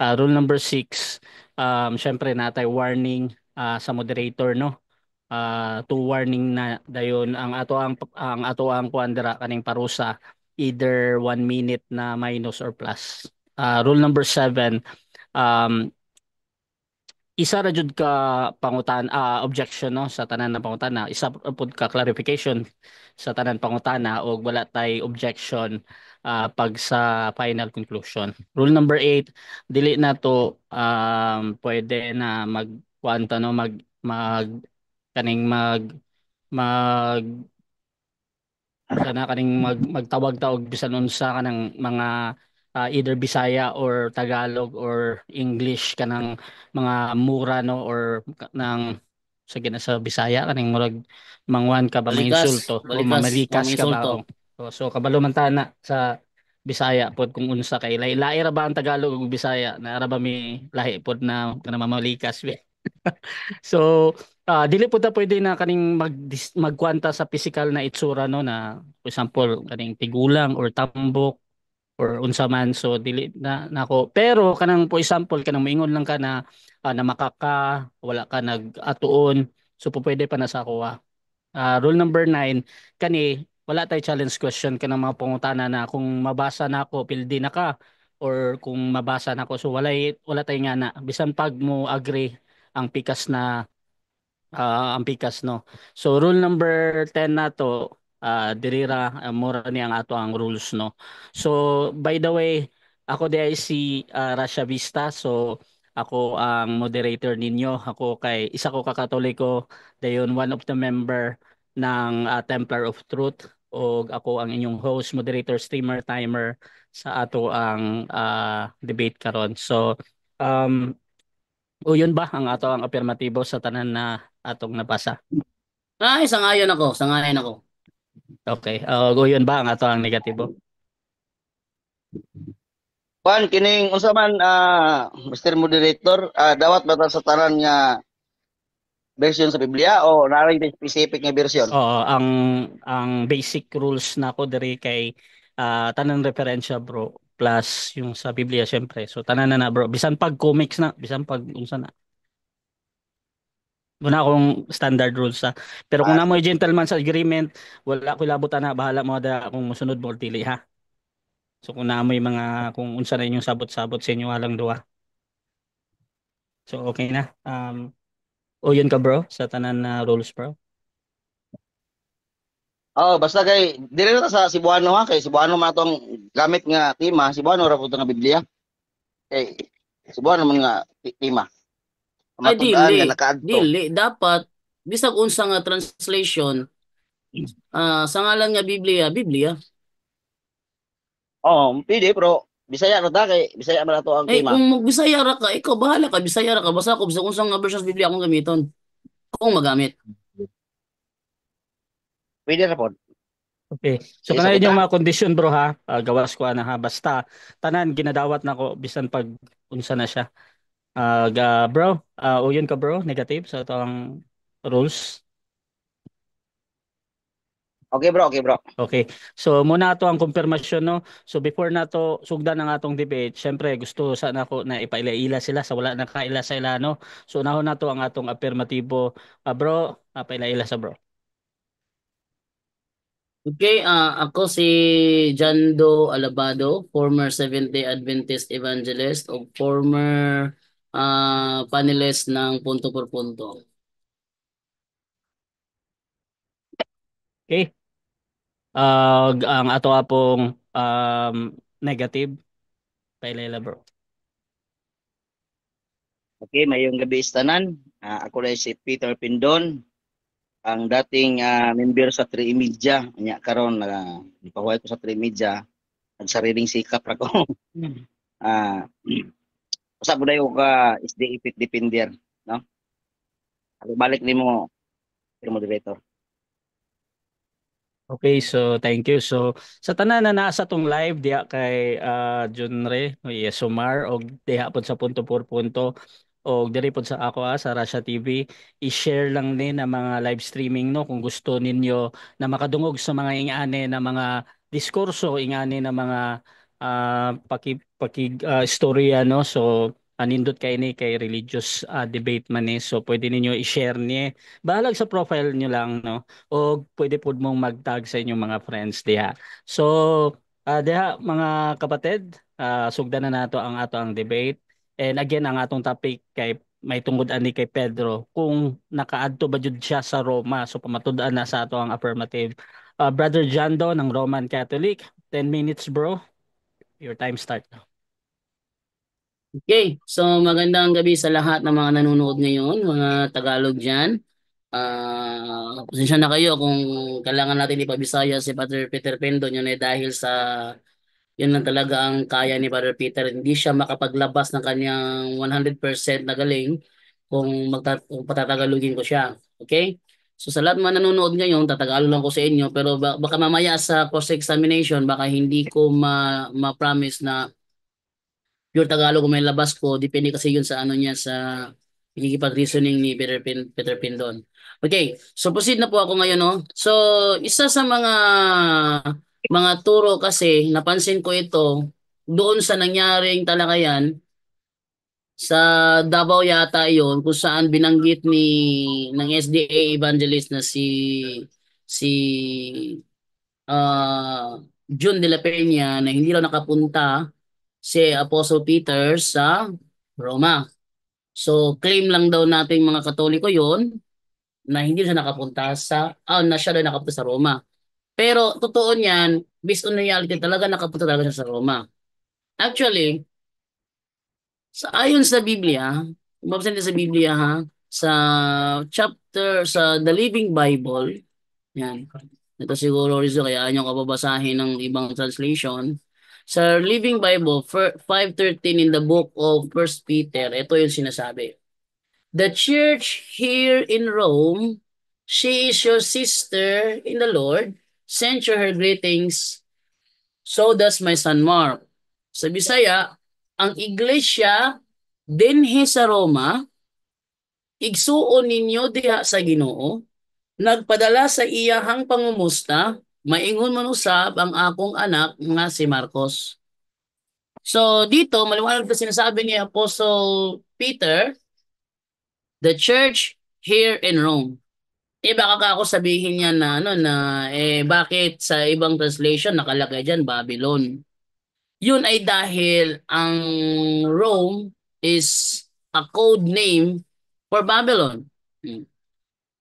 Rule number 6, syempre natay warning sa moderator, no. Two warning na dayon ang ato ang kuandra kaning parusa, either 1 minute na minus or plus. Rule number 7, um, isa ra jud ka objection, no, sa tanan ng pangutana, isa pud ka clarification sa tanan pangutana, og wala tay objection pag sa final conclusion. Rule number 8, dili na to pwede na magkuanta, no, mag kaning mag sana kaning magtawag ta og bisan unsa kanang mga either Bisaya or Tagalog or English kanang mga mura, no, or nang sige na sa Bisaya kaning murag mangwan ka ba Balikas, manginsulto o balikas, mga mamalikas ka ba insulto. o. So kabalo man tana sa Bisaya pod kung unsa kay lahi ra ba ang Tagalog ug Bisaya, na ra ba mi lahi pod na kanang mamalikas. So, dili po ta pwede na kaning magkwanta sa physical na itsura, no, na for example kaning tigulang or tambok or unsa man. So dili na nako. Pero kanang for example kanang moingon lang ka na makaka wala ka nag-atuon. So pwede pa na sa ako. Rule number 9, kani wala tay challenge question kanang mga pangutana na kung mabasa na ako pildi na ka, or kung mabasa na ako, so wala tay nga na bisan pag mo agree ang pikas na ang pikas, no. So rule number 10 na to, dirira mura ni ang ato ang rules, no. So by the way, ako di ay si Rasha Vista. So ako ang moderator ninyo. Ako kay isa ko ka Katoliko, dayon one of the member ng Templar of Truth, o ako ang inyong host, moderator, streamer, timer sa ato ang debate karon. So um o yun ba ang ato ang afirmatibo sa tanan na atong nabasa? Ay, sangayon ako, sangayon ako. Okay. O yun ba ang ato ang negatibo? Kuan kining unsa man Mr. Moderator, dawat ba ta sa tanan nga version sa Biblia o naray specific nga version? Oo, ang basic rules na ko diri kay tanan referensya, bro, plus yung sa Biblia syempre. So tanan na bro. Bisan pag comics na, bisan pag unsa na. Wala akong standard rules sa. Pero kung Ah, namoy gentleman's agreement, wala ko labot na bahala mo da kung musunod mo or dili, ha. So kung namoy mga kung unsa na inyong sabot-sabot sa inyo walang duwa. So okay na. O yun ka bro sa tanan na rules, bro. oh, basta kay dili na ta sa Cebuano ha, kay Cebuano man atong gamit nga tema, Cebuano ra pud nga Biblia. Kay Cebuano man nga tema. Ay, Matud-an dili. nga nakaadto. Dili. Dapat, bisag unsa nga translation, sa ngalan nga Biblia, Biblia. Oh, pwede pero Bisaya ra ta kay Bisaya man ato ang Eh, tema. kung magbisaya ra ka, ikaw, bahala ka, bisaya ra ka. Basta ko, bisag unsa nga version sa Biblia akong gamiton. Kung magamit. Pwede ra pod. Okay. So Sige sa kanayon yung ta. mga kondisyon, bro, ha. Gawas ko ana, ha. Basta tanan ginadawat nako bisan pag unsa na siya. Bro, o yun ka bro, negative sa tong rules. Okay bro. Okay. So muna ato ang kumpirmasyon, no. So before nato sugdan ang atong debate, syempre gusto sana ako na ipaila-ila sila sa wala nakaila sa ila, no. So unahon nato ang atong afirmatibo. Bro, paila-ila sa bro. Okay, ako si Jando Alabado, former Seventh-day Adventist Evangelist o former panelist ng Punto por Punto. Okay. Ang ato apong negative, paila-ila bro. Okay, mayong gabi sa tanan. Ako na si Peter Pindon, ang dating member sa Trimedia. Nya karon ipahuway ko sa Trimedia. Nagsariling sikap ra ko. Ah, usa po dayo ka SDA defender, no? Ako balik nimo, Sir Moderator. Okay, so thank you. So sa tanan na nasa tong live diha kay Junre, Yesomar, og diha pod sa punto por punto, og diri pod sa ako, sa Russia TV, i-share lang din ang mga live streaming, no, kung gusto ninyo na makadungog sa mga ingani na mga diskurso, ingani na mga istorya, no? So nindot kay ni kay religious debate man ni, so pwede ninyo i-share ni balag sa profile nyo lang, no, o pwede po mong mag-tag sa inyong mga friends diha. So diha mga kapatid, sugdan na nato ang debate, and again ang atong topic kay may tungod ani kay Pedro kung nakaadto ba jud siya sa Roma. So pamatud-an na sa ato ang affirmative. Brother Jando ng Roman Catholic, 10 minutes bro, your time start. Okay, so magandang gabi sa lahat ng mga nanonood ngayon, mga Tagalog dyan. Pasensya na kayo kung kailangan natin ipabisaya si Father Peter Pendon, yun ay dahil sa yun lang talaga ang kaya ni Father Peter. Hindi siya makapaglabas ng kanyang 100% na galing kung patatagalogin ko siya. Okay? So sa lahat mga nanonood ngayon, tatagalo lang ko sa inyo, pero baka mamaya sa post examination, baka hindi ko ma-promise na pure Tagalog kung may labas ko, depende kasi yun sa ano niya, sa pagkikipag-reasoning ni Peter Pindon. Okay, so proceed na po ako ngayon, no? So, isa sa mga turo kasi, napansin ko ito, doon sa nangyaring talakayan, sa Davao yata yon, kung saan binanggit ng SDA evangelist na si June de la Peña na hindi raw nakapunta si Apostle Peter sa Roma. So claim lang daw nating mga Katoliko yon na hindi siya nakapunta na siya daw nakapunta sa Roma. Pero totoo niyan, based on reality, talaga nakapunta talaga siya sa Roma. Actually, ayon sa Biblia, mabasa sa Biblia ha, sa sa The Living Bible, yan. Ito siguro Rizzo, kaya nyo kababasahin ng ibang translation. Sa Living Bible, 5:13 in the book of First Peter, ito yung sinasabi. The church here in Rome, she is your sister in the Lord. Send you her greetings. So does my son Mark. Sa Bisaya, ang iglesia dinhi sa Roma, igsuon ninyo diha sa Ginoo, nagpadala sa iyahang pangumusta, maingon man usab ang akong anak nga si Marcos. So dito, maliwanag na sinasabi ni Apostle Peter, the church here in Rome. Baka ako sabihin niya na bakit sa ibang translation nakalagay diyan Babylon. Yun ay dahil ang Rome is a code name for Babylon.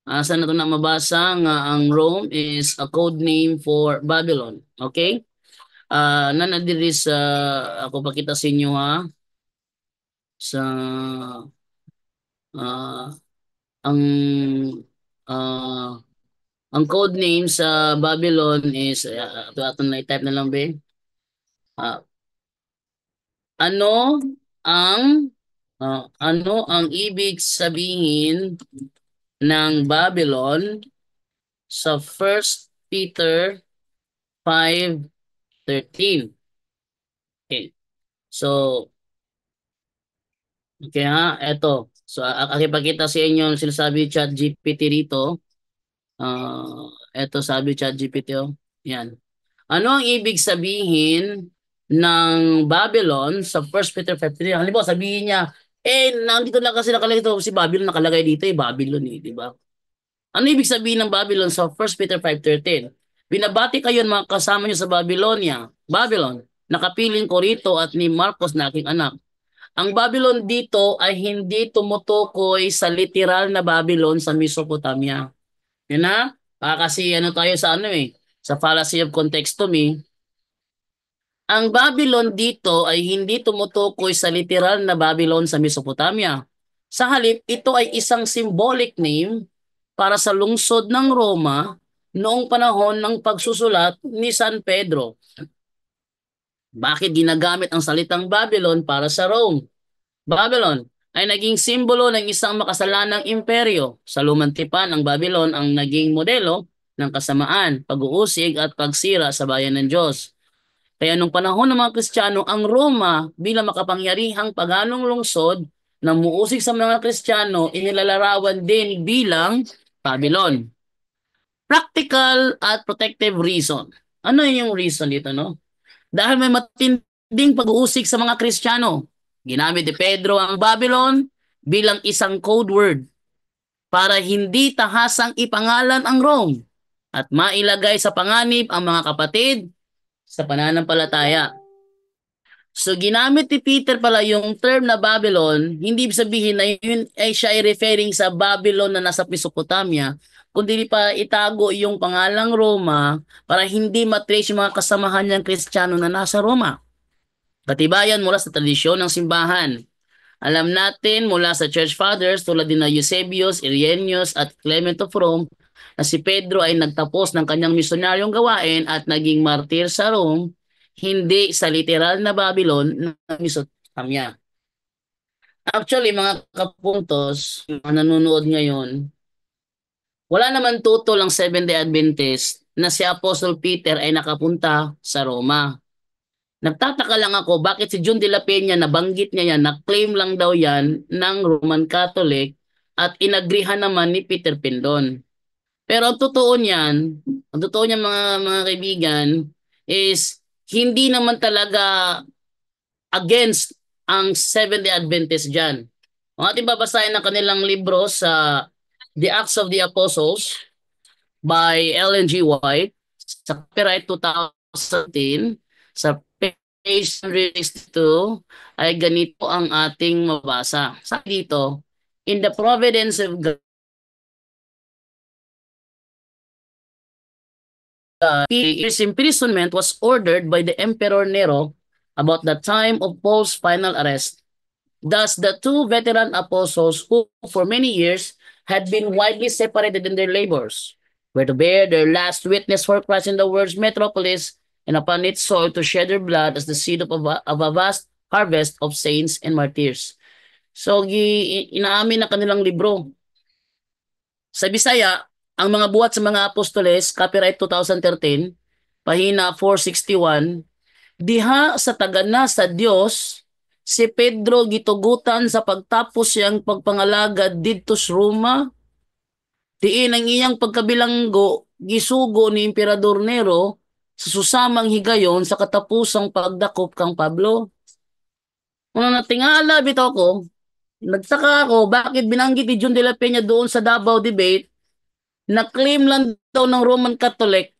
Saan na ito na mabasa nga ang Rome is a code name for Babylon. Okay? Nanadiri sa, ako pakita sa inyo ha, sa, uh, ang, uh, ang code name sa Babylon is, ito atong na-type na lang ba? Ano ang, ano ang ibig sabihin ng Babylon sa 1 Peter 5:13? Okay. So, okay ha, eto. So, akipakita sa inyo yung sinasabi chat GPT rito. Eto sabi chat GPT, oh. Yan. Ano ang ibig sabihin ng Babylon sa 1 Peter 5:13? Halimbawa, sabihin niya, nandito lang kasi nakalagay ito, si Babylon nakalagay dito, Babylon di ba? Ano ibig sabihin ng Babylon sa 1 Peter 5:13? Binabati kayo mga kasama niyo sa Babylonia, Babylon, nakapiling ko rito at ni Marcos na aking anak. Ang Babylon dito ay hindi tumutukoy sa literal na Babylon sa Mesopotamia. Yun na? Kasi tayo sa sa fallacy of contextomy. Ang Babylon dito ay hindi tumutukoy sa literal na Babylon sa Mesopotamia. Sa halip, ito ay isang symbolic name para sa lungsod ng Roma noong panahon ng pagsusulat ni San Pedro. Bakit ginagamit ang salitang Babylon para sa Rome? Babylon ay naging simbolo ng isang makasalanang imperyo. Sa lumang tipan, ang Babylon ang naging modelo ng kasamaan, pag-uusig at pagsira sa bayan ng Diyos. Kaya nung panahon ng mga Kristiyano, ang Roma bilang makapangyarihang paganong lungsod na muusig sa mga Kristiyano, inilalarawan din bilang Babylon. Practical at protective reason. Ano yung reason dito, no? Dahil may matindi ding pag-uusig sa mga Kristiyano. Ginamit ni Pedro ang Babylon bilang isang code word para hindi tahasang ipangalan ang Rome at mailagay sa panganib ang mga kapatid sa pananampalataya. So ginamit ni Peter pala yung term na Babylon, hindi ibig sabihin na yun ay siya ay referring sa Babylon na nasa Mesopotamia, kundi pa itago yung pangalang Roma para hindi matrace yung mga kasamahan niyang Kristiyano na nasa Roma. Katibayan mula sa tradisyon ng simbahan. Alam natin mula sa Church Fathers tulad din na Eusebius, Irenaeus at Clement of Rome na si Pedro ay nagtapos ng kanyang misionaryong gawain at naging martir sa Rome, hindi sa literal na Babylon na Mesopotamia. Actually, mga kapuntos, mga nanonood ngayon, wala naman tutol ang Seventh-day Adventist na si Apostle Peter ay nakapunta sa Roma. Nagtataka lang ako bakit si John de la Peña nabanggit niya yan, na-claim lang daw yan ng Roman Catholic at inagrihan naman ni Peter Pindon. Pero ang totoo niyan mga kaibigan is hindi naman talaga against ang Seventh-day Adventist diyan. Ang ating babasahin ng kanilang libro sa The Acts of the Apostles by Ellen G. White sa copyright 2010 sa page 162 ay ganito ang ating mabasa. Sabi dito, in the providence of God, his imprisonment was ordered by the Emperor Nero about the time of Paul's final arrest. Thus, the two veteran apostles who for many years had been widely separated in their labors were to bear their last witness for Christ in the world's metropolis and upon its soil to shed their blood as the seed of a vast harvest of saints and martyrs. So, inaamin na kanilang libro. Sa Bisaya, ang mga buhat sa mga apostoles, copyright 2013, pahina 461, diha sa tagana sa Dios, si Pedro gitugutan sa pagtapos siyang pagpangalagad didto sa Roma, diin ang iyang pagkabilanggo, gisugo ni Emperador Nero, sa susamang higayon sa katapusang pagdakop kang Pablo. Kung natingala bitaw ko, nagtaka ako bakit binanggit ni John de la Peña doon sa Davao debate na claim lang daw ng Roman Catholic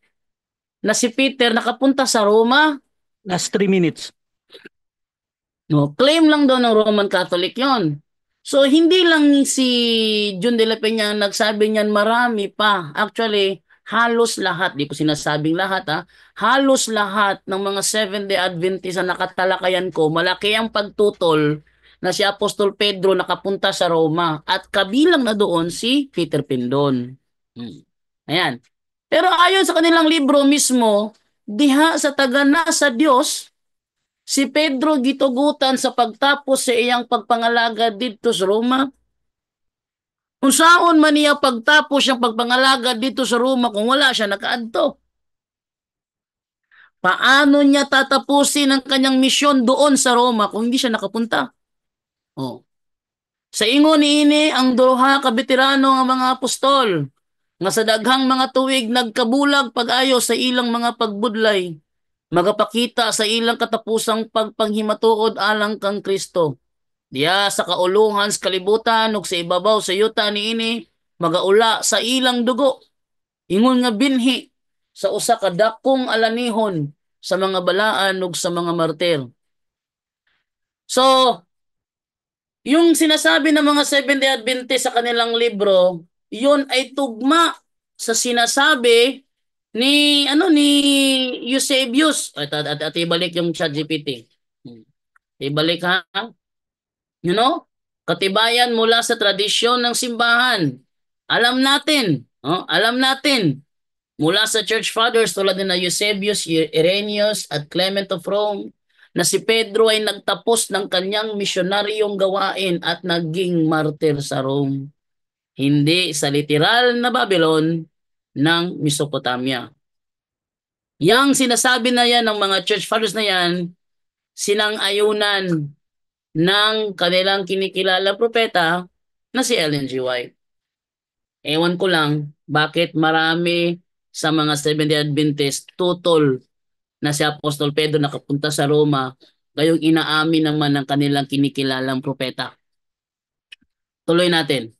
na si Peter nakapunta sa Roma. Last 3 minutes. No, claim lang daw ng Roman Catholic yon. So hindi lang si John de la Peña nagsabi niyan, marami pa. Actually, halos lahat, di ko sinasabing lahat halos lahat ng mga Seventh-day Adventist na nakatalakayan ko, malaki ang pagtutol na si Apostol Pedro nakapunta sa Roma at kabilang na doon si Peter Pindon. Ayan. Pero ayon sa kanilang libro mismo, diha sa tagana sa Dios, si Pedro gitugutan sa pagtapos sa iyang pagpangalaga dito sa Roma. Kung saan man niya pagtapos siyang pagpangalaga dito sa Roma kung wala siya nakaadto? Paano niya tatapusin ang kanyang misyon doon sa Roma kung hindi siya nakapunta? Oh. Sa ingon niini ang duha ka veterano nga mga apostol nga sa daghang mga tuig nagkabulag pag-ayo sa ilang mga pagbudlay, magapakita sa ilang katapusang pagpanghimatuod alang kang Kristo. Diya sa kaulungan sa kalibutan ug sa ibabaw sa yuta niini magaula sa ilang dugo. Ingon nga binhi sa usa ka dakong alanihon sa mga balaan ug sa mga martir. So, yung sinasabi ng mga Seventh-day Adventist sa kanilang libro, yun ay tugma sa sinasabi ni Eusebius. At ibalik yung ChatGPT. Ibalik ha. You know? Katibayan mula sa tradisyon ng simbahan. Alam natin mula sa Church Fathers tulad na Eusebius, Irenaeus at Clement of Rome na si Pedro ay nagtapos ng kanyang misyonaryong gawain at naging martir sa Rome. Hindi sa literal na Babylon ng Mesopotamia. Yang sinasabi na yan ng mga Church Fathers na yan, sinang-ayunan ng kanilang kinikilalang propeta na si Ellen G. White. Ewan ko lang bakit marami sa mga Seventh-day Adventist tutol na si Apostol Pedro nakapunta sa Roma gayong inaamin naman ng kanilang kinikilalang propeta. Tuloy natin.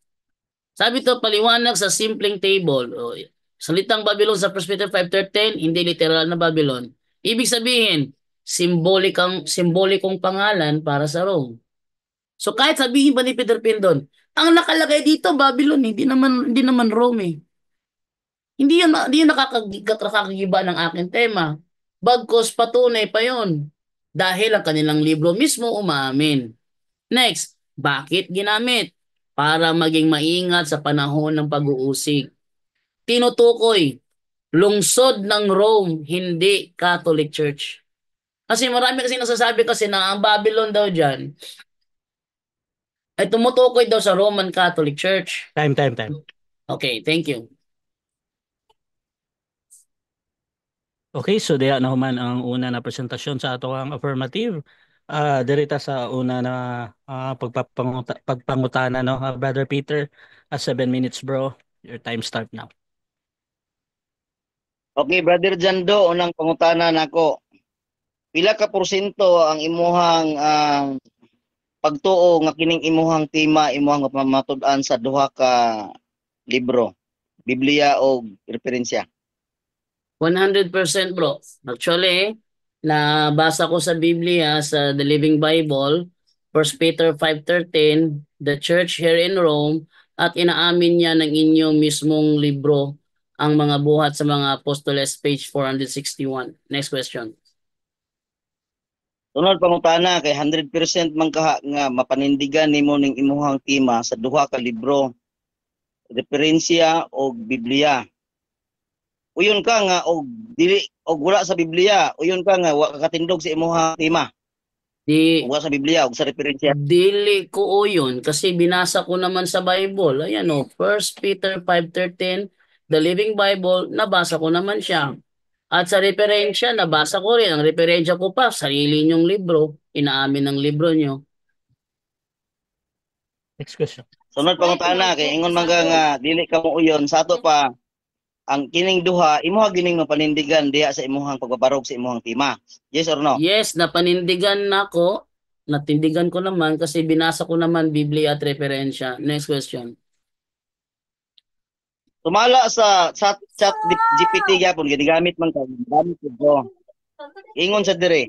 Sabi to, paliwanag sa simpleng table. O, salitang Babylon sa 1 Peter 5:13, hindi literal na Babylon. Ibig sabihin, simbolikong pangalan para sa Rome. So kahit sabihin pa ni Peter Pindon, ang nakalagay dito Babylon, hindi naman Rome eh. Hindi yun nakakagiba ng aking tema. Bagkus patunay pa yon. Dahil ang kanilang libro mismo umaamin. Next, bakit ginamit? Para maging maingat sa panahon ng pag-uusig. Tinutukoy, lungsod ng Rome, hindi Catholic Church. Kasi marami kasi nasasabi kasi na ang Babylon daw dyan ay tumutukoy daw sa Roman Catholic Church. Time. Okay, thank you. Okay, so diya na human ang una na presentasyon sa ato ang affirmative. Dirita sa una na pagpangutana, no? Brother Peter, 7 minutes bro. Your time start now. Okay, Brother Jando, unang pangutana nako. Pila ka porsyento ang imuhang pagtuo nga kining imuhang tema, imuhang pamatud-an sa duha ka libro, Biblia o referensya? 100% bro. Actually, nabasa ko sa Biblia, sa The Living Bible, 1 Peter 5:13, the church here in Rome, at inaamin niya ng inyong mismong libro ang mga buhat sa mga apostoles, page 461. Next question. Sunod pangutana kay 100% man kaha nga mapanindigan nimo ning imuhang tema sa duha ka libro, referensya o Biblia. Uyon ka nga og dili og wala sa Biblia, uyon ka nga wa ka katindog sa imuhang tema. Di, Wala sa Biblia o sa referensya. dili ko yun kasi binasa ko naman sa Bible. Ayan o, 1 Peter 5:13, The Living Bible, nabasa ko naman siya. At sa referensya, nabasa ko rin. Ang referensya ko pa, sarili niyong libro. Inaamin ng libro niyo. Next question. Sunod pangutana kay ingon man ka nga dili ka mo uyon sa ato pa ang kining duha imuha gining mapanindigan diha sa imuhang pagbabarog sa imuhang tema. Yes or no? Yes, napanindigan na ko. Natindigan ko naman kasi binasa ko naman Biblia at referensya. Next question. Tumala sa chat GPT gyapon ginagamit man ka gamit ko. Ingon sa dire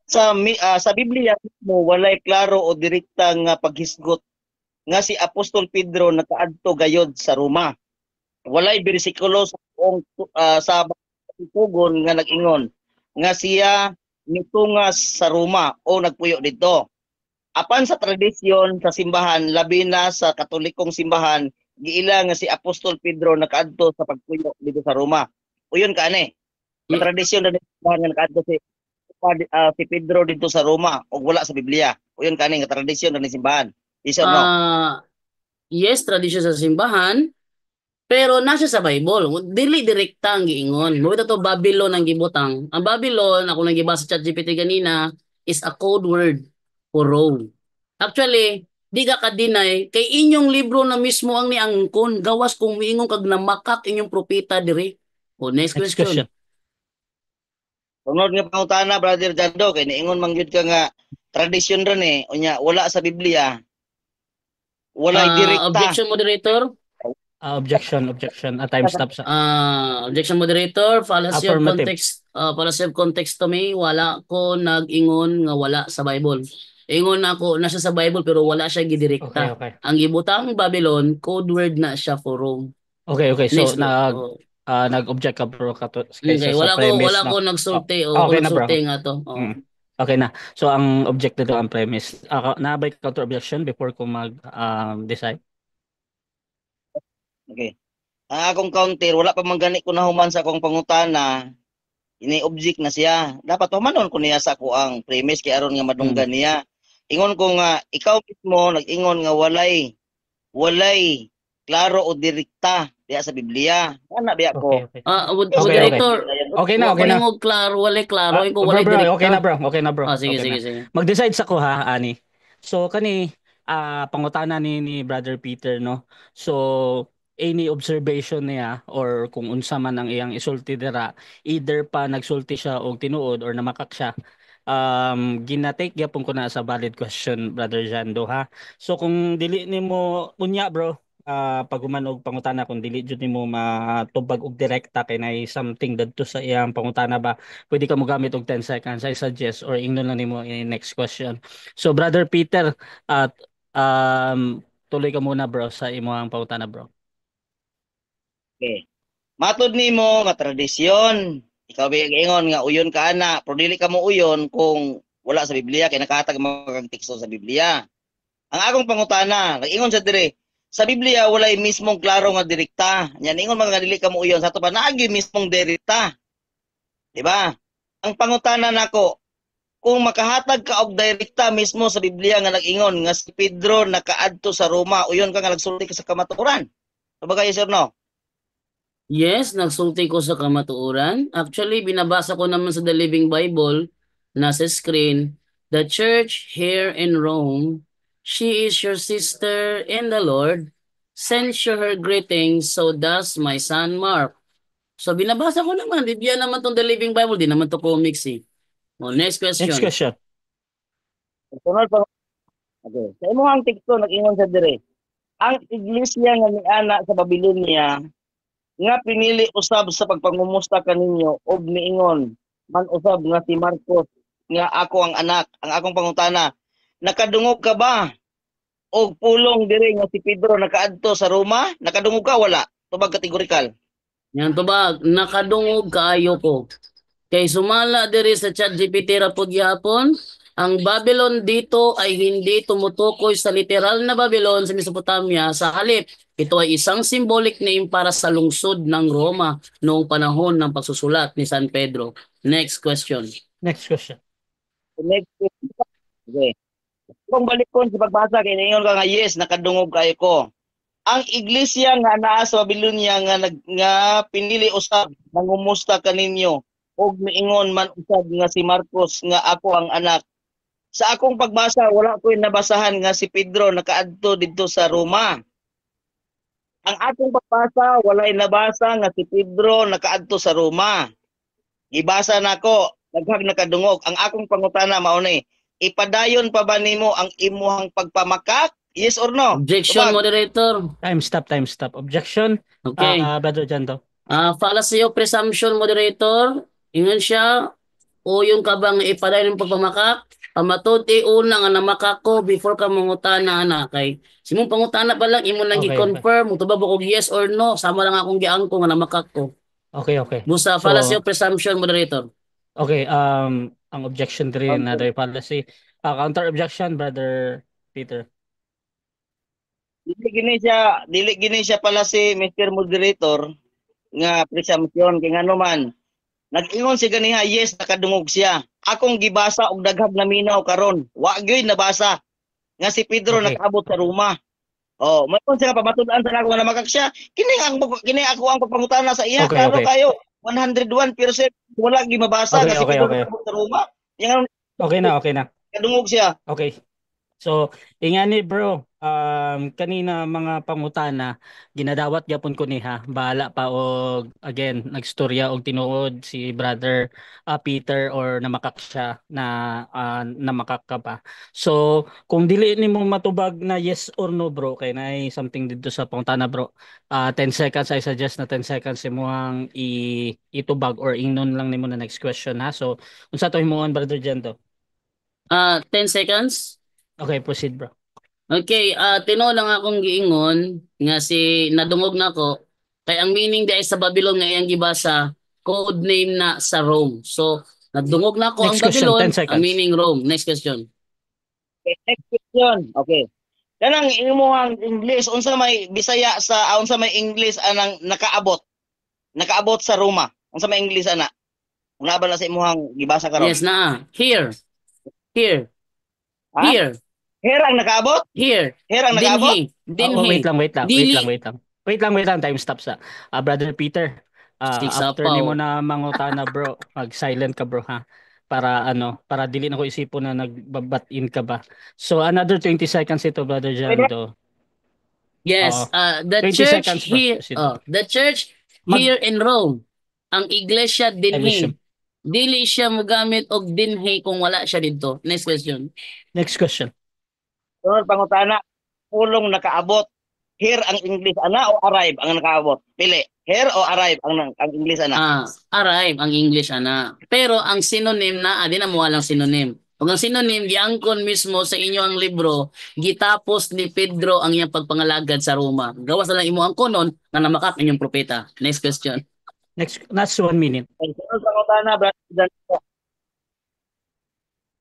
sa Biblia mo walay klaro o direkta nga paghisgot nga si Apostol Pedro nakaadto gayod sa Roma. Walay bersikulo sa sa tugon nga nag-ingon nga siya mitungas sa Roma o nagpuyo dito. Apan sa tradisyon sa simbahan, labi na sa Katolikong simbahan, giila nga si Apostol Pedro nakaadto sa pagpuyo dito sa Roma. Uyon ka ani. Sa tradisyon na simbahan nga nakaadto si Pedro dito sa Roma o wala sa Biblia. Uyon ka ani nga tradisyon na simbahan. Yes or no? Yes, tradisyon sa simbahan. Pero nasa sa Bible, dili direkta ang giingon. Mo to Babylon ang gibutang. Ang Babylon, ako nang gibasa sa ChatGPT kanina, is a code word for Rome. Actually, di ka ka-deny kay inyong libro na mismo ang niangkon. Gawas kung miingon kag namakak inyong propeta diri. O next question. Sunod nga pangutana, Brother Jando, kay niingon man gyud ka nga tradisyon ron unya wala sa Biblia. Walay direkta. Objection moderator. Objection. Time stop sa. Objection moderator, fallacy of Affirmative. context to me. Wala ko nag-ingon nga wala sa Bible. Ingon ako nasa sa Bible pero wala siya gidirekta. Okay. Ang gibutang Babylon, code word na siya for Rome. Okay. So Next, nag-object ka bro okay, sa wala premise, ko nagsulti o okay na bro. nagsulti nga to. Okay na. So ang object nito ang premise. Nabay counter objection before ko mag-decide. Okay. Ang akong counter, wala pa man gani ko nahuman sa akong pangutana, ini-object na siya. Dapat humanon ko niya sa ako ang premise kay aron nga madunggan niya. Ingon ko nga, ikaw mismo nag-ingon nga walay klaro o direkta diya sa Biblia. Ana biya ko. Okay. Moderator. Okay na. Klaro, walay klaro, ko walay bro, direkta. Okay na bro. Sige. Mag-decide sa ko ha, Ani. So kani pangutana ni Brother Peter, no. So any observation niya or kung unsa man ang iyang isulti dira, either pa nagsulti siya og tinuod or namakak siya, ginatake gyapon ko na sa valid question, Brother Jando, ha. So kung dili nimo unya bro, pag humanog pangutana, kung dili jud nimo matubag og direkta kay nay something dadto sa iyang pangutana ba, pwede ka mo gamit og 10 seconds. I suggest or ingnon lang nimo in next question. So Brother Peter, at tuloy ka muna bro sa imong pangutana bro. Okay. Matod nimo nga tradisyon, ikaw ingon nga uyon ka ana, pero dili ka mo uyon kung wala sa Biblia kay nakahatag mga teksto sa Biblia. Ang akong pangutana, nag-ingon sa dire, sa Biblia walay mismong klaro nga direkta. Yan ingon mga dili ka mo uyon sa to pa naagi mismong direkta. Di ba? Ang pangutana nako, kung makahatag ka og direkta mismo sa Biblia nga nag-ingon nga si Pedro nakaadto sa Roma, uyon ka nga nagsulti ka sa kamatuoran. Sabagay sir no? Yes, nagsulti ko sa kamatuoran. Actually, binabasa ko naman sa The Living Bible, nasa screen, the church here in Rome, she is your sister in the Lord. Send you her greetings, so does my son Mark. So binabasa ko naman, Biblia naman tong The Living Bible, di naman to comics eh. Oh, next Next question. question. Sunod pa. Okay. Sa imong teksto nag-ingon sa dire, ang iglesia nga niana sa Babylonia nga pinili usab sa pagpangumusta kaninyo og miingon man usab nga si Marcos nga ako ang anak. Ang akong pangutana, nakadungog ka ba og pulong dire nga si Pedro nakaadto sa Roma? Nakadungog ka wala? Tubag kategorikal. Yan to ba, nakadungog kaayo ko. Kay sumala diri sa ChatGPT ra pud gyapon, ang Babylon dito ay hindi tumutukoy sa literal na Babylon sa Mesopotamia. Sa halip, ito ay isang symbolic name para sa lungsod ng Roma noong panahon ng pagsusulat ni San Pedro. Next question. Next question. Next question. Okay. Kung balikon sa pagbasa kay ningon ka nga yes nakadungog kayo ko. Ang iglesia nga naa sa Babylonia nga pinili usab nangumusta kaninyo og miingon man usab nga si Marcos nga ako ang anak. Sa akong pagbasa wala ko nabasahan nga si Pedro nakaadto didto sa Roma. Ang akong pagbasa walay nabasa nga si Pedro nakaadto sa Roma. Gibasa nako daghang nakadungog. Ang akong pangutana mao ni, ipadayon pa ba nimo ang imuhang pagpamakak? Yes or no? Objection, Tubag. moderator. Time stop. Objection. Okay. Brother Jando. Fallacy of presumption, moderator. Ingon siya, o yung kabang ipadayon ng pagpamakak, pamatod una nga namakak ko before ka mangutana na kay simong pangutana pa lang imo lang Okay, gi-confirm tubag ko yes or no sama lang akong giangko nga namakak ko. Okay. Busa So, fallacy of presumption, moderator. Okay, ang objection Okay. rin another policy. Counter objection, Brother Peter. Dili gini siya pala si Mr. Moderator nga presumption kay ngano man. Nag-ingon si ganiha yes nakadungog siya. Akong gibasa og daghang naminaw karon. Wa gyud nabasa nga si Pedro Okay. nakaabot sa Roma. Oh, mayroon siya pamatud-an sa ako nga namakak siya. Kini ako ang pagpangutana sa iya. Okay, Klaro okay. kayo. 101% wala gi mabasa Okay, nga si okay, Pedro okay. nakaabot sa Roma. Yang Okay na. kadungog siya. Okay. So, ingani bro, kanina mga pangutana, ginadawat gyapon ko niha. Bahala pa og again, nagstorya og tinuod si Brother Peter or namakak siya namakak ka pa. So, kung dili nimo matubag na yes or no bro, kay nay something dito sa pangutana bro. 10 seconds, I suggest na 10 seconds imuhang itubag or ingnon lang nimo na next question ha. So, unsa to himuon Brother Jento? 10 seconds. Okay, proceed bro. Okay, tino lang akong giingon nga si nadungog na ko kay ang meaning di ay sa Babylon nga iyang gibasa code name na sa Rome. So nadungog na ko ang Next question, Babylon, 10 ang seconds. meaning Rome. Next question. Okay, next question. Okay. Kanang imong English unsa may Bisaya sa unsa may English anang nakaabot. Nakaabot sa Roma. Unsa may English ana? Una ba na sa imong gibasa karon? Yes na. Here. Ha? Here. Here ang nakaabot? Here. Here ang nakaabot? Dinhi. Wait lang. Dili. Wait lang. Time stop sa. Brother Peter, Six after apaw. nimo na mangutana bro, mag-silent ka bro ha. Para dili na ko isipon na nagbabat-in ka ba. So another 20 seconds ito Brother Jando. Yes, the 20 church seconds, bro. here, Proceed. the church Mag- here in Rome, ang iglesia I dinhi. resume. dili siya mogamit og dinhi kung wala siya dito. Next question. Next question. Sunod pangutana, pulong nakaabot. Here ang English ana o arrive ang nakaabot? Pili. Here o arrive ang English ana? Arrive ang English ana. Pero ang synonym na adi na mo walang synonym. Kung ang synonym giangkon mismo sa inyo ang libro, gitapos ni Pedro ang iyang pagpangalagad sa Roma. Gawas na lang imo ang konon nga namakak inyong propeta. Next question. Next, last 1 minute. Okay, sunod pangutana, brother.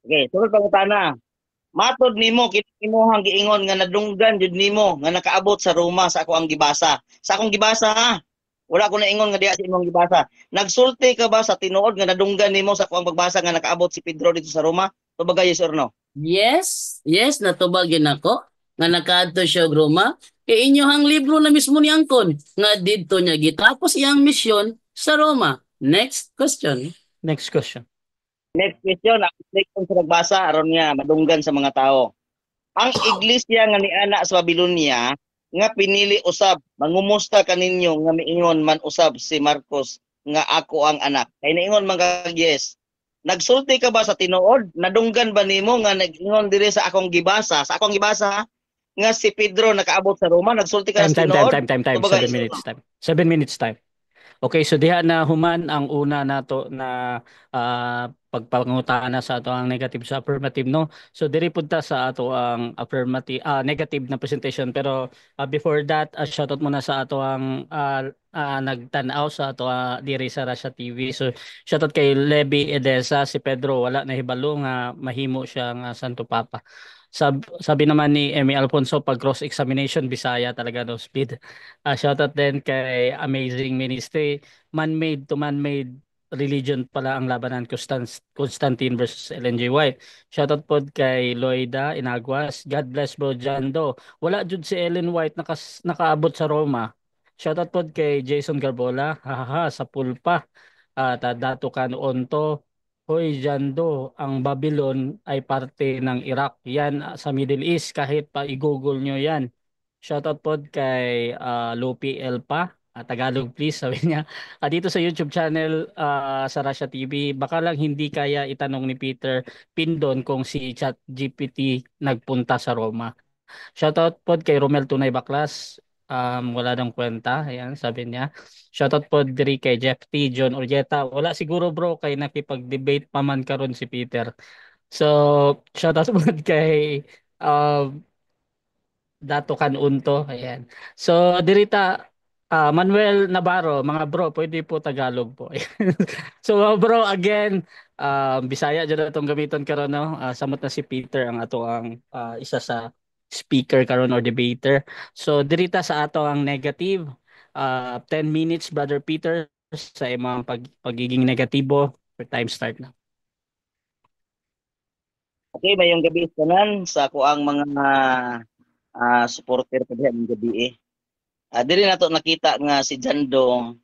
Okay, sunod pangutana. Matod nimo kinuhang giingon nga nadunggan jud nimo nga nakaabot sa Roma sa ako ang gibasa. Sa akong gibasa ha. Wala ko na ingon nga diha sa imong gibasa. Nagsulti ka ba sa tinuod nga nadunggan nimo sa ako ang pagbasa nga nakaabot si Pedro dito sa Roma? Tubagay yes or no? Yes, natubag yun ako nga nakaadto siya og Roma. Kay inyohang libro na mismo ni angkon nga didto niya gitapos iyang misyon sa Roma. Next question. Next question. Next question, ang question sa nagbasa aron niya madunggan sa mga tao. Ang iglesia nga niana sa Babylonia nga pinili usab mangumusta kaninyo nga miingon man usab si Marcos nga ako ang anak. Kay niingon man kag yes. Nagsulti ka ba sa tinuod? Nadunggan ba nimo nga nag-ingon diri sa akong gibasa? Sa akong gibasa nga si Pedro nakaabot sa Roma, nagsulti ka sa tinuod? Time. 7 minutes time. 7 minutes time. Okay, so diha na human ang una nato na pagpangutaan na sa ato ang negative sa affirmative, no. So diri punta sa ato ang affirmative negative na presentation, pero before that shoutout muna sa ato ang nagtan-aw sa ato diri sa Russia TV. So shoutout kay Levi Edesa, si Pedro wala nahibalo nga mahimo siya nga Santo Papa. Sabi naman ni Emmy Alfonso, pag cross-examination, Bisaya talaga no speed. Shoutout din kay Amazing Ministry. Man-made to man-made religion pala ang labanan, Constantine versus Ellen G. White. Shoutout po kay Loida Inaguas. God bless bro Jando. Wala jud si Ellen White nakaabot sa Roma. Shoutout po kay Jason Garbola. Hahaha, sa pulpa. Dato Kano Onto. Hoy Jando, ang Babylon ay parte ng Iraq. Yan sa Middle East, kahit pa i-google nyo yan. Shoutout po kay Lupi Elpa, Tagalog please, sabi niya. Dito sa YouTube channel sa Russia TV, baka lang hindi kaya itanong ni Peter Pindon kung si ChatGPT nagpunta sa Roma. Shoutout po kay Romel Tunay Baklas, wala nang kwenta, ayan, sabi niya. Shoutout po diri kay Jeff T. John Orjeta. Wala siguro bro, kay nakipag-debate pa man karon si Peter. So, shoutout po kay um, Dato Canunto, ayan. So, dirita Manuel Navarro, mga bro, pwede po Tagalog po. So, bro, again, Bisaya dyan itong gamiton karon no. Samot na si Peter ang ato ang isa sa speaker karon or debater. So, dirita sa ato ang negative 10 minutes, Brother Peter, sa imong pagiging negatibo. For time start na. Okay, mayong gabi tanan sa ako ang mga supporter ko diha ng gabi eh. Dili nato nakita nga si Jando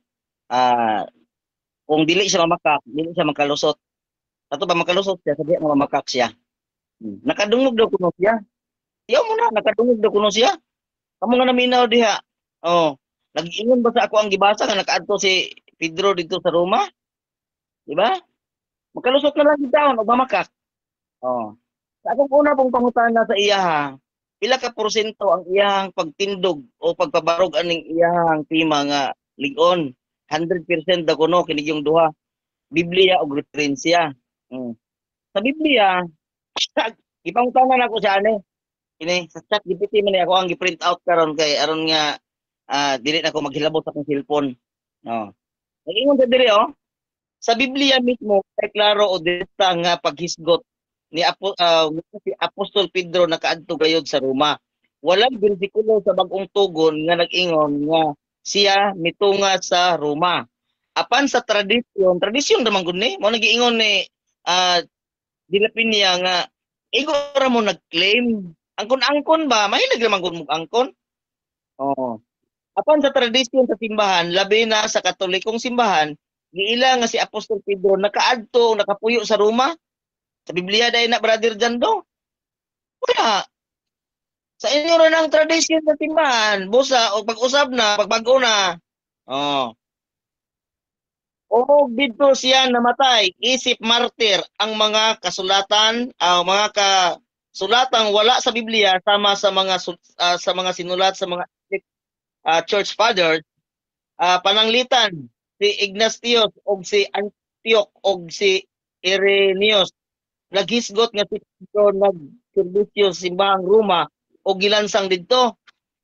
kung dili siya mamakak, dili siya makalusot. Ato ba makalusot siya, sabi nga mamakak siya. Nakadungog daw kuno siya. Iyaw mo na, nakadungog daw kuno siya. Kamu nga naminaw diha. Oh, nag-ingon ba sa ako ang gibasa nga nakaadto si Pedro dito sa Roma? Di ba? Makalusot na lang daw, mamakak. Oh. Sa akong una pong pangutana sa iya ha, pila ka porsyento ang iyang pagtindog o pagpabarog aning iyang tema nga ligon? 100% daw kuno kinig yung duha. Biblia o referensya. Sa Biblia, ipangutanan ako sa ani. Kini sa chat GPT man ako ang gi-print out karon kay aron nga dili na ako maghilabot sa akong cellphone. No. Nag-ingon sa diri oh. Sa Biblia mismo kay klaro o direkta nga paghisgot ni si Apostol Pedro nakaadto gayud sa Roma. Walang bersikulo sa bagong tugon nga nag-ingon nga siya mitunga sa Roma. Apan sa tradisyon naman gud ni mo nag-ingon ni Dilapinia nga igo ra mo nag-claim angkon-angkon ba mahilig naman gud mo angkon. Oh. Apan sa tradisyon sa simbahan labi na sa Katolikong simbahan giila nga si Apostol Pedro nakaadto nakapuyo sa Roma. Sa Biblia dahil na Brother Jando. Wala. Sa inyo rin ang tradisyon sa timbahan. Busa o pag-usab na, pagbago na. Oh. O dito siya namatay, isip martir ang mga kasulatan, mga kasulatang wala sa Biblia sama sa mga sa mga sinulat sa mga church fathers, pananglitan si Ignatius og si Antioch og si Irenaeus naghisgot nga si Pedro nagserbisyo sa simbahang Roma o gilansang didto.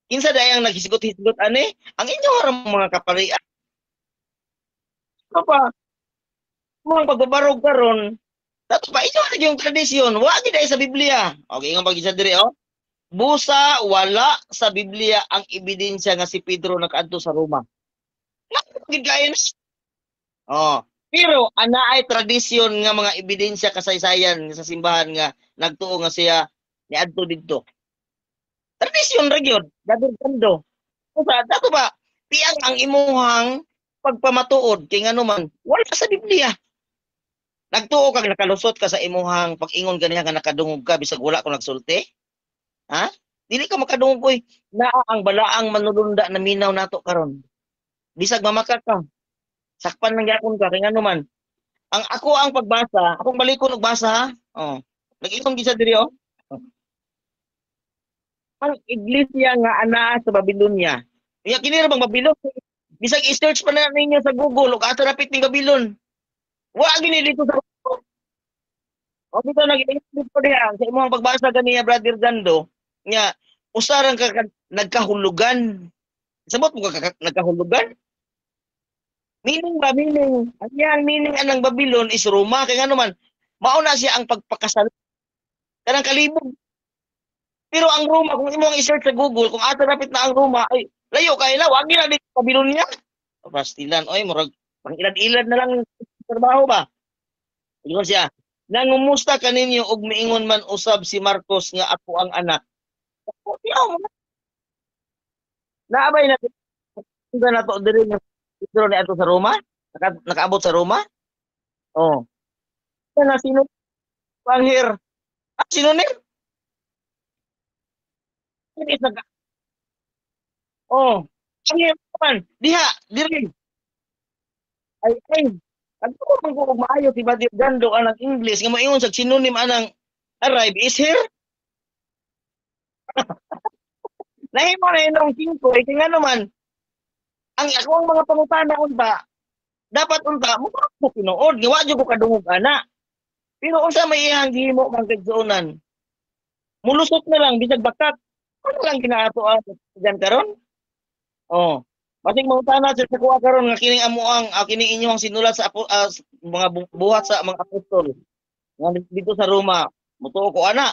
Kinsa dayang naghisgot-hisgot ani? Ang inyo mga kaparian. Ano pa? Mga pagbabarog karon, dato pa inyo na yung tradisyon, wa gid ay sa Biblia. Okay, nga pag-isa diri oh. Busa wala sa Biblia ang ebidensya nga si Pedro nakaadto sa Roma. Gid kayo na. Oh, pero ana ay tradisyon nga mga ebidensya kasaysayan sa simbahan nga nagtuo nga siya niadto didto. Tradisyon ra gyud, dadugando. Usa dato ba tiyang ang imuhang pagpamatuod kay ngano man wala sa Biblia. Nagtuo kag nakalusot ka sa imuhang pag-ingon ganiha nga nakadungog ka bisag wala ko nagsulti? Ha? Dili ka makadungog koy naa ang balaang manulunda na minaw nato karon. Bisag mamaka ka. Sakpan lang gyapon ka kay ngano man. Ang ako ang pagbasa, akong balikon og basa ha. Oh. Nag-ingon gisa diri oh. Ang iglesia nga anaa sa Babylonia. Iya kini ra bang Babylon? Bisag i-search pa na ninyo sa Google ug asa rapit ning Babylon. Wa gini dito sa o dito nag-iisip ko diha sa imong pagbasa ganiya Brother Dando nga usaran ka nagkahulugan. Sabot mo ka nagkahulugan? Meaning ba meaning? Ang yang meaning anang Babylon is Roma kay ngano man mao na siya ang pagpakasal kanang kalibog. Pero ang Roma kung imong i-search sa Google kung asa rapit na ang Roma ay layo kay na wa gyud dito Babylon niya. Pastilan oy murag pang-ilad-ilad na lang trabaho ba? Ingon siya, nangumusta kaninyo og miingon man usab si Marcos nga ako ang anak. Naabay na na to diri nga Pedro ni ato sa Roma? Nakaabot sa Roma? Oh. Na sino panghir? Sino ni? Oh. Panghir man. Diha, diri. Ay. Ang ko man ko maayo si Badir Gando anang English nga moingon sa synonym anang arrive is here. Nahimo na inong 5 kay ngano man ang akong mga pangutana unta dapat unta mo ko tinuod nga wa jud ko kadungog ana. Pero unsa may iyang gihimo kang kagsuonan? Mulusot na lang bisag bakat. Ano lang ginaato ang diyan karon? Oh. Basig mangutana sa kuha karon nga kining amuang kining inyong sinulat sa mga buhat sa mga apostol. Nga dito sa Roma, mutuo ko ana.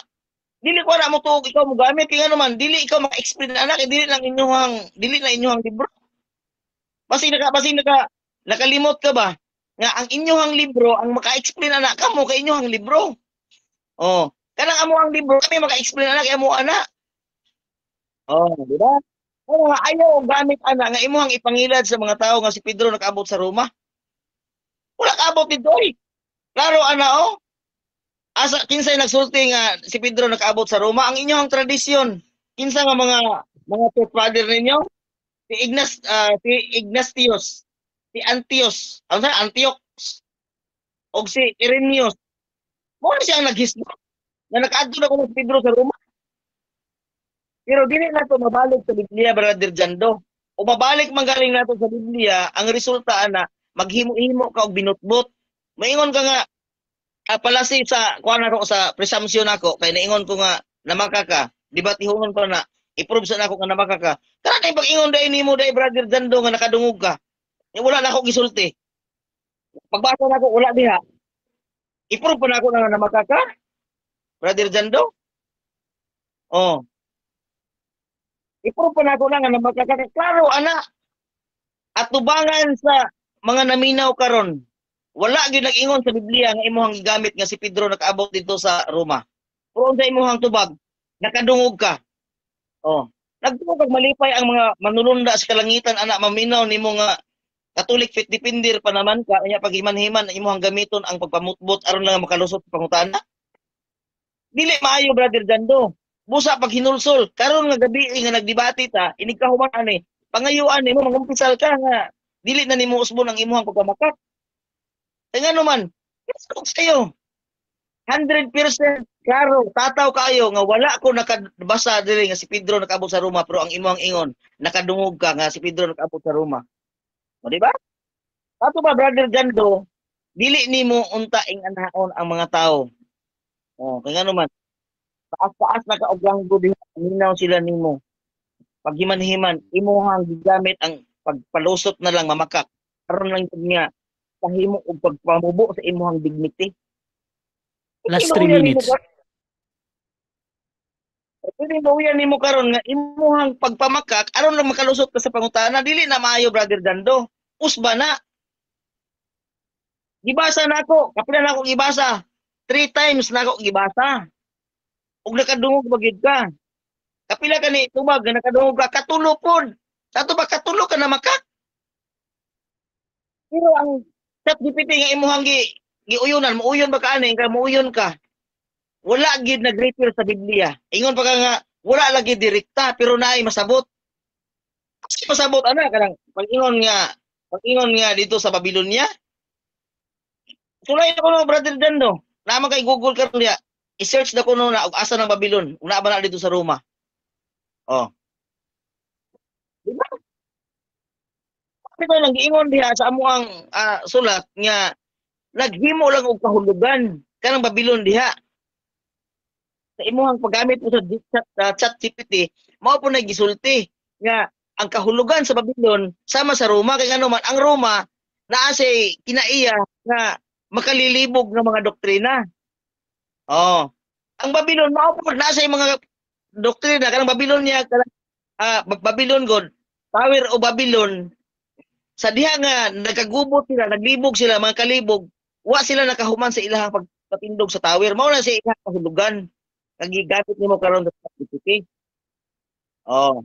Dili ko na mutuo ikaw mo gamit kay ano man, dili ikaw maka-explain ana kay dili na inyong libro. Basig nakalimot ka ba nga ang inyong libro ang maka-explain ana kamo kay inyong libro. Oh, kanang amuang libro kami maka-explain ana kay amo ana. Oh, di ba? Oo nga, ayaw gamit ana nga imuhang ipangilad sa mga tao nga si Pedro nakaabot sa Roma. Wala kaabot dito eh. Klaro ana oh. Asa kinsay nagsulti nga si Pedro nakaabot sa Roma ang inyong tradisyon. Kinsa nga mga father ninyo? Si Ignatius, si Antiochus, ano sa Antioch og si Irenaeus. Mo na siya ang naghisgot na nakaadto na ko si Pedro sa Roma. Pero dili na to mabalik sa Biblia, Brother Jando. O mabalik man galing nato sa Biblia, ang resulta ana maghimo-himo ka og binutbot. Maingon ka nga palasi sa kuan ako sa presumption ako kay naingon ko nga namaka ka. Di ba tihungon ko na i-prove sa nako nga namaka ka. Kana kay pag-ingon dai nimo dai Brother Jando nga nakadungog ka. Wala na ako gisulti. Pagbasa nako wala diha. I-prove pa nako nga namaka ka. Brother Jando. Oh. Iprove pa na ako na nga magkakaklaro, ana. At tubangan sa mga naminaw karon. Wala gyud nag-ingon sa Biblia nga imuhang gigamit nga si Pedro nakaabot dito sa Roma. Pero sa imuhang tubag, nakadungog ka. Oh. Nagtugog malipay ang mga manulunda sa kalangitan ana maminaw nimo nga Catholic fit depender pa naman ka kanya paghiman-himan imuhang gamiton ang pagpamutbot aron lang makalusot sa pangutana. Dili maayo Brother Jando. Busa pag hinulsol karon nga gabi nga nagdebate ta inig ka human ani pangayuan nimo mangumpisal ka nga dili na nimo usbon ang imuhang pagkamakat Kaya nga naman, yes, kayo. 100% klaro, tataw kayo nga wala ko nakabasa diri nga si Pedro nakaabot sa Roma pero ang imong ingon nakadungog ka nga si Pedro nakaabot sa Roma. O di ba? Ato ba brother Gando, dili nimo unta ing anaon ang mga tao. Oh, kaya nga naman taas-taas na kaugang gudi minaw sila nimo. Paghiman-himan imuhang gigamit ang pagpalusot na lang mamakak. Karon lang yun nga kahimo og pagpamubo sa imuhang dignity. Last 3 minutes. Pwede mauyan nimo karon nga imuhang pagpamakak aron lang makalusot ka sa pangutana dili na maayo brother Dando. Usba na. Gibasa na ako, kapila na ako gibasa. 3 times na ako gibasa. Ug nakadungog bagid ka. Kapila ka ni tubag nga nakadungog ka katulo pod. Sa ato ba katulo ka na makak? Pero ang chat GPT nga imuhang giuyunan, muuyon ba ka ani, ka muuyon ka. Wala gid nag-refer sa Biblia. Ingon pa ka nga wala lagi direkta pero naay masabot. Kasi masabot ana kanang pag-ingon nga dito sa Babylonia. Sulay na ko no brother Dando. Naman kay Google karon diya. I-search na ko no na og asa ng Babylon. Una ba na dito sa Roma. Oh. Di ba? Ito lang giingon diha sa amuang sulat nga naghimo lang og kahulugan kanang Babylon diha. Sa imuhang paggamit mo sa chat GPT, mao po nagisulti nga ang kahulugan sa Babylon sama sa Roma kay ano man ang Roma naa say kinaiya nga makalilibog ng mga doktrina. Oh. Ang Babylon mao po naa say mga doktrina kanang Babylon niya kanang Babylon god Tower o Babylon sa diha nga nagkagubot sila, naglibog sila mga kalibog, wa sila nakahuman sa ilahang pagpatindog sa tower. Mao na sa ilahang kahulugan. Nagigamit nimo karon sa GPT. Oh.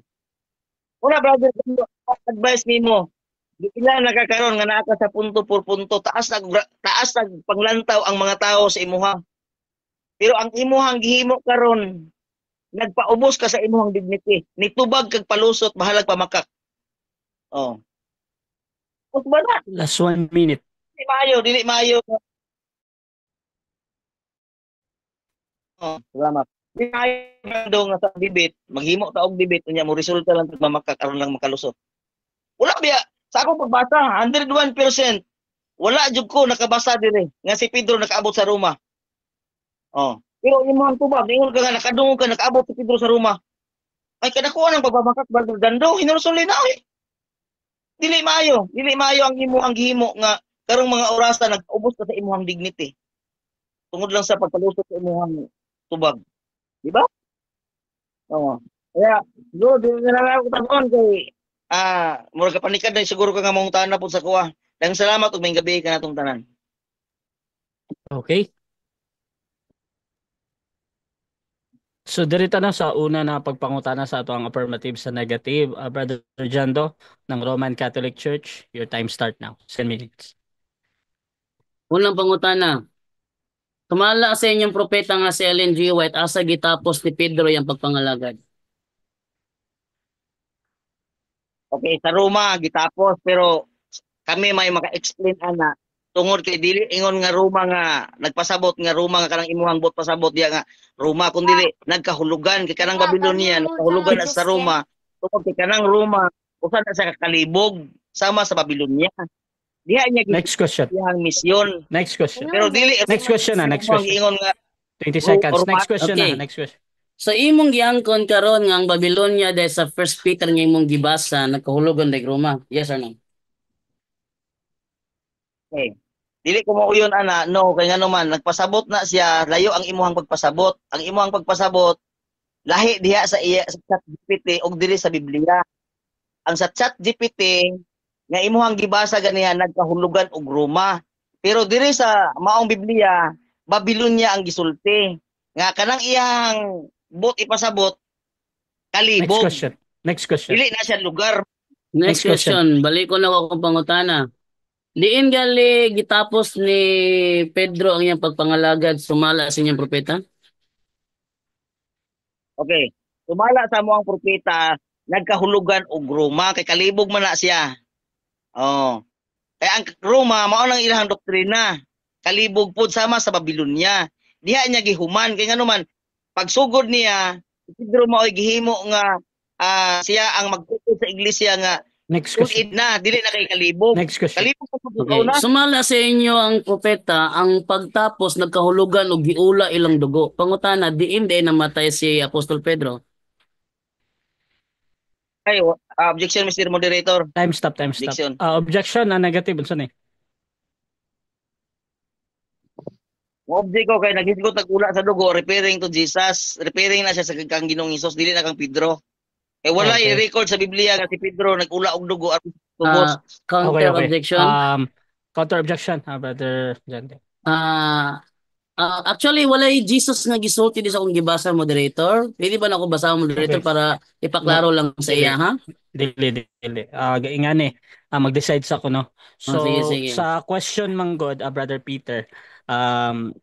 Una brother, advice nimo. Ila nakakaroon nga naa ka sa punto por punto, taas nag panglantaw ang mga tao sa imuha. Pero ang imuhang gihimo karon nagpaubos ka sa imuhang dignity. Nitubag kag palusot bahalag pamakak. Oh. Ug ba na? Last 1 minute. Dili maayo. Oh, salamat. Di maayo nga sa debate, maghimo ta og debate unya mo resulta lang mamakak aron lang makalusot. Wala biya. Sa akong pagbasa, 101%. Wala jud ko nakabasa dire nga si Pedro nakaabot sa Roma. Oh. Pero imong tubag, ingon ka nga nakadungog ka nakaabot si Pedro sa Roma. Ay kadakuan ang pagbamakak bagong Dando, hinulsol na eh. Dili maayo ang ang gihimo nga karong mga orasa nag-ubos ka sa imong dignity. Tungod lang sa pagpalusot sa imong tubag. Di ba? Oo. Kaya, siguro, di na lang ako tapon kay, mura ka panikad na siguro ka nga mong tanan po sa kuha. Dahil salamat ug may gabi ka natong tanan. Okay. So dirita na sa una na pagpangutana sa ato ang affirmative sa negative, Brother Jando ng Roman Catholic Church. Your time start now. 10 minutes. Unang pangutana. Tumala sa inyong propeta nga si Ellen G. White asa gitapos ni Pedro yung pagpangalagad. Okay, sa Roma gitapos pero kami may maka-explain ana tungod kay dili ingon nga Roma nga nagpasabot nga Roma nga kanang imuhang bot pasabot diya nga Roma kun dili nagkahulugan kay kanang Babylonia nagkahulugan na sa Roma tungod kay kanang Roma usa na sa kakalibog sama sa Babylonia. Diha niya Next question. gihang misyon. Next question. Pero dili Next question na. Next question. ingon nga 20 seconds. Next question Okay. na. Next question. So imong giangkon karon nga ang Babylonia dahil sa First Peter nga imong gibasa nagkahulugan dag Roma. Yes or no? okay. Dili ko mauyon ana no kay ngano man nagpasabot na siya layo ang imuhang pagpasabot. Ang imuhang pagpasabot lahi diha sa iya sa ChatGPT og dili sa Biblia. Ang sa ChatGPT nga imuhang gibasa ganiha nagkahulugan og Roma. Pero diri sa maong Biblia, Babylonia ang gisulti. Nga kanang iyang bot ipasabot Next kalibog. question. Next question. Dili na siya lugar. Next Next question. question. Balik ko na ako kung pangutana. Diin gali gitapos ni Pedro ang iyang pagpangalagad sumala sa inyong propeta? Okay. Tumala sa mo ang propeta nagkahulugan og Roma kay kalibog man na siya. Oh. Kaya ang Roma mao nang ilahang doktrina. Kalibog pud sama sa Babylonia. Diha niya gihuman kay ngano man pagsugod niya si Pedro mao'y gihimo nga siya ang magtutok sa iglesia nga Next question. tulid na dili na kay kalibog. Next question. Kalibog sa pagtukaw Okay. na. Sumala sa inyo ang propeta, ang pagtapos nagkahulugan og giula ilang dugo. Pangutana, diin namatay si Apostol Pedro. Ay, objection Mr. Moderator. Time stop. Objection. Objection na negative unsa ni? Object ko kay naghisgot nagula sa dugo referring to Jesus, referring na siya sa kang Ginoong Hesus dili na kang Pedro. Eh wala Okay. i-record sa Biblia nga si Pedro nagula og dugo aron tubos. Counter objection. Counter objection, Brother John. Actually, walay Jesus nga gisulti di sa akong gibasa, moderator. Pwede ba na ako basa moderator Okay. para ipaklaro lang sa Dili. iya, ha? Dili. Ingani, mag-decide sa ko, no? So, Sige. sa question manggod, Brother Peter,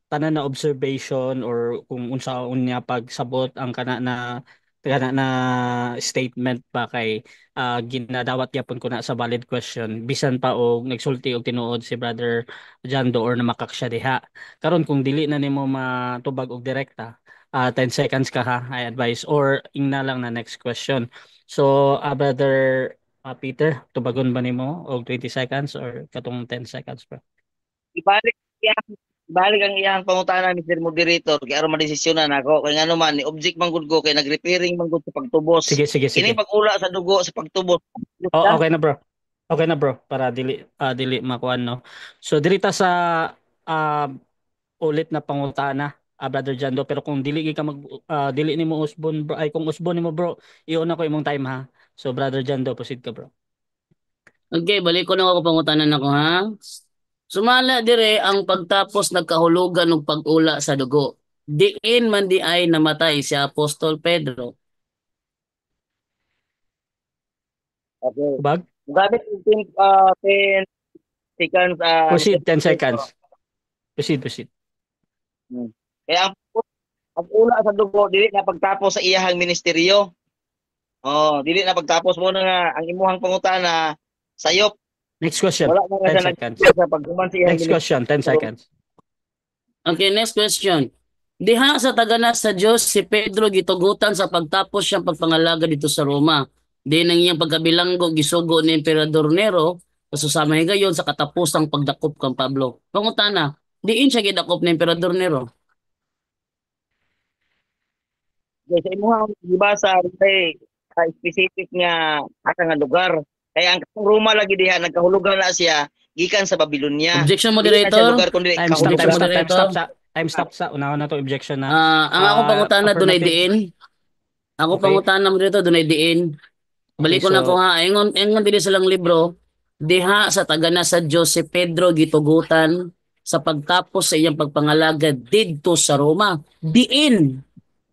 tanan na observation or kung unsa unya pagsabot ang kana na statement pa kay ginadawat yapon ko na sa valid question bisan pa og nagsulti og tinuod si Brother Jando or namakak siya diha karon kung dili na nimo matubag og direkta 10 seconds ka ha I advise or ingna lang na next question. So, Brother Peter, tubagon ba nimo og 20 seconds or katong 10 seconds pa? Ibalik ang iyang pangutana Mr. Moderator kay aron madesisyonan ako kay ngano man ni object man gud ko kay nagreferring man gud sa pagtubos. Sige. Kini pag-ula sa dugo sa pagtubos. Okay na bro. Okay na bro para dili makuan no. So dirita sa ah, ulit na pangutana Brother Jando pero kung dili ka dili nimo usbon bro ay kung usbon nimo bro iuna ko imong time ha. So Brother Jando proceed ka bro. Okay, balik ko na ako pangutanan ako, ha? Sumala dire ang pagtapos nagkahulugan og pag-ula sa dugo. Diin man di ay namatay si Apostol Pedro. Okay. Bag? Gamit yung 10 seconds. Proceed 10 seconds. Proceed. Kaya ang ula sa dugo dili na pagtapos sa iyahang ministeryo. Dili na pagtapos mo na nga ang imuhang pangutana sayop. Next question. Wala na 10 siya seconds. sa paghuman sa iyahang Next question 10 seconds. Okay, next question. Diha sa tagana sa Dios si Pedro gitugutan sa pagtapos siyang pagpangalaga dito sa Roma. Di nang iyang pagkabilanggo gisugo ni Emperador Nero kasusama higayon sa katapusang pagdakop kang Pablo. Pangutana, diin siya gidakop ni Emperador Nero. Okay, sa imuhang gibasa kay specific nga asa nga lugar. Kaya ang Roma lagi diha nagkahulugan na siya gikan sa Babylonia. Objection, Dili na siya moderator. lugar kundi Time Objection, stop. moderator. Time stop sa unahan na to objection na. Ang akong pangutana dunay affirmative. diin. Ako Okay. pangutana mo dito dunay diin. Balik ko Okay, na ko ha. Ingon dili silang libro. Diha sa tagana sa Dios si Pedro gitugutan sa pagtapos sa iyang pagpangalaga didto sa Roma. Diin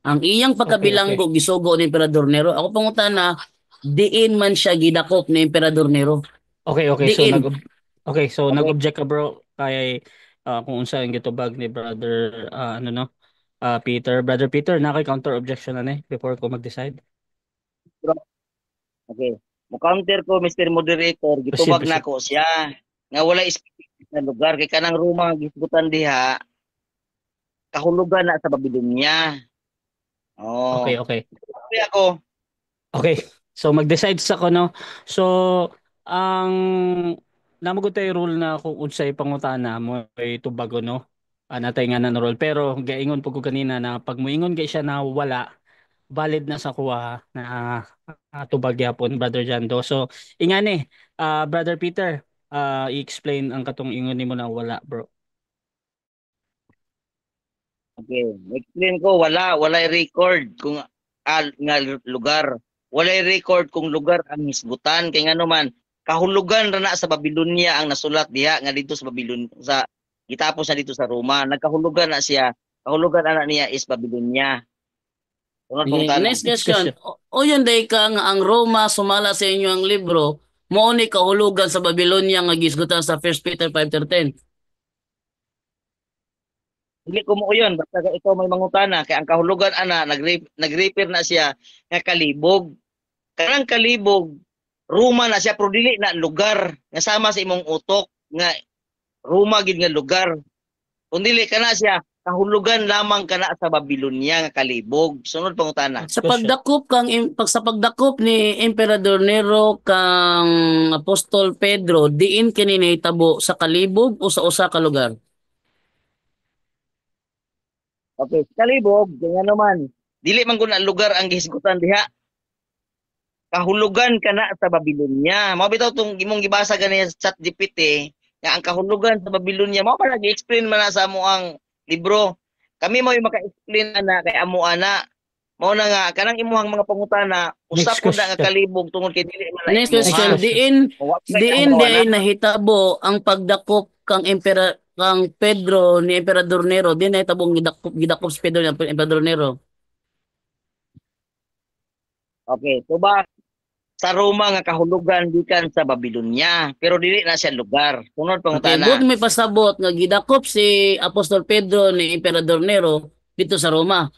ang iyang pagkabilanggo gisugo ni Emperador Nero. Ako pangutana, diin man siya gidakop ni Emperador Nero. Okay. Diin. So nag-object ka bro kay kung unsa ang gitubag ni Brother Peter. Brother Peter, nakay counter objection na ni before ko mag-decide. Okay. Mo-counter ko Mr. Moderator, gitubag Proceed. na ko siya nga wala specific na lugar kay kanang Roma gisgutan diha kahulugan na sa Babylonia. Okay. Okay ako. Okay. So mag-decide sa ko no. So ang namugod tayo rule na kung unsay pangutana mo ay tubago no. Natay nga na rule pero gaingon po ko kanina na pag moingon kay siya na wala valid na sa kuha na tubag yapon Brother Jando. So ingani Brother Peter i-explain ang katong ingon nimo na wala bro. Okay. Explain ko walay record kung nga lugar. Walay record kung lugar ang hisgutan kay ngano man kahulugan ra na sa Babylonia ang nasulat diha nga dito sa Babylonia sa gitapos na dito sa Roma. Nagkahulugan na siya. Kahulugan ana niya is Babylonia. Okay, next question. O yun day ka nga ang Roma sumala sa inyo ang libro, mo ni kahulugan sa Babylonia nga gisgutan sa 1 Peter 5:10. Dili ko mo yun basta ito may mangutana kay ang kahulugan ana nag-refer na siya nga kalibog. Kanang kalibog Roma na siya pero dili na lugar nga sama sa imong utok. nga Roma gid nga lugar. Kung dili kana siya kahulugan lamang kana sa Babylonia nga kalibog. Sunod pangutana. Sa Question. pagdakop sa pagdakop ni Emperador Nero kang Apostol Pedro, diin kini nahitabo sa kalibog o sa usa ka lugar? Okay, kalibog, kaya naman. Dili man gud na lugar ang gihisgutan diha. Kahulugan kana sa Babylonia. Mao bitaw tong imong gibasa gani sa ChatGPT nga ang kahulugan sa Babylonia mao pa nag-explain man na sa amo ang libro. Kami mo yung maka-explain na kay amo ana. Mao na nga kanang imuhang mga pangutana Next usap pud na nga question. kalibog tungod kay dili man na Next Next question, imuha. question. diin di ay nahitabo ang pagdakop kang Pedro ni Emperador Nero, di nahitabo ang gidakop si Pedro ni Emperador Nero. Okay, so ba sa Roma nga kahulugan gikan sa Babylonia pero dili na siya lugar. Sunod Okay, but pangutana. may pasabot nga gidakop si Apostol Pedro ni Emperador Nero dito sa Roma.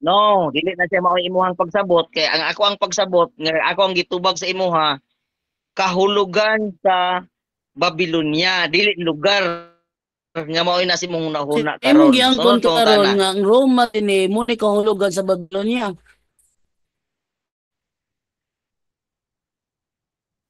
No, dili na siya mao imuhang pagsabot kay ang ako ang pagsabot nga ako ang gitubag sa imuha kahulugan sa Babylonia, dili lugar nga mao na si mong Si nahuna imong karon. giangkon Sunod karon pangutana. nga ang Roma dinhi mo ni kahulugan sa Babylonia.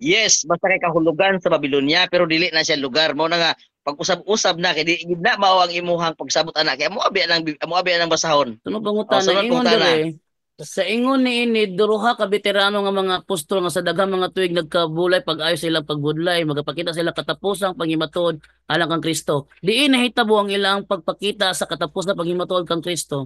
Yes, basta kay kahulugan sa Babylonia pero dili na siya lugar. Mao na nga pag-usab-usab na kay di gid na mao ang imuhang pagsabot ana kay amo abi ang basahon. Sunod O pangutana, sunod ingon pangutana. dire, sa ingon ni ini duruha ka veterano nga mga apostol nga sa daghang mga tuig nagkabulay pag-ayo sila pagbudlay, magapakita sila katapusang panghimatod alang kang Kristo. Diin nahitabo ang ilang pagpakita sa katapusang panghimatod kang Kristo.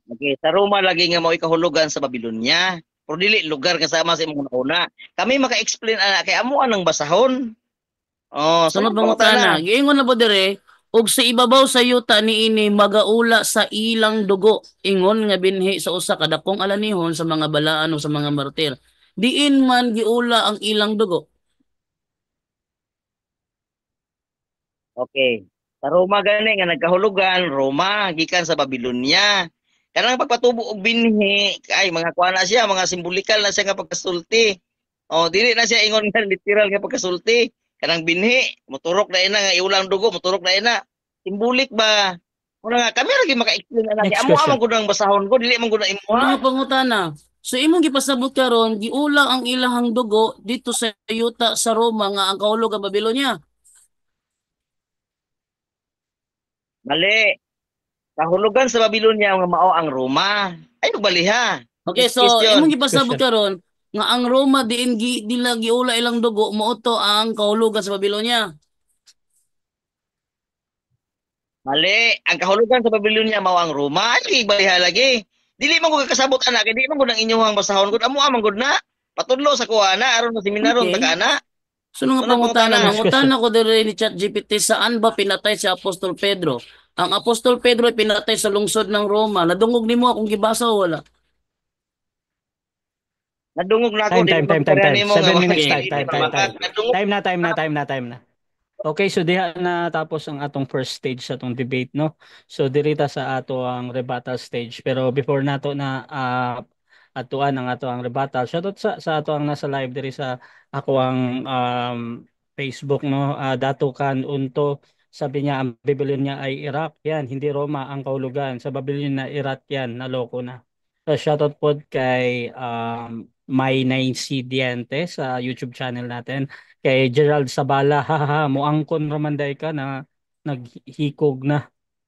Okay, sa Roma lagi nga mao'y kahulugan sa Babylonia. Pero dili lugar kasama sa imong una. Kami maka-explain ana kay amo anang basahon. Oh, Sunod sunod pangutana. pangutana, giingon na po dire, ug sa ibabaw sa yuta niini magaula sa ilang dugo, ingon nga binhi sa usa ka dakong alanihon sa mga balaan o sa mga martir. Diin man giula ang ilang dugo. Okay. Sa Roma gani nga nagkahulugan, Roma gikan sa Babylonia. Kanang pagpatubo og binhi ay mga kuana siya, mga simbolikal na siya nga pagkasulti. Oh, dili na siya ingon nga literal nga pagkasulti. Kanang binhi, moturok na ina nga iulang dugo, moturok na ina. Simbolik ba? Una nga kami lagi maka-explain ana kay Next amo amang question. gud ang basahon ko, dili man gud na Ano imuha. nga pangutana? So imong gipasabot karon giula ang ilahang dugo dito sa yuta sa Roma nga ang kahulugan Babylonia. Mali. Kahulugan sa Babylonia nga mao ang Roma. Ay baliha. Okay, Next so imong question. Next gipasabot question. karon nga ang Roma diin dila giula ilang dugo mao to ang kahulugan sa Babylonia. Mali. Ang kahulugan sa Babylonia mao ang Roma. Ay lagi baliha lagi. Dili man ko kasabot ana kay di man ko nang inyong basahon gud amo amang gud na. Patudlo sa kuha na aron sa seminaron Okay. takana. So nga Sunod pangutana, pangutana. Next question. mangutana ko dire ni ChatGPT saan ba pinatay si Apostol Pedro? Ang Apostol Pedro ay pinatay sa lungsod ng Roma. Nadungog nimo akong gibasa o wala? Nadungog na ako Time, dili time, time, time, magkarya time. nimo nga 7 minutes Okay. time, dili time, time, time. mabakat. Nadungog. Time na, time na, time na, time na. Okay, so diha na tapos ang atong first stage sa atong debate, no? So dirita sa ato ang rebuttal stage. Pero before nato na atuan ang ato ang rebuttal, shoutout sa ato ang nasa live diri sa ako ang Facebook, no? Dato kan unto sabi niya ang Babylon niya ay Iraq. Yan, hindi Roma ang kahulugan. Sa Babylon na Iraq yan, naloko na. So shoutout po kay May 9C Diente sa YouTube channel natin kay Gerald Sabala, hahaha, muangkon ramanday ka na naghikog na.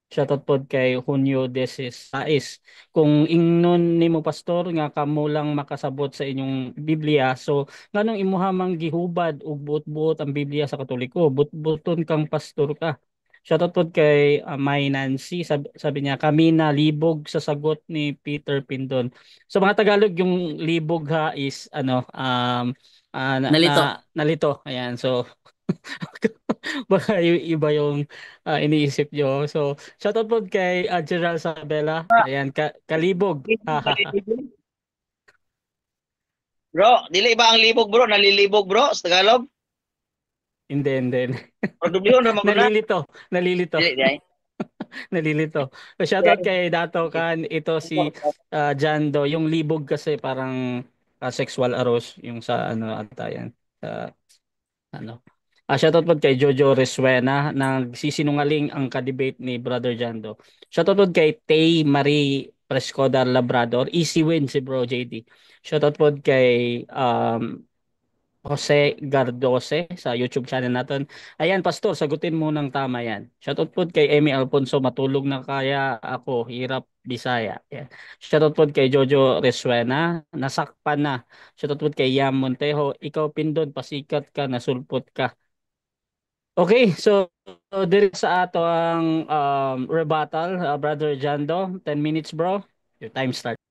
Shoutout pod kay Junio Desis Sais. Kung ingnon nimo pastor nga kamo lang makasabot sa inyong Biblia, so nganong imuhamang gihubad ug buot-buot ang Biblia sa Katoliko, but-buton kang pastor ka. Shoutout pod kay May Nancy, sabi niya kami na libog sa sagot ni Peter Pindon. So mga Tagalog yung libog ha is ano Nalito. nalito. Ayan. So baka iba yung iniisip nyo. So shoutout po kay Gerald Sabela. Ayan, kalibog. Ha, ha, ha. Bro, dili ba ang libog bro? Nalilibog bro sa Tagalog? Hindi, hindi. Pagdublihon ra maguna. Nalilito. Nalilito. Dili dai. Nalilito. So shoutout kay Dato Kan. Ito si Jando. Yung libog kasi parang sexual arouse yung sa ano ata yan sa ano. Shoutout po kay Jojo Resuena, nagsisinungaling ang ka-debate ni Brother Jando. Shoutout po kay Tay Marie Prescoda Labrador, easy win si Bro JD. Shoutout po kay Jose Gardose sa YouTube channel natin. Ayan, Pastor, sagutin mo ng tama yan. Shoutout po kay Emmy Alfonso, matulog na kaya ako, hirap Bisaya. Yan. Shoutout po kay Jojo Resuena, nasakpan na. Shoutout po kay Yam Montejo, ikaw Pindon, pasikat ka, nasulpot ka. Okay, so diri sa ato ang rebuttal, Brother Jando, 10 minutes bro. Your time start.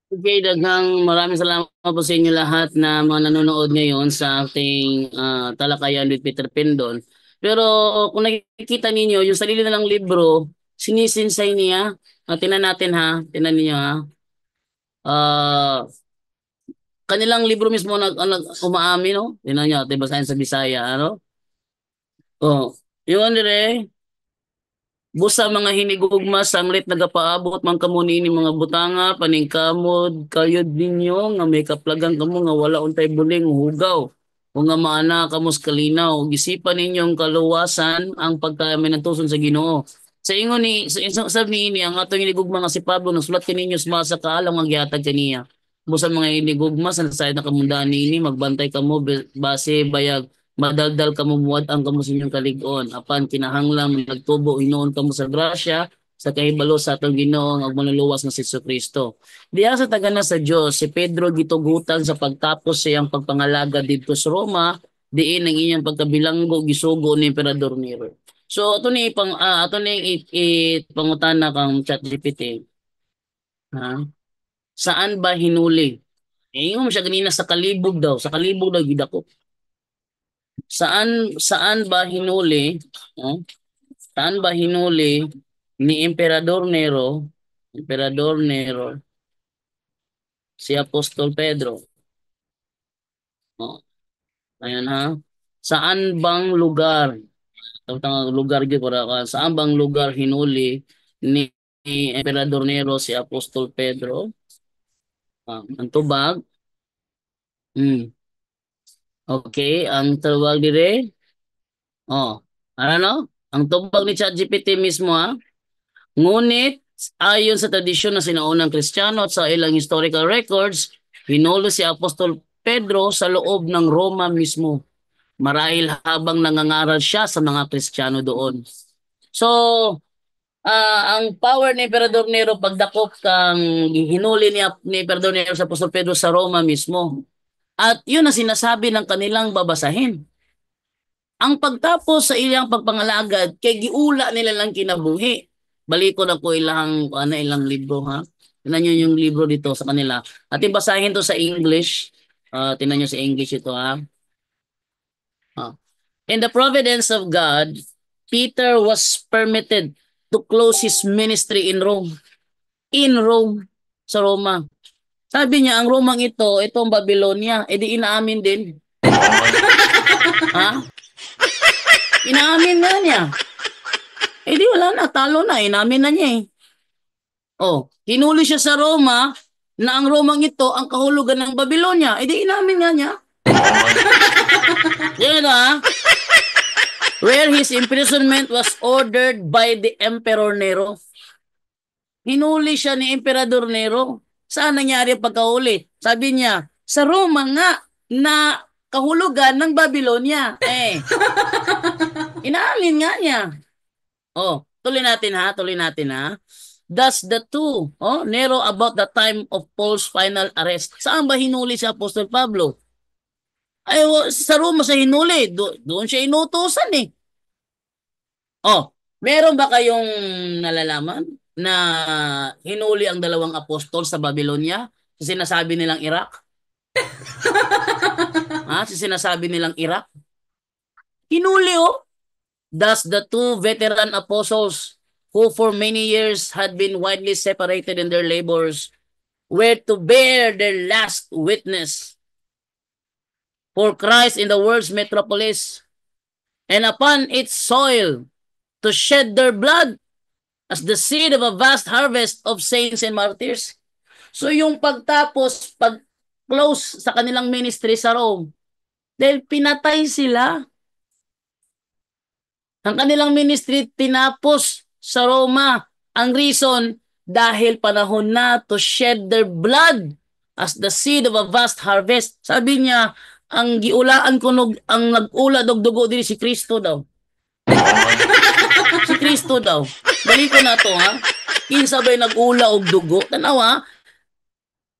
Okay, daghang maraming salamat po sa inyo lahat na mga nanonood ngayon sa ating talakayan with Peter Pendon. Pero kung nakikita ninyo, yung sarili na lang libro, sinisinsay niya. Tingnan natin ha, tingnan niyo ha. Kanilang libro mismo umaamin, no? Tingnan niyo, ate basahin sa Bisaya, ano? Oh, yun dire. Busa mga hinigugma sanglit nagapaabot man kamo niini mga butanga paningkamod kayod ninyo nga may kaplagan kamo nga wala untay buling hugaw o nga maana kamo sa kalinaw gisipan ninyong kaluwasan ang pagkaminantuson sa Ginoo sa ingon ni sa sab niini ang atong hinigugma nga si Pablo nagsulat kaninyo sa kaalam nga gihatag kaniya busa mga hinigugma sa sayad na kamundaan niini magbantay kamo base bayag madaldal kamo muad ang kamo sa inyong kalig-on apan kinahanglan nagtubo hinuon kamo sa grasya sa kahibalo sa atong Ginoo ug manluluwas nga si Kristo. Diya sa tagana sa Dios si Pedro gitugutan sa pagtapos sa iyang pagpangalaga didto sa Roma diin ang iyang pagkabilanggo gisugo ni Emperador Nero. So ato ni pangutana kang ChatGPT. Ha? Saan ba hinuli? Ingon mo siya ganina sa kalibog daw, gidako. Saan ba hinuli? Oh, saan ba hinuli ni Emperador Nero si Apostol Pedro? Oh, ayan ha. Saan bang lugar? Tawag lugar gyud para saan bang lugar hinuli ni Emperador Nero si Apostol Pedro? Ang tubag. Okay, ang tawag dire. Oh, ano no? Ang tubag ni ChatGPT mismo ha. Ngunit ayon sa tradisyon ng sinaunang Kristiyano at sa ilang historical records, hinulo si Apostol Pedro sa loob ng Roma mismo. Marahil habang nangangaral siya sa mga Kristiyano doon. So, ang power ni Emperador Nero pagdakop kang hinuli ni Emperador Nero sa Apostol Pedro sa Roma mismo. At yun ang sinasabi ng kanilang babasahin. Ang pagtapos sa ilang pagpangalagad, kay giula nila lang kinabuhi. Balik ko na po ilang libro ha. Tingnan nyo yung libro dito sa kanila. At basahin to sa English. Tingnan nyo sa English ito ha. In the providence of God, Peter was permitted to close his ministry in Rome. In Rome, sa Roma. Sabi niya, ang Romang itong Babylonia, edi inaamin din. Ha? Inaamin nga niya. Edi wala na, talo na, inaamin na niya eh. Oh, hinuli siya sa Roma na ang Romang ito ang kahulugan ng Babylonia. Edi inaamin nga niya. Yan ha? Where his imprisonment was ordered by the Emperor Nero. Hinuli siya ni Emperador Nero. Saan nangyari ang pagkahuli? Sabi niya, sa Roma nga na kahulugan ng Babylonia. Inaalin nga niya. Oh, tuloy natin ha. Thus the two, Nero about the time of Paul's final arrest. Saan ba hinuli si Apostol Pablo? Ay, sa Roma sa hinuli. Doon siya inutusan eh. Oh, meron ba kayong nalalaman na hinuli ang dalawang apostol sa Babylonia? Sa sinasabi nilang Iraq? Sa sinasabi nilang Iraq? Hinuli oh. Thus the two veteran apostles who for many years had been widely separated in their labors were to bear their last witness for Christ in the world's metropolis and upon its soil to shed their blood as the seed of a vast harvest of saints and martyrs. So yung pag close sa kanilang ministry sa Rome, dahil pinatay sila. Ang kanilang ministry tinapos sa Roma. Ang reason, dahil panahon na to shed their blood as the seed of a vast harvest. Sabi niya, ang giulaan ko ang nag-ula dugo diri si Kristo daw. Si Kristo daw. Dali ko na to ha. Kinsa ba'y nag-ula og dugo? Tanawa,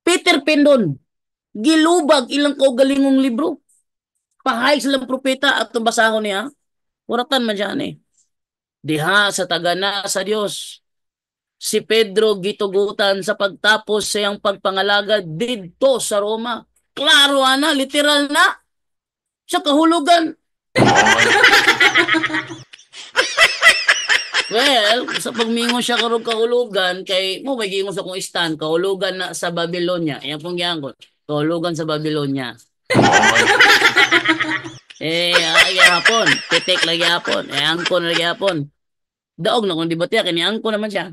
Peter Pendon, gilubag ilang kaugalingong libro. Pahay silang propeta at basahon niya. Uratan man dyan eh. Diha sa tagana sa Dios. Si Pedro gitugutan sa pagtapos siyang pagpangalagad didto sa Roma. Klaro ana, literal na. Sa kahulugan. Well, sa pagmingon siya karong kahulugan, kay mo may gingon sa kong stand, kahulugan na sa Babylonia. Yan pong giangkot. Kahulugan sa Babylonia. Hapon. Titik lagi hapon. Angko na lagi hapon. Daog na kung di ba tiyak, iniangko naman siya.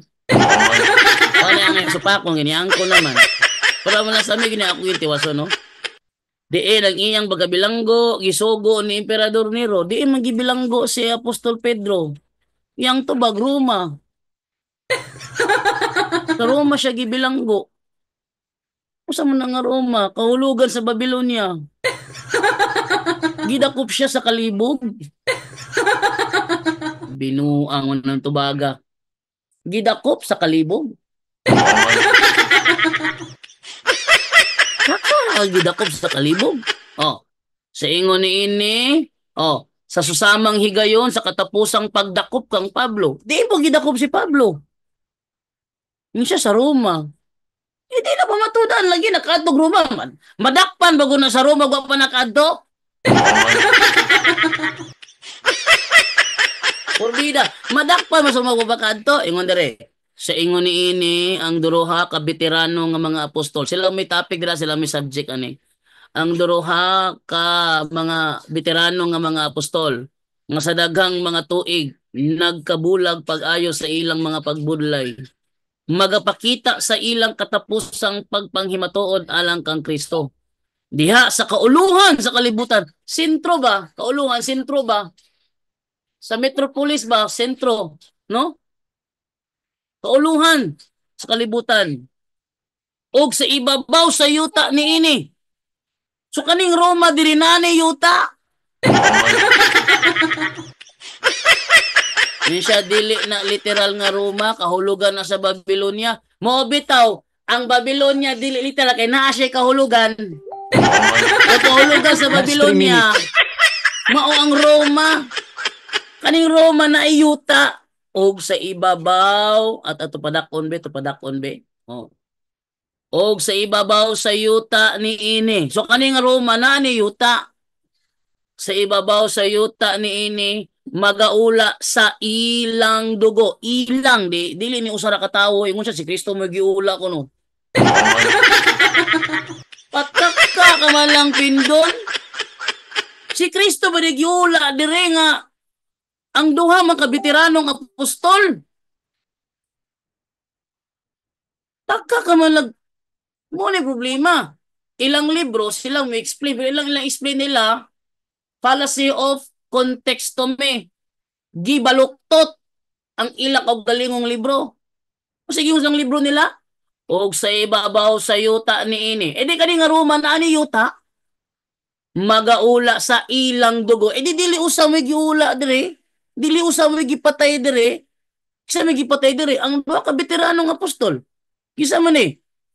Ano ang supakong, iniangko naman. Pero mo na sa amin, ako yung tiwaso, no? Diin, ang iyang bagabilanggo, gisugo ni Emperador Nero, diin magibilanggo si Apostol Pedro. Yang tubag, Roma. Sa Roma siya gibilanggo. Usa man nga Roma, kahulugan sa Babylonia. Gidakop siya sa kalibog. Binuang ng tubaga. Gidakop sa kalibog. Gidakop sa kalibog. Oh, sa ingon ni ini, sa susamang higayon sa katapusang pagdakop kang Pablo. Di po gidakop si Pablo. Yung siya sa Roma. Hindi na pa matudan lagi nakadtog Roma man. Madakpan bago na sa Roma wa pa nakadto. Porbida, madakpan mo sa mga babakadto. Ingon dere. Sa ingon ni ini ang duruha ka veterano nga mga apostol. Sila may topic dira, sila may subject ani. Ang duruha ka mga veterano nga mga apostol nga sa daghang mga tuig nagkabulag pag-ayo sa ilang mga pagbudlay. Magapakita sa ilang katapusang pagpanghimatuod alang kang Kristo. Diha sa kauluhan sa kalibutan. Sentro ba? Kauluhan, sentro ba? Sa metropolis ba? Sentro. No? Kauluhan sa kalibutan. O sa ibabaw sa yuta ni ini. So kaning Roma diri nani yuta. Di siya dili na literal nga Roma, kahulugan na sa Babylonia. Mo bitaw, ang Babylonia dili literal kay naa siya kahulugan. O kahulugan sa Babylonia. Mao ang Roma. Kaning Roma na iyuta og sa ibabaw at ato padakon be. Oh. Og sa ibabaw sa yuta ni ini. So kaning Roma na ni yuta. Sa ibabaw sa yuta ni ini magaula sa ilang dugo. Ilang dili ni usa ra ka tawo ingon siya si Kristo mo giula ko no. Patak ka man lang Pindon. Si Kristo ba giula dire nga ang duha mga kabitiranong apostol. Taka ka man lag mo ni problema. Ilang libro silang may explain, ilang explain nila fallacy of contextome. Gibaluktot ang ilang og galingong libro. O sige yung libro nila og sa ibabaw sa yuta ni ini. E di kani nga Roma na ani yuta magaula sa ilang dugo. E di dili usa may giula dire. Dili usa may gipatay dire. Kisa may gipatay dire ang duha ka veteranong apostol. Kisa man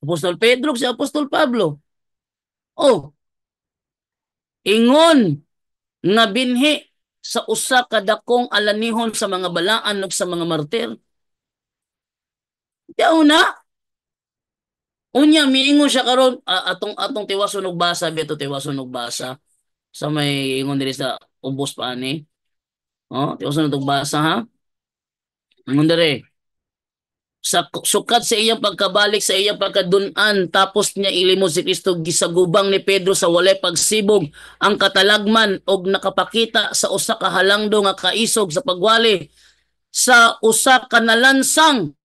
Apostol Pedro si Apostol Pablo. Oh. Ingon nga binhi sa usa ka dakong alanihon sa mga balaan ug sa mga martir. Diaw na. Unya miingon siya karon atong tiwason og basa beto tiwason og basa sa may ingon diri sa ubos pa ani. Oh, tiwason og basa ha. Ingon diri sa sukat sa iyang pagkabalik sa iyang pagkadun-an tapos niya ilimod si Kristo gisagubang ni Pedro sa walay pagsibog ang katalagman og nakapakita sa usa ka halangdo nga kaisog sa pagwali sa usa ka nalansang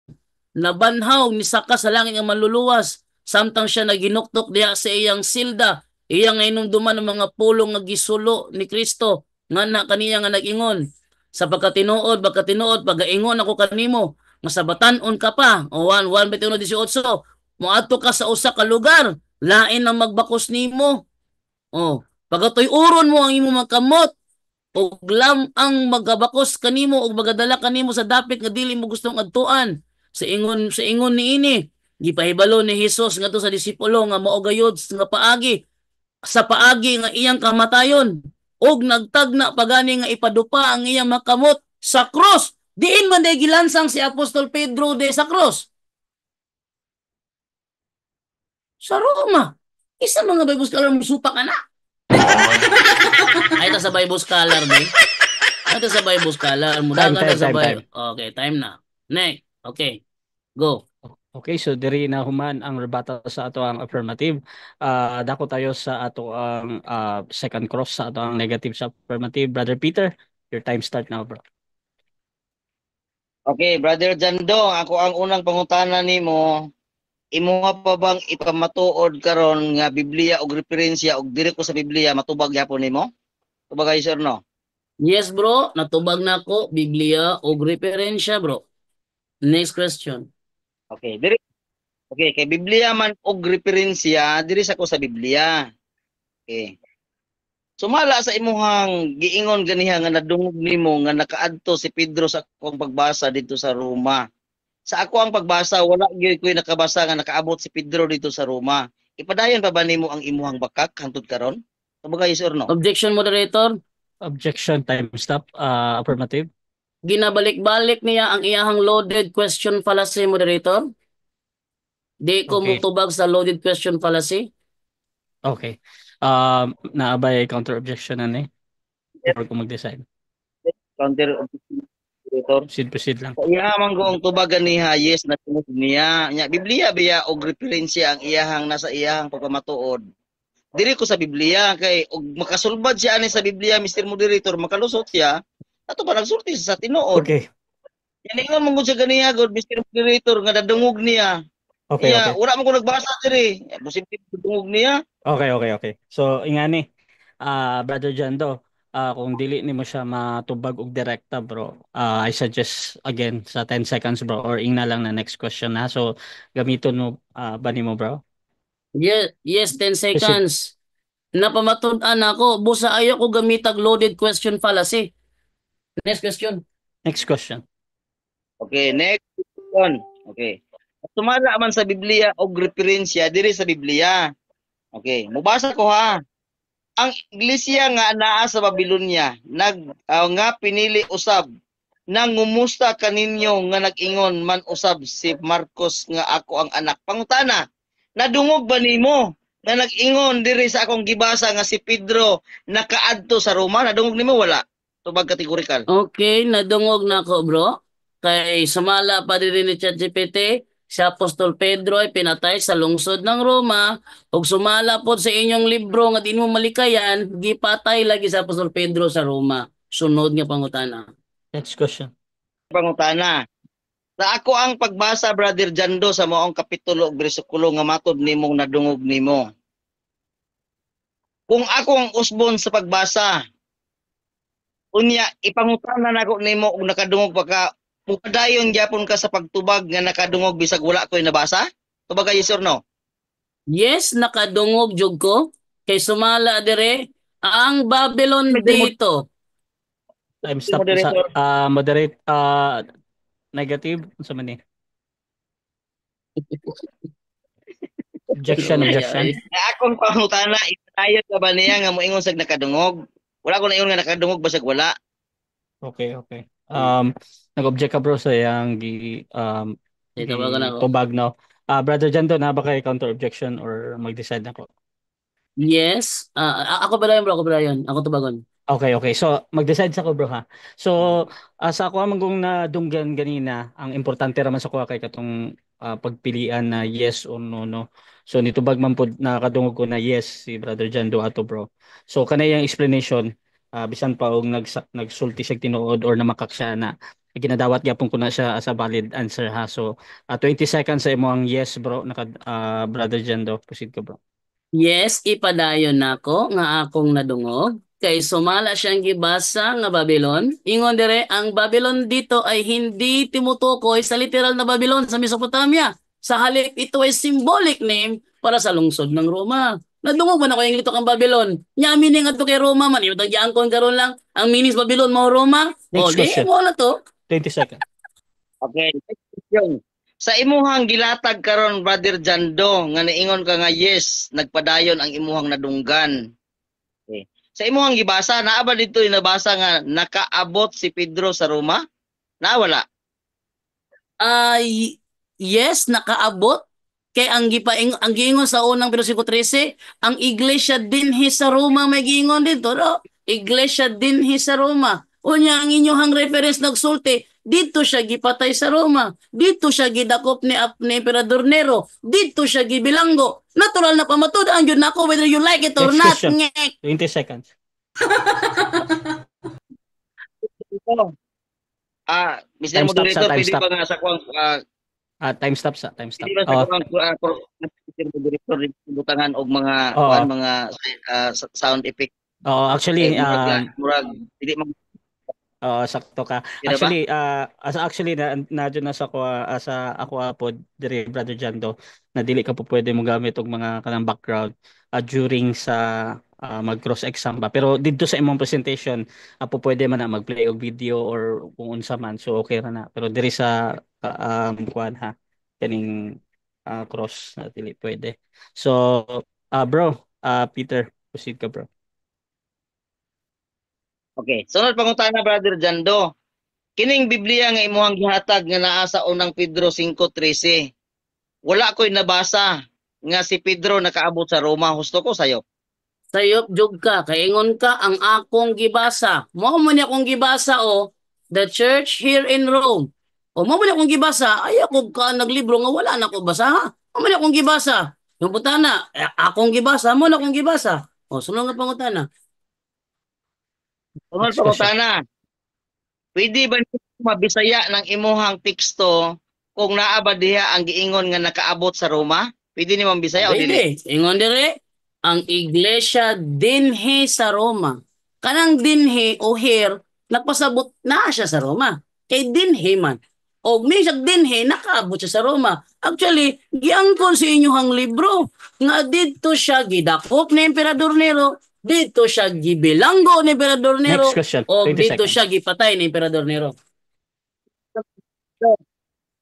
nabanhaw ni saka sa langit nga manluluwas samtang siya naginuktok diha sa iyang silda, iyang hinumduman ng mga pulong nga gisulo ni Kristo nga na kaniya nga nag-ingon sa pagkatinuod pagaingon ako kanimo nga sabatan-on ka pa o 1:21-18 moadto ka sa usa ka lugar lain ang magbakos nimo o pagatoy-uron mo ang imong magkamot og ang magabakos kanimo og magadala kanimo sa dapit nga dili mo gustong adtuan sa ingon niini gipahibalo ni Hesus ngadto sa disipulo nga mao gayud nga paagi sa paagi nga iyang kamatayon og nagtagna pagani nga ipadupa ang iyang makamot sa krus diin man day gilansang si Apostol Pedro de sa krus sa Roma isa mga Bible scholar musupak ana ay ta sa Bible scholar ba ito sa Bible scholar Time, mudagan time, na sa time, time. Bible okay time na next okay go. Okay, so diri na human ang rebuttal sa ato ang affirmative. Dako tayo sa ato ang second cross sa ato ang negative sa affirmative. Brother Peter, your time start now, bro. Okay, Brother Jando, ako ang unang pangutana nimo. Imo nga pa bang ipamatuod karon nga Biblia og referensya og diri ko sa Biblia matubag gyapon nimo? Tubag sir no? Yes bro, natubag na ko Biblia og referensya bro. Next question. Okay, diri. Okay, kay Biblia man og referensya diri sa ko sa Biblia. Okay. Sumala sa imuhang giingon ganiha nga nadungog nimo nga nakaadto si Pedro sa akong pagbasa dito sa Roma. Sa ako ang pagbasa wala gyud ko'y nakabasa nga nakaabot si Pedro dito sa Roma. Ipadayon pa ba nimo ang imuhang bakak hangtod karon? Tubag yes or no? Objection moderator. Objection, time stop. Affirmative. Ginabalik-balik niya ang iyahang loaded question fallacy moderator. Di ko Okay. mutubag sa loaded question fallacy. Okay. Naabay counter objection na ni. Before ko mag-decide. Counter objection. Proceed lang. Sa iya man goong tubagan niya, yes na tinud niya. Nya Biblia biya og referensya ang iyahang nasa iyahang pagpamatuod. Diri ko sa Biblia kay og makasulbad siya ani sa Biblia Mr. Moderator makalusot siya. Ato ba nagsulti sa tinuod? Okay. Yan ingon mo siya ganiya god Mr. Moderator nga dadungog niya. Okay, Iya, okay. wala man ko nagbasa diri. Posible dungog niya. Okay. So, ingani, Brother Jando, kung dili nimo siya matubag og direkta, bro, I suggest again sa 10 seconds, bro, or ing na lang na next question na. So, gamiton mo ba nimo, bro? Yes, 10 seconds. Napamatud-an ako, busa ayo ko gamitag loaded question fallacy. Next question. Next question. Okay, next question. Okay. Sumala man sa Biblia og referensya diri sa Biblia. Okay, mubasa ko ha. Ang iglesia nga naa sa Babylonia nga pinili usab nang ngumusta kaninyo nga nag-ingon man usab si Marcos nga ako ang anak. Pangutana, nadungog ba nimo nga nag-ingon diri sa akong gibasa nga si Pedro nakaadto sa Roma? Nadungog nimo wala? Tubag kategorikal. Okay, nadungog na ako bro. Kay sumala pa din ni ChatGPT, si Apostol Pedro ay pinatay sa lungsod ng Roma ug sumala po sa inyong libro nga di mo malikayan, gipatay lagi sa Apostol Pedro sa Roma. Sunod nga pangutana. Next question. Pangutana. Sa ako ang pagbasa Brother Jando sa moong kapitulo ug bersikulo nga matud nimong nadungog nimo. Kung ako ang usbon sa pagbasa, unya ipangutana nako nimo og nakadungog pa ka mupadayon gyapon ka sa pagtubag nga nakadungog bisag wala ko'y nabasa? Tubag ka yes or no? Yes, nakadungog jud ko kay sumala dire ang Babylon dito. Time stop Moderator. sa moderate negative sa man ni. Objection. Nga akong pangutana ipadayon ka ba niya nga moingon sag nakadungog? Wala ko na ingon nga nakadungog basag wala. Okay. Nag-object ka bro sa yang tubag no. Brother Jando, na ba kay counter objection or mag-decide na ko? Yes. Ako ba bro? Ako ba yun? Ako tubagon. Okay. So, mag-decide sa ko bro ha. So, sa ako amang na dunggan ganina, ang importante raman sa ko kay katong pagpilian na yes or no. So, nitubag man pod nakadungog ko na yes si Brother Jando ato bro. So, kanay yang explanation bisan pa og nagsulti siya tinuod or namakak siya na ginadawat gyapon ko na siya as a valid answer ha. So 20 seconds sa imo ang yes bro, brother Jando, proceed ka bro. Yes, ipadayon nako nga akong nadungog kay sumala siyang gibasa nga Babylon. Ingon dire ang Babylon dito ay hindi timutukoy sa literal na Babylon sa Mesopotamia. Sa halip ito ay symbolic name para sa lungsod ng Roma. Nadungog man ako yung litok ang Babylon. Nya meaning adto kay Roma man yung tagyaangkon karon lang ang meaning sa Babylon mao Roma. O Next di question. mo na to. 20 seconds. Okay, next question. Sa imuhang gilatag karon Brother Jando nga niingon ka nga yes, nagpadayon ang imuhang nadunggan. Okay. Sa imuhang gibasa, naa ba dito yung nabasa nga nakaabot si Pedro sa Roma? Naa wala. Yes, nakaabot kay ang giingon sa unang bersikulo 13, ang iglesia dinhi sa Roma may giingon dito, no? Iglesia dinhi sa Roma. Unya ang inyong reference nagsulti, dito siya gipatay sa Roma, dito siya gidakop ni Emperador Nero, dito siya gibilanggo. Natural na pamatud-an yun nako whether you like it or Next not. question. Ngek. 20 seconds. Ito. Mr. Time stop Moderator, sa, time pwede stop. ba nga sa kuwang Time stop sa, time stop. pwede ba sa Oh, kuwang Mr. Moderator butangan og mga Oo. mga sound effect. actually Murag dili man sakto ka. Kaya ba? Actually na dyan na sa ako po dire brother Jando na dili ka po pwede mo gamit og mga kanang background during sa mag cross exam ba. Pero dito sa imong presentation po pwede man na mag-play og video or kung unsa man, so okay ra na. Pero diri sa kuan ha kaning cross na dili pwede. So bro, Peter, proceed ka bro. Okay, sunod pangutana Brother Jando. Kining Biblia nga imuhang gihatag nga naa sa unang Pedro 5:13. Wala ko'y nabasa nga si Pedro nakaabot sa Roma. Husto ko sayo. Sayop jud ka, kaingon ka ang akong gibasa. Mao man akong gibasa the church here in Rome. Mao man akong gibasa, ay ako ka naglibro nga wala na ko basa. Mao man akong gibasa. Yung putana, akong gibasa, mo na akong gibasa. Sunod nga pangutana. Sunod Next question. pangutana. Pwede ba nito mabisaya ng imuhang teksto kung naa ba diha ang giingon nga nakaabot sa Roma? Pwede ni mambisaya o dili? Pwede. Ingon dire, ang iglesia dinhi sa Roma. Kanang dinhi o here, nagpasabot na siya sa Roma. Kay dinhi man. O misag dinhi, nakaabot siya sa Roma. Actually, giangkon sa inyong libro nga dito siya gidakop ni Emperador Nero, dito siya gibilanggo ni Emperador Nero, Next question. o 20 dito seconds. siya gipatay ni Emperador Nero.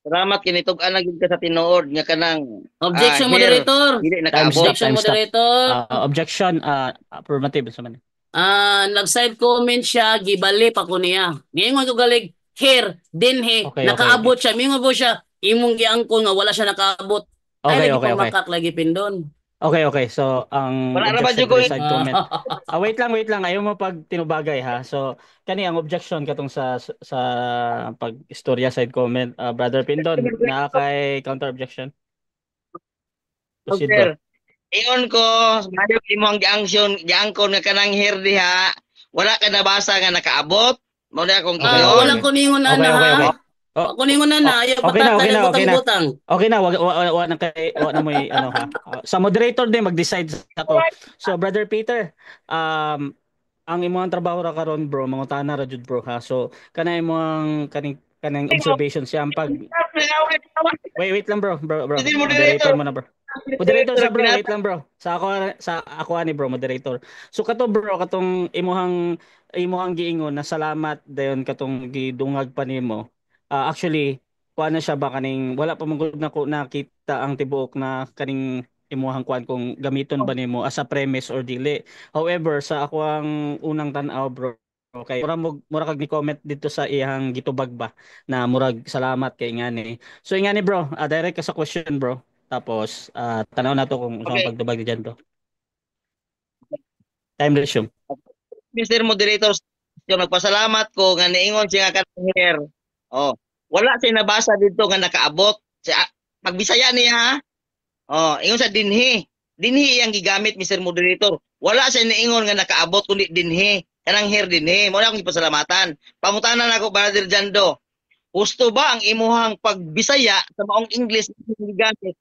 Salamat kinitog ana gid ka sa tinuod nga kanang Objection, here, moderator. dili Time nakaabot. stop. Objection, moderator. Objection, affirmative sa man. Nag-side comment siya, gibali pa ko niya. Ngayon ko galig, here, dinhi, Okay, nakaabot siya. Mingon po siya, imong giangkon nga wala siya nakaabot. Ay, lagi Okay. pamakak, lagi pindon. Okay. So, ang Wala na ba objection dyan ko to side comment. Wait lang. Ayaw mo pag tinubagay ha. So, kani ang objection katong sa pag-istorya side comment. Brother Pindon, na kay counter objection. Proceed bro. Sir, ingon ko, mayroon imong giangkon nga kanang here diha, wala ka nabasa nga nakaabot. Mo na akong Okay. Wala ko ningon na Okay. ha. Ako ningon na ayaw Okay na. butang-butang. Okay na, wag na mo ano ha. Sa moderator din mag-decide sa to. So Brother Peter, ang imong trabaho ra karon bro, mangutana ra jud bro ha. So kanay imong kanang observation siya ang pag wait lang bro. Hindi, Moderator moderator. mo na bro. Moderator sa bro, wait lang bro. Sa ako ani bro, moderator. So kato bro, katong imuhang giingon na salamat dayon katong gidungag pa nimo. Actually, kuan na siya ba kaning wala pa mong na ko nakita ang tibuok na kaning imuhang kuan kung gamiton ba nimo as a premise or dili. However, sa ako ang unang tan-aw bro, okay. Mura kag ni comment dito sa iyang gitubag ba na murag salamat kay ngani. So ingani bro, direct ka sa question bro. Tapos tanaw na to kung unsa Okay. ang pagdubag ni dyan to. Time resume. Mr. Moderator, yung nagpasalamat ko nga niingon siya nga kanang here. Wala siya nabasa dito nga nakaabot. Pagbisaya niya ha. Ingon sa dinhi. Dinhi ang gigamit Mr. Moderator. Wala siya niingon nga nakaabot kundi dinhi. Kanang here dinhi. Mo na akong ipasalamatan. Pangutanan ako Brother Jando. Gusto ba ang imuhang pagbisaya sa maong English nga gigamit?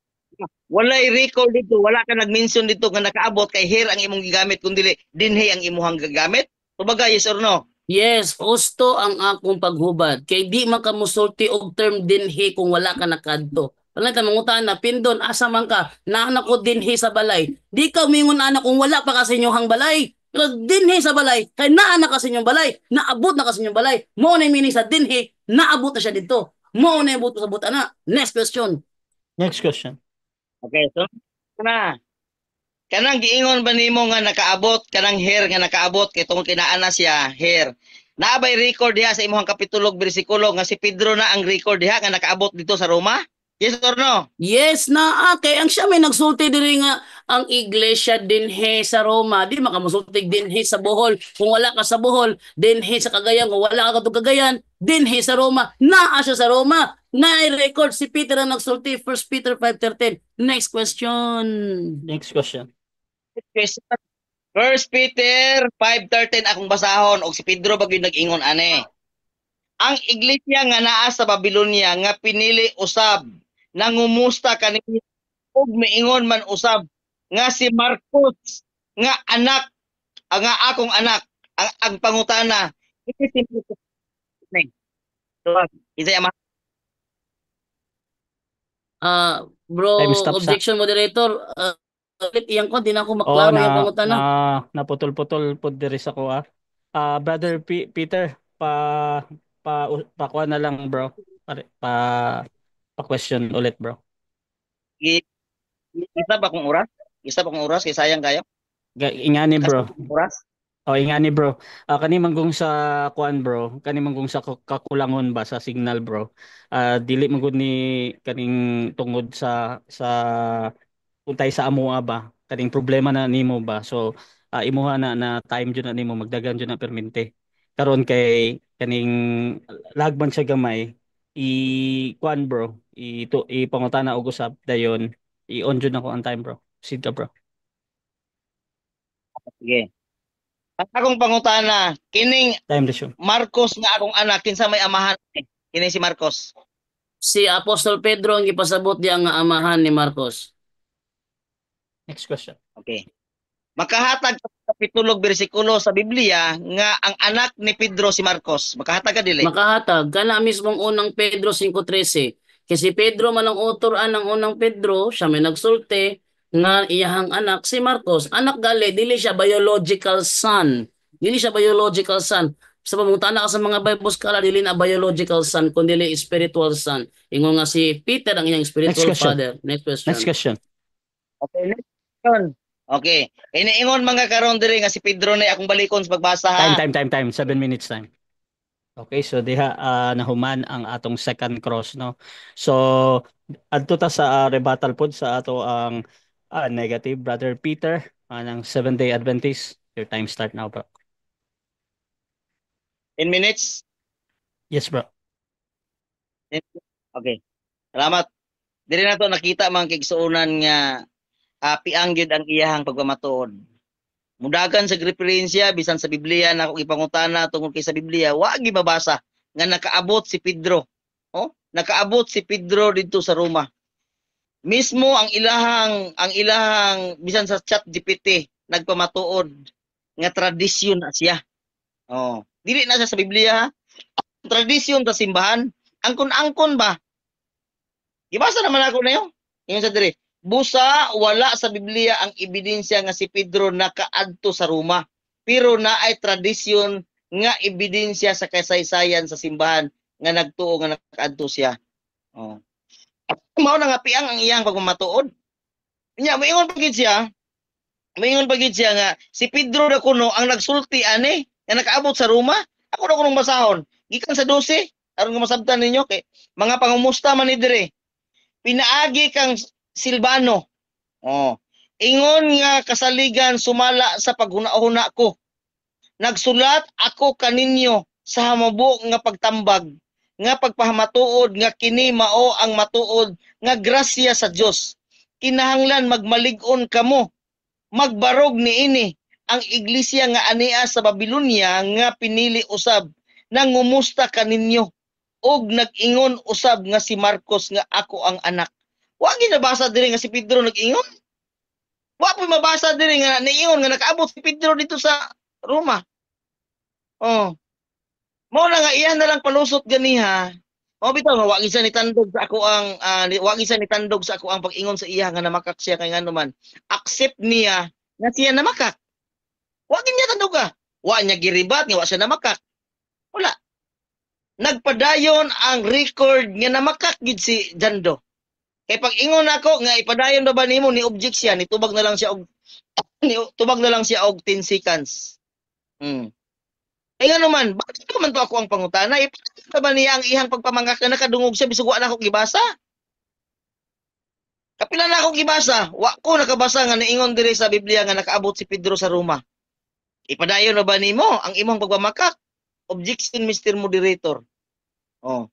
Walay record dito, wala ka nag-mention dito nga nakaabot kay here ang imong gigamit kundi dinhi ang imuhang gagamit. Kumbaga, yes or no? Yes, husto ang akong paghubad. Kay di man ka mosulti og term dinhi kung wala ka nakadto. Wala ta mangutan na pindon asa man ka naanak ko dinhi sa balay. Di ka mingon anak kung wala pa ka sa inyong balay. Pero dinhi sa balay kay naa na ka sa inyong balay, naabot na ka sa inyong balay. Mao na yung meaning sa dinhi, naabot na siya dito. Mao na yung buto sa buta na. Next question. Next question. Okay, so na. Kanang giingon ba nimo nga nakaabot kanang hair nga nakaabot kay tungod kinaana siya hair. Naabay record diha sa imong kapitulog bersikulo nga si Pedro na ang record diha nga nakaabot dito sa Roma? Yes or no? Yes na kay ang siya may nagsulti diri nga ang iglesia dinhi sa Roma di makamusulti dinhi sa Bohol kung wala ka sa Bohol dinhi sa Cagayan kung wala ka sa Cagayan dinhi sa Roma naa siya sa Roma na record si Peter ang nagsulti 1 Peter 5:13. Next question. Next question. Question. First Peter 5:13 akong basahon og si Pedro bagyo nag-ingon ane. Ang iglesia nga naa sa Babylonia nga pinili usab nangumusta kanini ug miingon man usab nga si Marcos nga anak nga akong anak ang pangutana iti si Marcos ni. So, isa ama Bro, Time stop sa. objection moderator. Iyang ko di na ako Oo, maklaro yung pangutana. naputol-putol po diri sa ko ah. Brother Peter, pakuha na lang bro. Pa question ulit bro. isa ba kung oras? Isa pa kung oras kay sayang kayo. Ingani bro. Kasi oras. Oh, ingani bro. Kani manggong sa kuan bro, kani manggong sa kakulangon ba sa signal bro. Dili manggod ni kaning tungod sa untay sa amoa ba kaning problema na nimo ba. So imuha na time jud na nimo magdagan jud na permente. Karon kay kaning lagban siya gamay i kuan bro, ipangutana og usab dayon i-on jud nako ang time bro. Sid ka bro. Sige. Ang akong pangutana, kining Time resume. Marcos nga akong anak kinsa may amahan kini si Marcos. Si Apostol Pedro ang gipasabot diya nga amahan ni Marcos. Next question. Okay. Makahatag sa kapitulog bersikulo sa Biblia nga ang anak ni Pedro si Marcos. Makahatag ka dili? Makahatag kana mismong unang Pedro 5:13. Kasi Pedro man ang utoran ng unang Pedro, siya may nagsulti nga iyahang anak si Marcos. Anak gali dili siya biological son. Dili siya biological son. Sa pamutana ka sa mga Bible scholar, dili na biological son, kundi spiritual son. Ingon nga si Peter ang iyang spiritual question. father. Next question. Next question. Okay, next question. Okay. Iniingon mga karon diri nga si Pedro na akong balikon sa pagbasa ha. Time. 7 minutes time. Okay, so diha nahuman ang atong second cross no. So adto ta sa rebuttal pod sa ato ang negative brother Peter ng Seventh-day Adventist. Your time start now, bro. 10 minutes. Yes, bro. Okay. Salamat. Diri na to nakita mga kigsuonan nga piang gyud ang iyahang pagpamatuod. Mudagan sa referensya bisan sa Biblia na akong ipangutana tungkol kay sa Biblia, wa gibabasa nga nakaabot si Pedro. Oh, nakaabot si Pedro dito sa Roma. Mismo ang ilahang bisan sa chat GPT nagpamatuod nga tradisyon na siya. Oh, dili na siya sa Biblia ha. Tradisyon sa simbahan, angkon-angkon ba? Gibasa naman ako na yun. Yung sa diri. Busa, wala sa Biblia ang ebidensya nga si Pedro nakaadto sa Roma. Pero naay tradisyon nga ebidensya sa kasaysayan sa simbahan nga nagtuo nga nakaadto siya. Oh. At mao na nga piang ang iyang pagmamatuod. Nya moingon pagid siya. Moingon pagid siya nga si Pedro na kuno ang nagsulti ani nga nakaabot sa Roma. Ako na kunong basahon. Gikan sa 12 aron nga masabtan ninyo kay mga pangumusta man ni dire. Pinaagi kang Silvano. Oh. Ingon nga kasaligan sumala sa paghuna-huna ko. Nagsulat ako kaninyo sa hamabo nga pagtambag nga pagpahamatuod nga kini mao ang matuod nga grasya sa Dios. Kinahanglan magmalig-on kamo. Magbarog niini ang iglesia nga ania sa Babylonia nga pinili usab nangumusta kaninyo. og nag-ingon usab nga si Marcos nga ako ang anak. Wa ginabasa diri nga si Pedro nag-ingon. Wa po mabasa diri nga niingon nga nakaabot si Pedro dito sa Roma. Oh, mao na nga iyan na lang palusot ganiha. Mao bitaw nga wa gid siya nitandog sa ako ang wa gid siya nitandog sa ako ang pag-ingon sa iya nga namakak siya kay ngano man. Accept niya nga siya namakak. Wa gid niya tandog ka. Wa niya giribat nga wa siya namakak. Wala. Nagpadayon ang record nga namakak gid si Jando. Kay pag ingon ako nga ipadayon na ba nimo ni object siya nitubag na lang siya og tubag na lang siya og 10 seconds. Eh nga naman, bakit naman to ako ang pangutana? Ipadayon na ba niya ang ihang pagpamangak na nakadungog siya bisug wa na ako gibasa? Kapila na ako gibasa, wa ko nakabasa nga niingon diri sa Biblia nga nakaabot si Pedro sa Roma. Ipadayon na ba nimo ang imong pagpamakak? Objection, Mr. Moderator. Oh.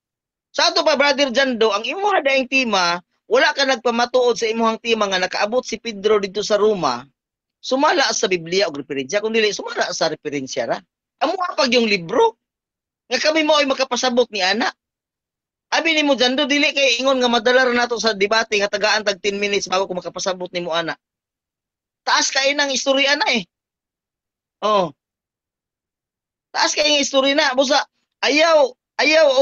Sa ato pa, Brother Jando, ang imo hadaing tima, wala ka nagpamatuod sa imuhang tima nga nakaabot si Pedro dito sa Roma, sumala sa Biblia o referensya, kung dili, sumala sa referensya ra. Amo pag yung libro, nga kami mo ay makapasabot ni ana. Abi ni mo Jando, dili kay ingon nga madala ra nato sa debate nga tagaan tag 10 minutes bago ko makapasabot ni mo ana. Taas kay nang istorya na eh. Oh. Taas kay nga istorya na. Busa, ayaw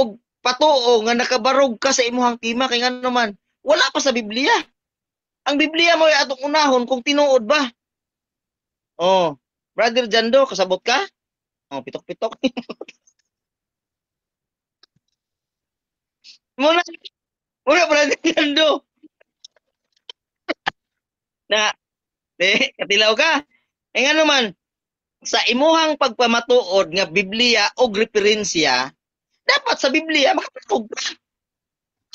og patuo nga nakabarog ka sa imuhang tima kay ngano man wala pa sa Biblia. Ang Biblia mo ay atong unahon kung tinuod ba. Oh, Brother Jando, kasabot ka? Oh, pitok-pitok. muna, Brother Jando. Na, katilaw ka. Eh nga naman, sa imuhang pagpamatuod nga Biblia o referensya, dapat sa Biblia, makabarog ka.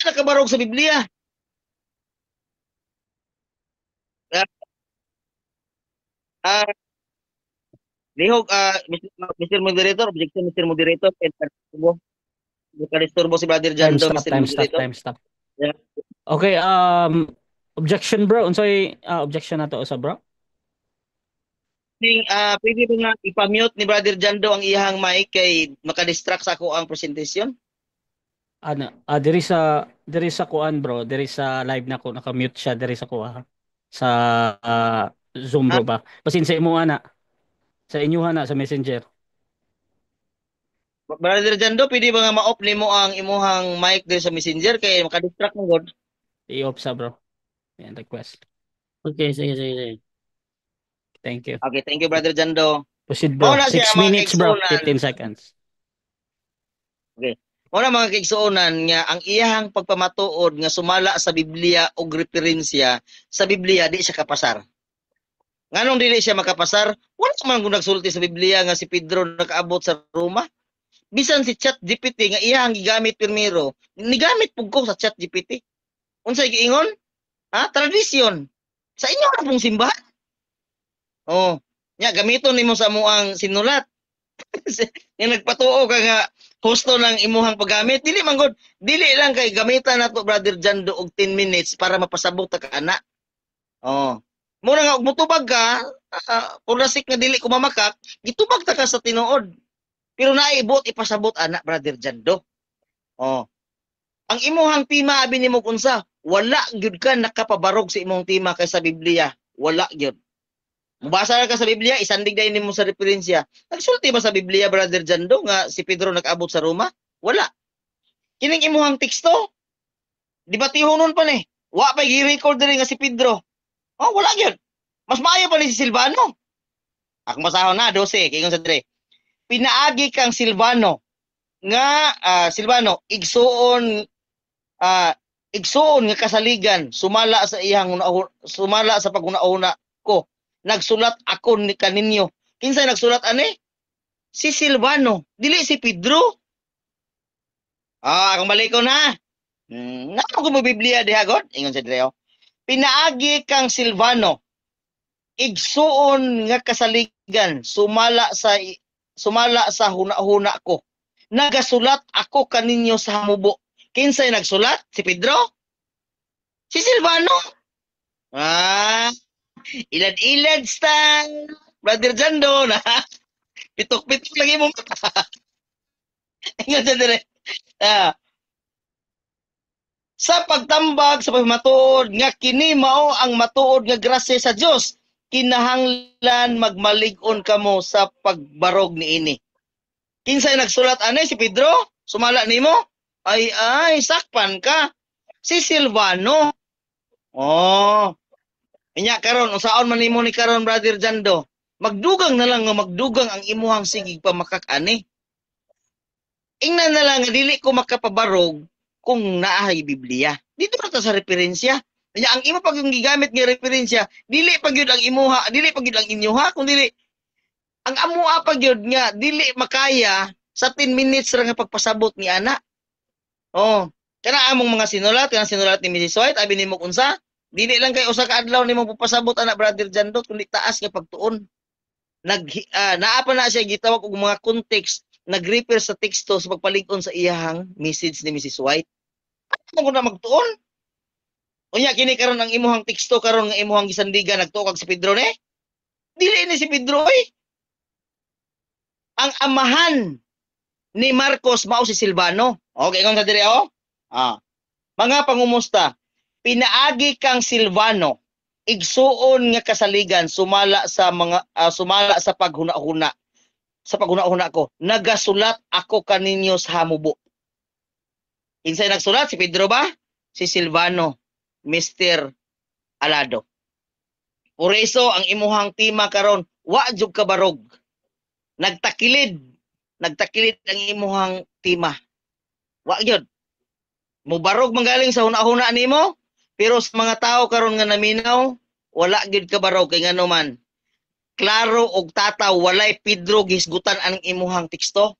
Nakabarog sa Biblia. Ah, lihog, Mr. Moderator, objection, Mr. Moderator, Disturbo si Brother Jando, Mr. Moderator. Time stop. Yeah. Okay, objection bro. Unsay objection nato sa bro? Pwede ba nga ipamute ni Brother Jando ang iyang mic kay makadistract sa ako ang presentation? Ano, diri sa kuan bro, diri sa live na ko naka-mute siya diri sa kuha. Sa Zoom bro ba. Basin sa imo ana. Sa inyo na sa Messenger. Brother Jando, pwede ba nga ma-off nimo ang imuhang mic diri sa Messenger kay makadistract mo god? I-off sa bro. Yan request. Okay, sige. Thank you. Okay, thank you Brother Jando. Proceed bro. Mauna 6 siya, mga minutes bro, kaigsuonan. 15 seconds. Okay. Muna mga kaigsuonan nga ang iyahang pagpamatuod nga sumala sa Biblia o referensya sa Biblia di siya kapasar. Nganong dili siya makapasar? Wala man kung nagsulti sa Biblia nga si Pedro nakaabot sa Roma. Bisan si ChatGPT nga iyang gigamit pirmiro, nigamit pug ko sa ChatGPT. Unsay giingon? Tradisyon. Sa inyo ra pong simbahan. Oh, nya gamiton nimo sa muang sinulat. Nga nagpatuo ka nga husto ng imuhang paggamit, dili man god, dili lang kay gamitan nato Brother Jando og 10 minutes para mapasabot ta ka ana. Oh. Mura nga og mutubag ka, purasik nga dili ko mamakak, gitubag ta ka sa tinuod. Pero naibot ipasabot ana Brother Jando. Oh. Ang imuhang tima abi nimo kunsa, wala gyud ka nakapabarog sa imong tima kay sa Biblia. Wala gyud. Mubasa ka sa Biblia, isandig dahil nimo sa referensya. Nagsulti ba sa Biblia, Brother Jando, nga si Pedro nag-abot sa Roma? Wala. Kining imuhang teksto, di ba tihunon pa ni? Wa pa gi-record diri nga si Pedro. Oh, wala gyud. Mas maayo pa ni si Silvano. Akong masahon na 12 kingon sa dire. Pinaagi kang Silvano nga Silvano igsuon nga kasaligan sumala sa iyang sumala sa paguna-una ko. Nagsulat ako ni kaninyo. Kinsay nagsulat ani? Si Silvano, dili si Pedro. Akong malikon ha. Nako ko mo Biblia diha god, ingon sa Dreo. Pinaagi kang Silvano. Igsuon nga kasaligan sumala sa huna-huna ko. Nagasulat ako kaninyo sa hamubo. Kinsay nagsulat? Si Pedro? Si Silvano? Ilad-ilad style. Brother Jando na. Pitok-pitok lagi mo. Ingat sa dire. Ah, sa pagtambag sa pagmatuod nga kini mao ang matuod nga grasya sa Dios, kinahanglan magmalig-on kamo sa pagbarog niini. Kinsay nagsulat ani si Pedro? Sumala nimo? Ay, sakpan ka. Si Silvano. Oh, inya karon unsaon man nimo ni karon Brother Jando? Magdugang na lang nga magdugang ang imuhang sigig pa makak-ani. Ingnan na lang nga dili ko makapabarog kung naahay Biblia. Dito na ta sa referensya. Kanya ang imo pag yung gigamit nga referensya, dili pag yun ang imuha, dili pag yun ang inyoha, kung dili ang amuha pag yun nga dili makaya sa 10 minutes ra nga pagpasabot ni ana. Oh, kana among mga sinulat, kana sinulat ni Mrs. White, abi nimo unsa? Dili lang kay usa ka adlaw nimo pagpasabot ana Brother Jandot kundi taas nga pagtuon. Naa pa na siya gitawag og mga context, nag-refer sa teksto sa pagpalig-on sa iyahang message ni Mrs. White. Ano ko na magtuon? Unya kini karon ang imuhang teksto karon nga imuhang gisandigan nagtukag si Pedro ni? Dili ni si Pedro eh. Ang amahan ni Marcos mao si Silvano. Okay, kung sa dire oh. Mga pangumusta, pinaagi kang Silvano, igsuon nga kasaligan sumala sa paghuna-huna. Sa paghuna-huna ko, nagasulat ako kaninyo sa hamubo. Kinsay nagsulat? Si Pedro ba? Si Silvano, Mr. Alado. Por eso ang imuhang tema karon, wa jud kabarog. Nagtakilid ang imuhang tema. Wa gyud. Mubarog manggaling sa huna-huna nimo, pero sa mga tao karon nga naminaw, wala gyud kabarog kay ngano man. Klaro og tataw walay Pedro gisgutan ang imuhang teksto.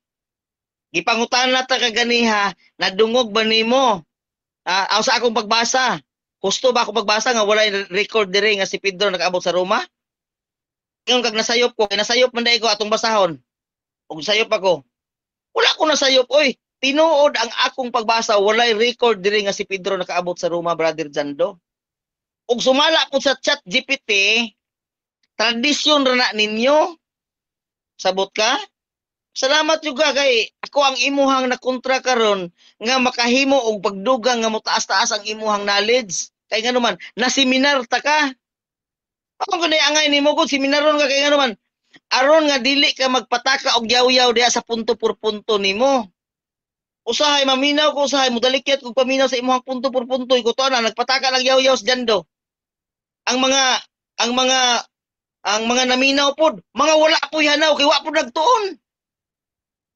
Gipangutan na ta kaganiha, nadungog ba nimo? Aw sa akong pagbasa. Gusto ba ako pagbasa nga walay record diri nga si Pedro nakaabot sa Roma? Ingon kag nasayop ko, kay nasayop man dai ko atong basahon. Og sayop ako. Wala ko nasayop oy. Tinuod ang akong pagbasa walay record diri nga si Pedro nakaabot sa Roma, Brother Jando. Og sumala po sa chat GPT, tradisyon ra na ninyo. Sabot ka? Salamat juga kay ako ang imuhang nakontra karon nga makahimo og pagdugang nga motaas-taas ang imuhang knowledge. Kay ngano man, na seminar ta ka. Ako kun angay nimo gud seminaron ka kay ngano man. Aron nga dili ka magpataka og yaw-yaw diha sa punto por punto nimo. Usahay maminaw ko usahay modalikyat kog paminaw sa imuhang punto por punto iko to na nagpataka lang yaw-yaw sa Jando. Ang mga ang mga ang mga naminaw pod, mga wala po hanaw kay wa pod nagtuon.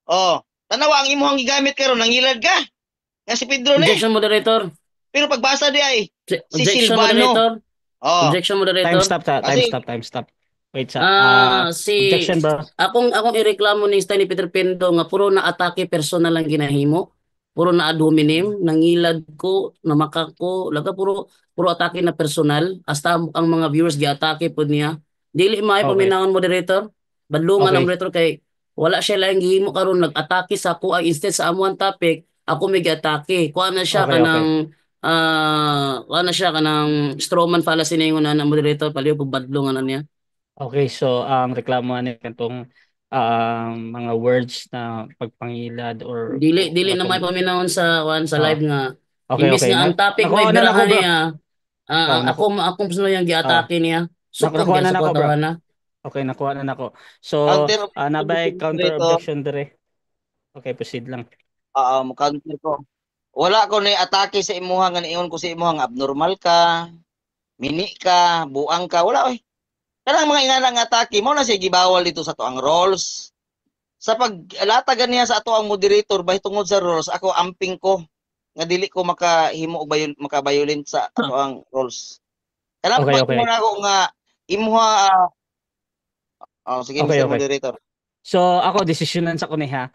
Oh, tanawa ang imuhang gigamit karon nangilad ka. Nga si Pedro ni. Objection moderator. Pero pagbasa di ay si Objection Silvano. moderator. Oh, Objection moderator. Time stop. Wait sa si objection bro. akong ireklamo ni Steny Peter Pendo nga puro na atake personal lang ginahimo. Puro na ad hominem, nangilad ko, namakak ko, laga puro atake na personal hasta ang mga viewers gi-atake pod niya. Dili may Okay. paminawon moderator. Badlungan Okay. ang moderator kay wala siya lang gihimo karon nag-atake sa ako instead sa amuang topic, ako may gi-atake. Kuha na siya Okay, kanang strawman fallacy na yung na moderator paliw kung badlungan na niya. Okay, so ang reklamo ani kantong mga words na pagpangilad or Dili na may paminawon sa Ah, live nga okay, imbis okay. nga ang topic Nakuha may na nako birahan bro. niya Oh, akong personal yung gi-atake niya. Sukog nakuha niya na sa nako bro. kwatawa na. Okay, nakuha na nako. So, counter nabay counter dito. objection dire. Okay, proceed lang. Counter ko. Wala ko ni atake sa imuhang nga niingon ko sa imuhang abnormal ka, mini ka, buang ka, wala oy. Kanang mga ingana nga atake mo na siya gibawal dito sa toang roles. Sa paglatagan niya sa ato ang moderator bahay tungod sa roles, ako amping ko nga dili ko makahimo og makabayolent sa ato ang roles. Kanang Okay, mo na ako nga imuha sige Okay, Mr. okay. Moderator. So, ako desisyonan sa kuniha.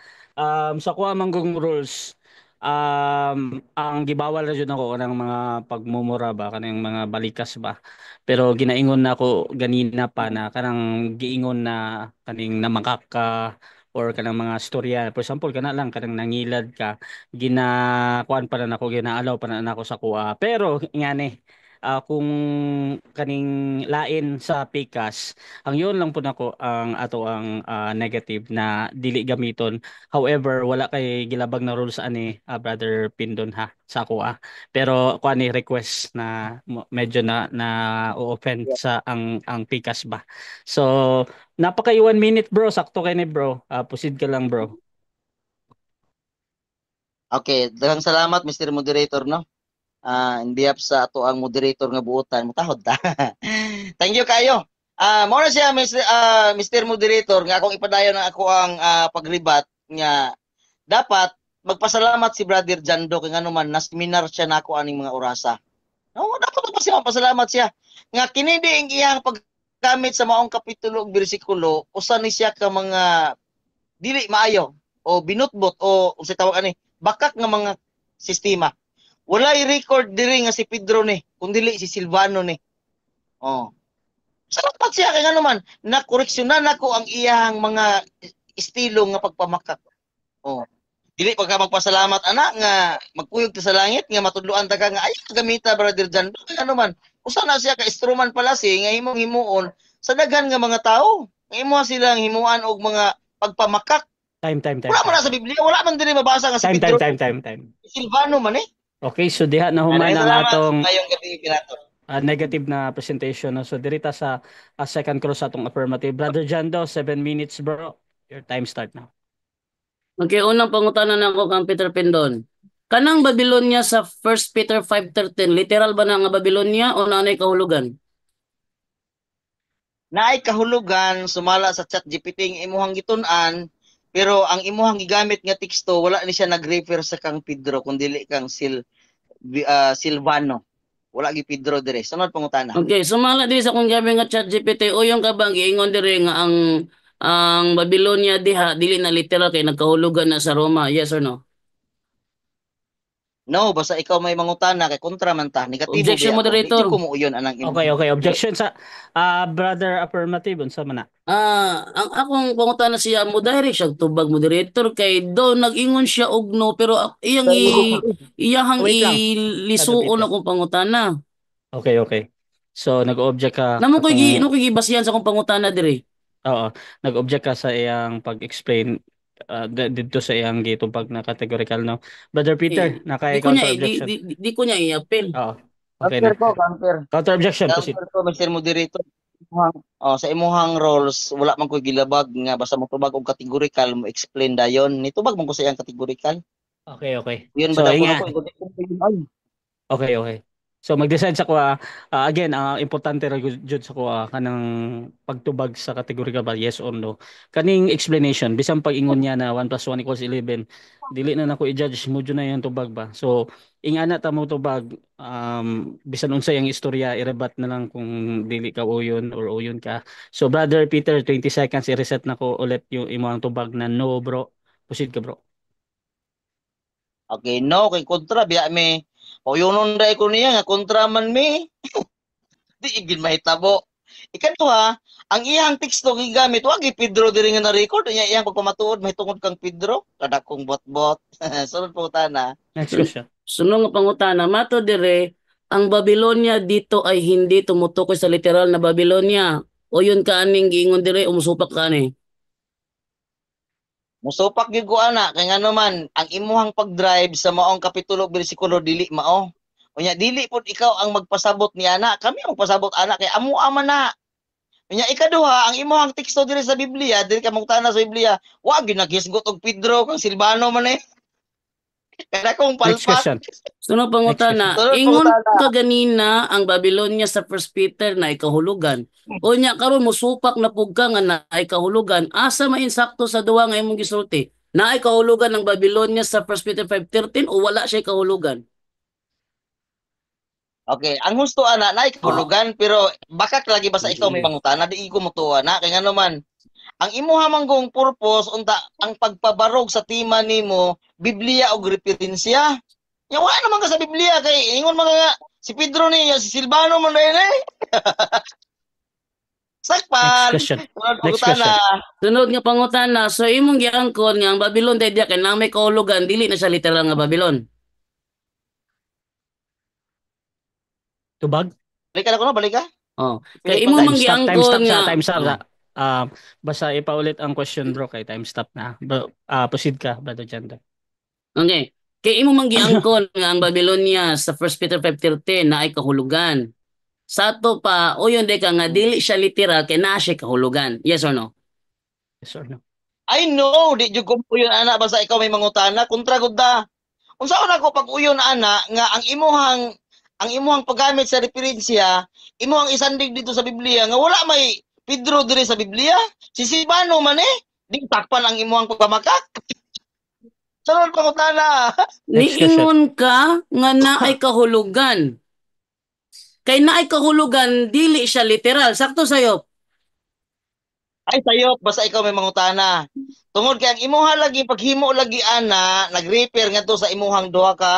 Sa kuha manggong rules, ang gibawal ra jud ako kanang mga pagmumura ba kanang mga balikas ba. Pero ginaingon na ako ganina pa na kanang giingon na kaning namakak ka or kanang mga storya. For example, kana lang kanang nangilad ka, ginakuan pa na ako, ginaalaw pa na ako sa kuha. Pero ngani kung kaning lain sa pikas, ang yun lang po nako ang ato ang negative na dili gamiton. However, wala kay gilabag na rules ani Brother Pindon ha sa ako pero ako ani request na medyo na o-offend sa ang pikas ba. So napaka 1 minute bro, sakto kay ni bro. Proceed ka lang bro. Okay, daghang salamat Mr. Moderator no. In behalf sa ato ang moderator nga buotan, mutahod ta. Thank you kayo. Mo na siya Mr. Moderator nga akong ipadayon ang ako ang pagribat nga dapat magpasalamat si Brother Jando kay ngano man naseminar siya nako aning mga orasa. No, dapat magpasalamat siya nga kini di ang iyang paggamit sa maong kapitulo ug bersikulo usa ni siya ka mga dili maayo o binutbot o unsay tawag ani bakak nga mga sistema. Walay record diri nga si Pedro ni, kundi si Silvano ni. Oh. Salamat siya kay ngano man nakoreksyonan nako ang iyang mga estilo nga pagpamakak. Oh. Dili pagka magpasalamat ana nga magkuyog ta sa langit nga matudloan ta ka nga ay gamita brother Jan. Kay ano man usa na siya ka instrument pala si nga himong himuon sa daghan nga mga tao. Nga imo silang himuan og mga pagpamakak. Time. Wala man na sa Biblia, wala man diri mabasa nga si Pedro. Time. Silvano man eh. Okay, so diha na human ang Salamat atong ngayong gabi pinato. negative na presentation. No? So dirita sa second cross atong affirmative. Brother Jando, 7 minutes bro. Your time start now. Okay, unang pangutana na ako kang Peter Pindon. Kanang Babylonia sa 1 Peter 5:13, literal ba na nga Babylonia o nanay kahulugan? Naay kahulugan sumala sa ChatGPT ang imuhang gitun-an pero ang imuhang gigamit nga teksto wala ni siya nag-refer sa kang Pedro kundi kang Silvano. Wala gi Pedro dire. Sunod pangutana. Okay, sumala din sa kung gabi nga ChatGPT o yung kabang giingon dire nga ang Babylonia diha dili na literal kay nagkahulugan na sa Roma. Yes or no? No, basta ikaw may mangutana kay kontra man ta. Negatibo Objection, ba ako? moderator. Di ko muuyon anang Okay. Objection sa brother affirmative unsa man na? Ang akong pangutana siya mo direct siya tubag moderator kay do nag-ingon siya og no pero iyahang Wait lang. ilisuon akong pangutana. Okay. So nag-object ka Namo koy gibasihan sa akong pangutana dire. Oo, nag-object ka sa iyang pag-explain dito sa iyang gitubag na categorical no. Brother Peter, Di ko niya counter objection. di ko niya i-appeal. Oo. Okay na. Counter. Counter objection proceed. Counter ko Mr. Moderator. Sa imuhang roles wala man koy gilabag nga basta mo tubag og categorical mo explain dayon. Nitubag man ko sa iyang categorical. Okay. Yun So ba inga. Okay. So mag-decide sa kuha again importante ra jud sa kuha kanang pagtubag sa categorical ba yes or no. Kaning explanation bisan pag ingon niya na 1 + 1 = 11 dili na nako i-judge mo jud na yung tubag ba. So ingana ta mo tubag bisan unsa yung istorya i-rebat na lang kung dili ka uyon or uyon ka. So brother Peter 20 seconds i-reset nako ulit yung imong tubag na no bro. Proceed ka bro. Okay, no kay kontra biya me. O yunon dai ko niya nga kontra man me. Di igin mahitabo. Ikaduha, ang iyang teksto gigamit wa gi Pedro diri nga na-record niya iyang pagpamatuod mahitungod kang Pedro kada kong bot-bot. Sunod po na. Next question. Sunod nga pangutana mato dire ang Babylonia dito ay hindi tumutukoy sa literal na Babylonia. O yun kaaning giingon dire umusupak kaani. Musupak gyud ko ana kay ngano man ang imuhang pag-drive sa maong kapitulo bersikulo dili mao. Unya dili pod ikaw ang magpasabot ni ana, kami ang magpasabot ana kay amo ama na. Unya ikaduha ang imuhang teksto diri sa Biblia, diri ka mangutana sa Biblia, wa gyud nagisgot og Pedro kang Silvano man eh. Kada kong Next palpat. question. Sunod pangutana, Sunod ingon pangutana. ka ganina ang Babylonia sa 1 Peter na ikahulugan. O nya karon musupak na pug ka nga na ikahulugan. Asa mainsakto sa duwa nga imong gisulti? Na ikahulugan ng Babylonia sa 1 Peter 5:13 o wala siya ikahulugan? Okay, ang husto ana na ikahulugan pero bakak lagi basta ikaw may pangutana di ko mutuwa na kay ngano man ang imuha manggong purpose unta ang pagpabarog sa tema nimo Biblia og referensya. Nya wala naman ka sa Biblia kay ingon man nga si Pedro ni si Silvano man dai eh. Sakpan. Next question. Next Pangutana. Sunod nga pangutana, so imong giangkon nga ang Babylon dahil diya kay na may kahulugan dili na siya literal nga Babylon. Tubag? Balikan ako no, balik ka. Oh, Pili kay pa imo ta. Time manggiangkon stop nga sa, time stop sa. oh, Basta ipaulit ang question bro kay time stop na. Bro, proceed ka, Brother Jando. okay. Kay imo manggiangkon nga ang Babylonia sa First Peter 5:13 na ay kahulugan. Sa to pa uyon de ka nga dili siya literal kay naa siya kahulugan. Yes or no? Yes or no? I know, di jud ko uyon ana basta ikaw may mangutana, kontra gud ta. Unsaon ako pag uyon ana nga ang imuhang paggamit sa referensya, imuhang isandig dito sa Biblia nga wala may Pedro diri sa Biblia. Si Silvano man di takpan ang imuhang pagkamakak. Sunod pangutana. Next question. Niingon ka nga naay kahulugan. Kay naay kahulugan dili siya literal. Sakto sayo. Ay sayop basta ikaw may mangutana. Tungod kay ang imuha lagi paghimo lagi ana nag-refer ngadto sa imuhang duha ka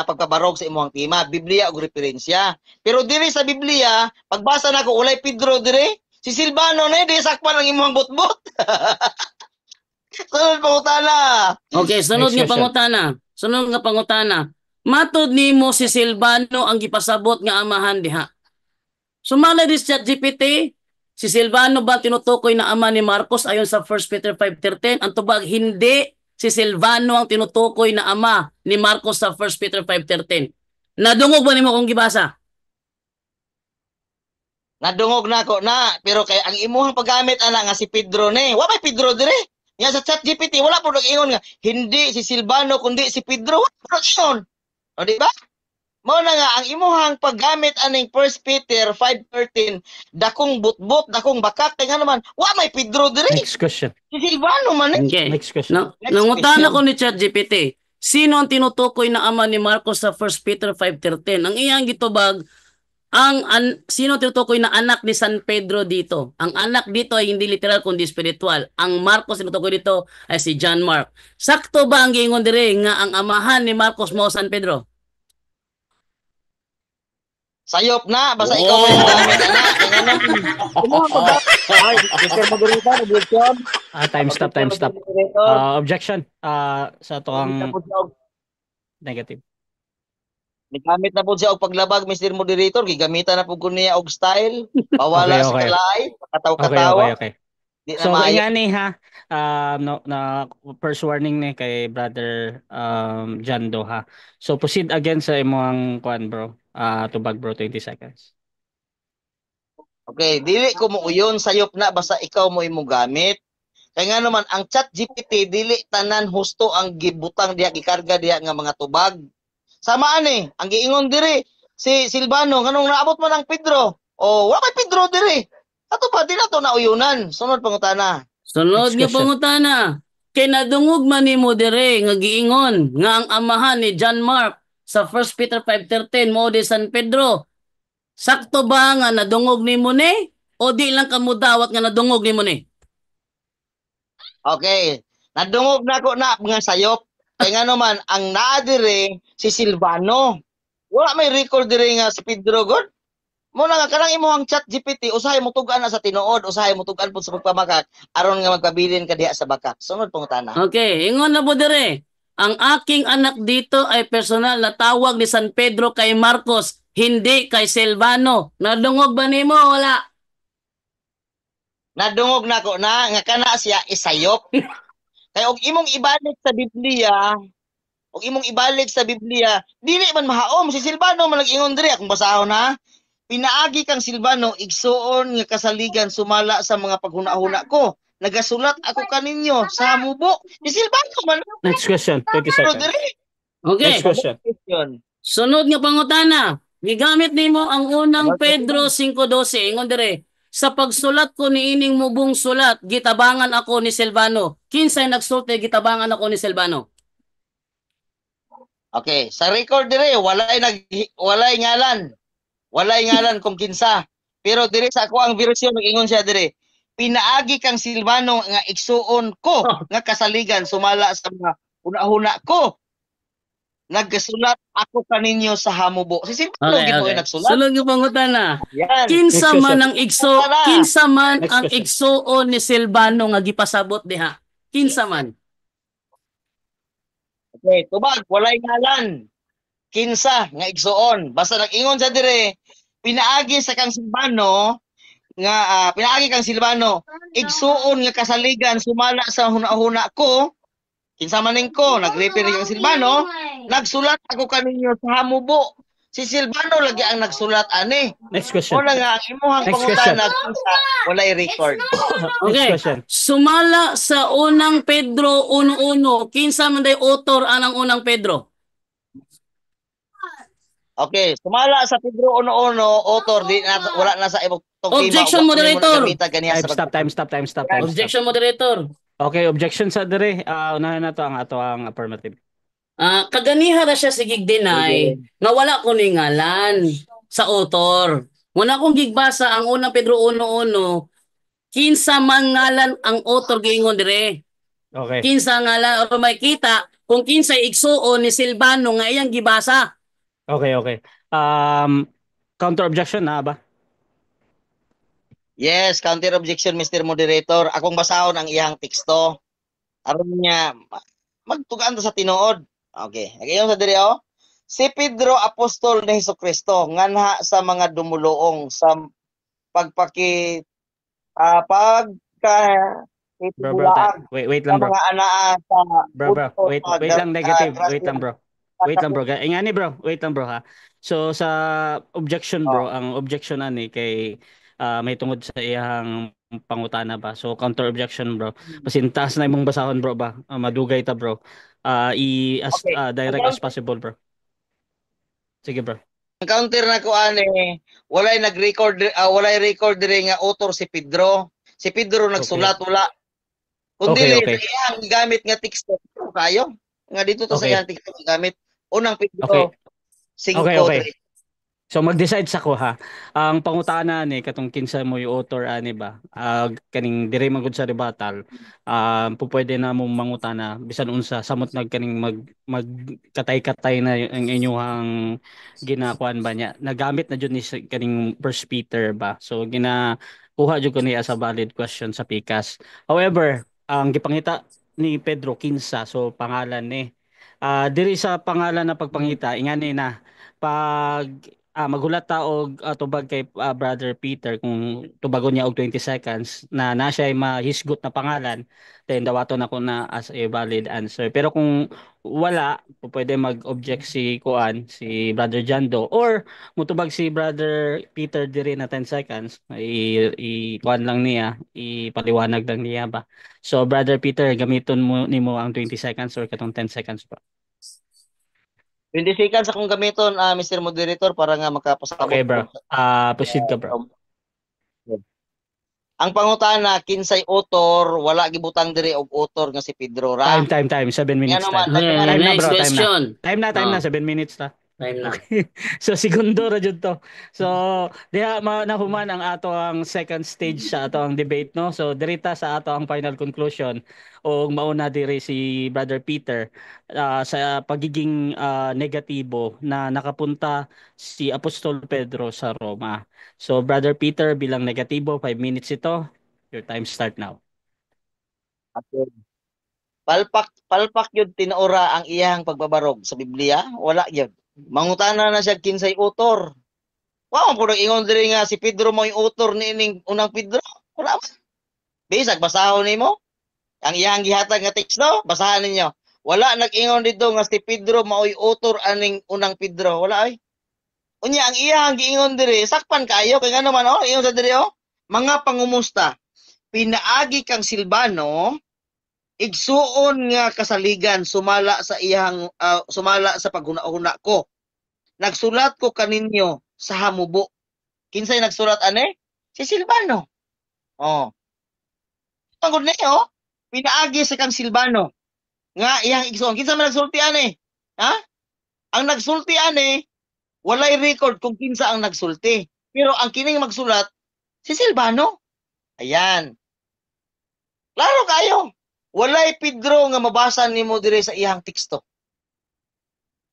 pagkabarog sa imuhang tema, Biblia ug referensya. Pero diri sa Biblia, pagbasa nako ulay Pedro diri, si Silvano na di sakpan ang imuhang butbot. Sunod pangutana. Okay, sunod Next nga question. pangutana. Sunod nga pangutana. Matud nimo si Silvano ang gipasabot nga amahan diha. Sumala di sa ChatGPT, si Silvano ba tinutukoy na ama ni Marcos ayon sa 1 Peter 5:13? Ang tubag hindi si Silvano ang tinutukoy na ama ni Marcos sa 1 Peter 5:13. Nadungog ba nimo kung gibasa? Nadungog na ako na, pero kay ang imuhang paggamit ana nga si Pedro ni. Wa may Pedro diri. Nga sa ChatGPT wala po nag-ingon nga hindi si Silvano kundi si Pedro. Wala ingon. O di ba? Mao na nga ang imuhang paggamit aning 1 Peter 5:13 dakong butbot, dakong bakak kay nga naman wa may Pedro diri. Next question. Si Silvano man Okay. Next question. Next Nangutana question. ko ni ChatGPT. Sino ang tinutukoy na ama ni Marcos sa 1 Peter 5:13? Ang iyang gitubag sino tinutukoy na anak ni San Pedro dito? Ang anak dito ay hindi literal kundi spiritual. Ang Marcos tinutukoy dito ay si John Mark. Sakto ba ang giingon dire nga ang amahan ni Marcos mao San Pedro? Sayop na basta ikaw may paggamit ana kay nga naman. Imuhang paggamit. Ay, Mr. Magurita, objection. Time stop, time stop. Objection. Sa to ang negative. Gamit na po siya og paglabag, Mr. Moderator, gigamitan na po ko niya og style, pawala Okay, sa okay. kalay, Okay, kataw-katawa. okay. Di na So, maayo. nga ni ha, no, na first warning ni kay brother Jando ha. So, proceed again sa imong kuan bro. Tubag bro, 20 seconds. Okay, dili ko mo uyon sayop na basta ikaw mo imong gamit. Kaya nga naman ang ChatGPT dili tanan husto ang gibutang diha gikarga diha nga mga tubag. Samaan ang giingon diri si Silvano nganong naabot man ang Pedro. O wa kay Pedro diri. Ato pa di na to nauyunan. Sunod pangutana. Sunod Next nga question. pangutana. Kay nadungog man nimo dire nga giingon nga ang amahan ni John Mark sa 1 Peter 5:13 mao di San Pedro. Sakto ba nga nadungog nimo ni o di lang kamo dawat nga nadungog nimo ni? Okay. Nadungog na ko na mga sayop. Kaya nga naman, ang naa diri si Silvano. Wala may record diri nga si Pedro God. Muna nga, kanang imuhang chat GPT, usahay mo tugan na sa tinuod, usahay mo tugan po sa pagpamakak, aron nga magpabilin ka diha sa bakak. Sunod pangutana. Okay, ingon na po dire. Ang aking anak dito ay personal na tawag ni San Pedro kay Marcos, hindi kay Silvano. Nadungog ba nimo? Wala. Nadungog na ko na, nga kana siya isayop. Kaya og imong ibalik sa Biblia, dili man mahaom si Silvano man nag-ingon diri akong basahon ha. Pinaagi kang Silvano igsuon nga kasaligan sumala sa mga paghuna-huna ko. Nagasulat ako kaninyo sa mubo. Si Silvano man Next question, 20 pero seconds. diri. Okay. Next question. Sunod nga pangutana. Gigamit nimo ang unang Pedro 5:12. Ingon dire. Sa pagsulat ko ni ining mubong sulat, gitabangan ako ni Silvano. Kinsay nagsulti gitabangan ako ni Silvano? Okay, sa record dire walay ngalan. Walay ngalan kung kinsa. Pero dire sa ako ang version nag-ingon siya dire. Pinaagi kang Silvano nga igsuon ko nga kasaligan sumala sa mga huna-huna ko. Nagsulat ako kaninyo sa hamubo. Si Silvano gid mo nagsulat. Sunod nga pangutana. Yan. Kinsa Next man question. ang kinsa man Next ang question. igsuon ni Silvano nga gipasabot diha? Kinsa man? Okay, tubag walay ngalan. kinsa nga igsuon. Basta nag-ingon sa dire, pinaagi sa kang Silvano nga pinaagi kang Silvano, igsuon nga kasaligan sumala sa huna-huna ko. Kinsa maning ko, nag-refer kang Silvano, nagsulat ako kaninyo sa hamubo. Si Silvano lagi ang nagsulat ani. Next question. Wala nga ang imuhang Next question. pangutana kinsa walay record. Next Okay. question. Sumala sa unang Pedro 1:1. Kinsa man day author anang unang Pedro? Okay, sumala sa Pedro 1:1, author di na, wala na sa imong Objection, moderator. Stop. Objection, moderator. Okay, objection sa dire. Unahin na to ang ato ang affirmative. Kaganiha ra siya sigig deny nga wala ko ni ngalan sa author. Muna kong gigbasa ang unang Pedro 1:1, kinsa man ngalan ang author giingon dire. Okay. Kinsa ngalan o may kita kung kinsa igsuon ni Silvano nga iyang gibasa. Okay. Counter objection na ba? Yes, counter objection Mr. Moderator. Akong basahon ang iyang teksto. Aron niya magtugaan ta sa tinuod. Okay, nagayon sa diri oh. Si Pedro apostol ni Hesukristo nganha sa mga dumuluong sa pagpaki pagka Bro, wait sa lang bro. mga anaa sa Bro, wait lang negative. Wait lang bro. Ingani bro, wait lang bro ha. So sa objection bro, ang objection ani kay may tungod sa iyang pangutana ba. So counter objection bro. Pasintas na imong basahon bro ba. Madugay ta bro. As Okay. direct as possible bro. Sige bro. Ang counter na ko ani, walay walay record diri nga author si Pedro. Si Pedro nagsulat wala. Kundi Okay. sa iyang gamit nga teksto kayo. Nga dito to sa Okay. iyang teksto gamit. Unang Okay. Pedro 5. Okay. So mag-decide sa ko ha. Ang pangutana ni katong kinsa mo yung author ani ba? Kaning diri man gud sa rebuttal. Pupwede na mong mangutana bisan unsa samot kaning magkatay-katay na ang inyong ginakuan ba niya. Nagamit na jud ni kaning First Peter ba. So kuha jud ko niya sa valid question sa PICAS. However, ang gipangita ni Pedro kinsa so pangalan ni diri sa pangalan na pagpangita ingani na pag maghulat ta og tubag kay Brother Peter kung tubagon niya og 20 seconds na siya ay mahisgot na pangalan then dawaton ako na as a valid answer pero kung wala pwede mag-object si si Brother Jando or mutubag si Brother Peter diri na 10 seconds kuan lang niya ipaliwanag lang niya ba so Brother Peter gamiton mo nimo ang 20 seconds or katong 10 seconds pa 20 seconds akong gamiton Mr. Moderator para nga makapasabot okay bro ko. proceed ka bro. Ang pangutana kinsay author wala gibutang diri og author nga si Pedro ra. Time 7 minutes Yan time. naman. Time na Next bro, question. Time na 7 minutes ta. Time na. So segundo ra jud to. So diha nahuman ang ato ang second stage sa ato ang debate no. So dirita sa ato ang final conclusion og mauna diri si Brother Peter sa pagiging negatibo na nakapunta si Apostol Pedro sa Roma. So Brother Peter bilang negatibo 5 minutes ito. Your time start now. Okay. Palpak yun tinuora ang iyang pagbabarog sa Biblia, wala yun. Mangutana na siya kinsay author. Wow, po ingon diri nga si Pedro mo yung author niining unang Pedro. Wala man. Bisag basahon nimo. Ang iyang gihatag nga teksto, basahan ninyo. Wala nag-ingon dito nga si Pedro mao'y author aning unang Pedro. Wala ay. Unya ang iyang giingon diri, sakpan kayo kay ngano man ingon sa diri mga pangumusta. Pinaagi kang Silvano igsuon nga kasaligan sumala sa iyang sumala sa paghuna-huna ko. Nagsulat ko kaninyo sa hamubo. Kinsay nagsulat ani? Si Silvano. Tungod niyo, pinaagi sa kang Silvano nga iyang igsuon. Kinsa man nagsulti ani? Ha? Ang nagsulti ani walay record kung kinsa ang nagsulti. Pero ang kining magsulat si Silvano. Ayan. Klaro kayo. Walay Pedro nga mabasa nimo dire sa iyang teksto.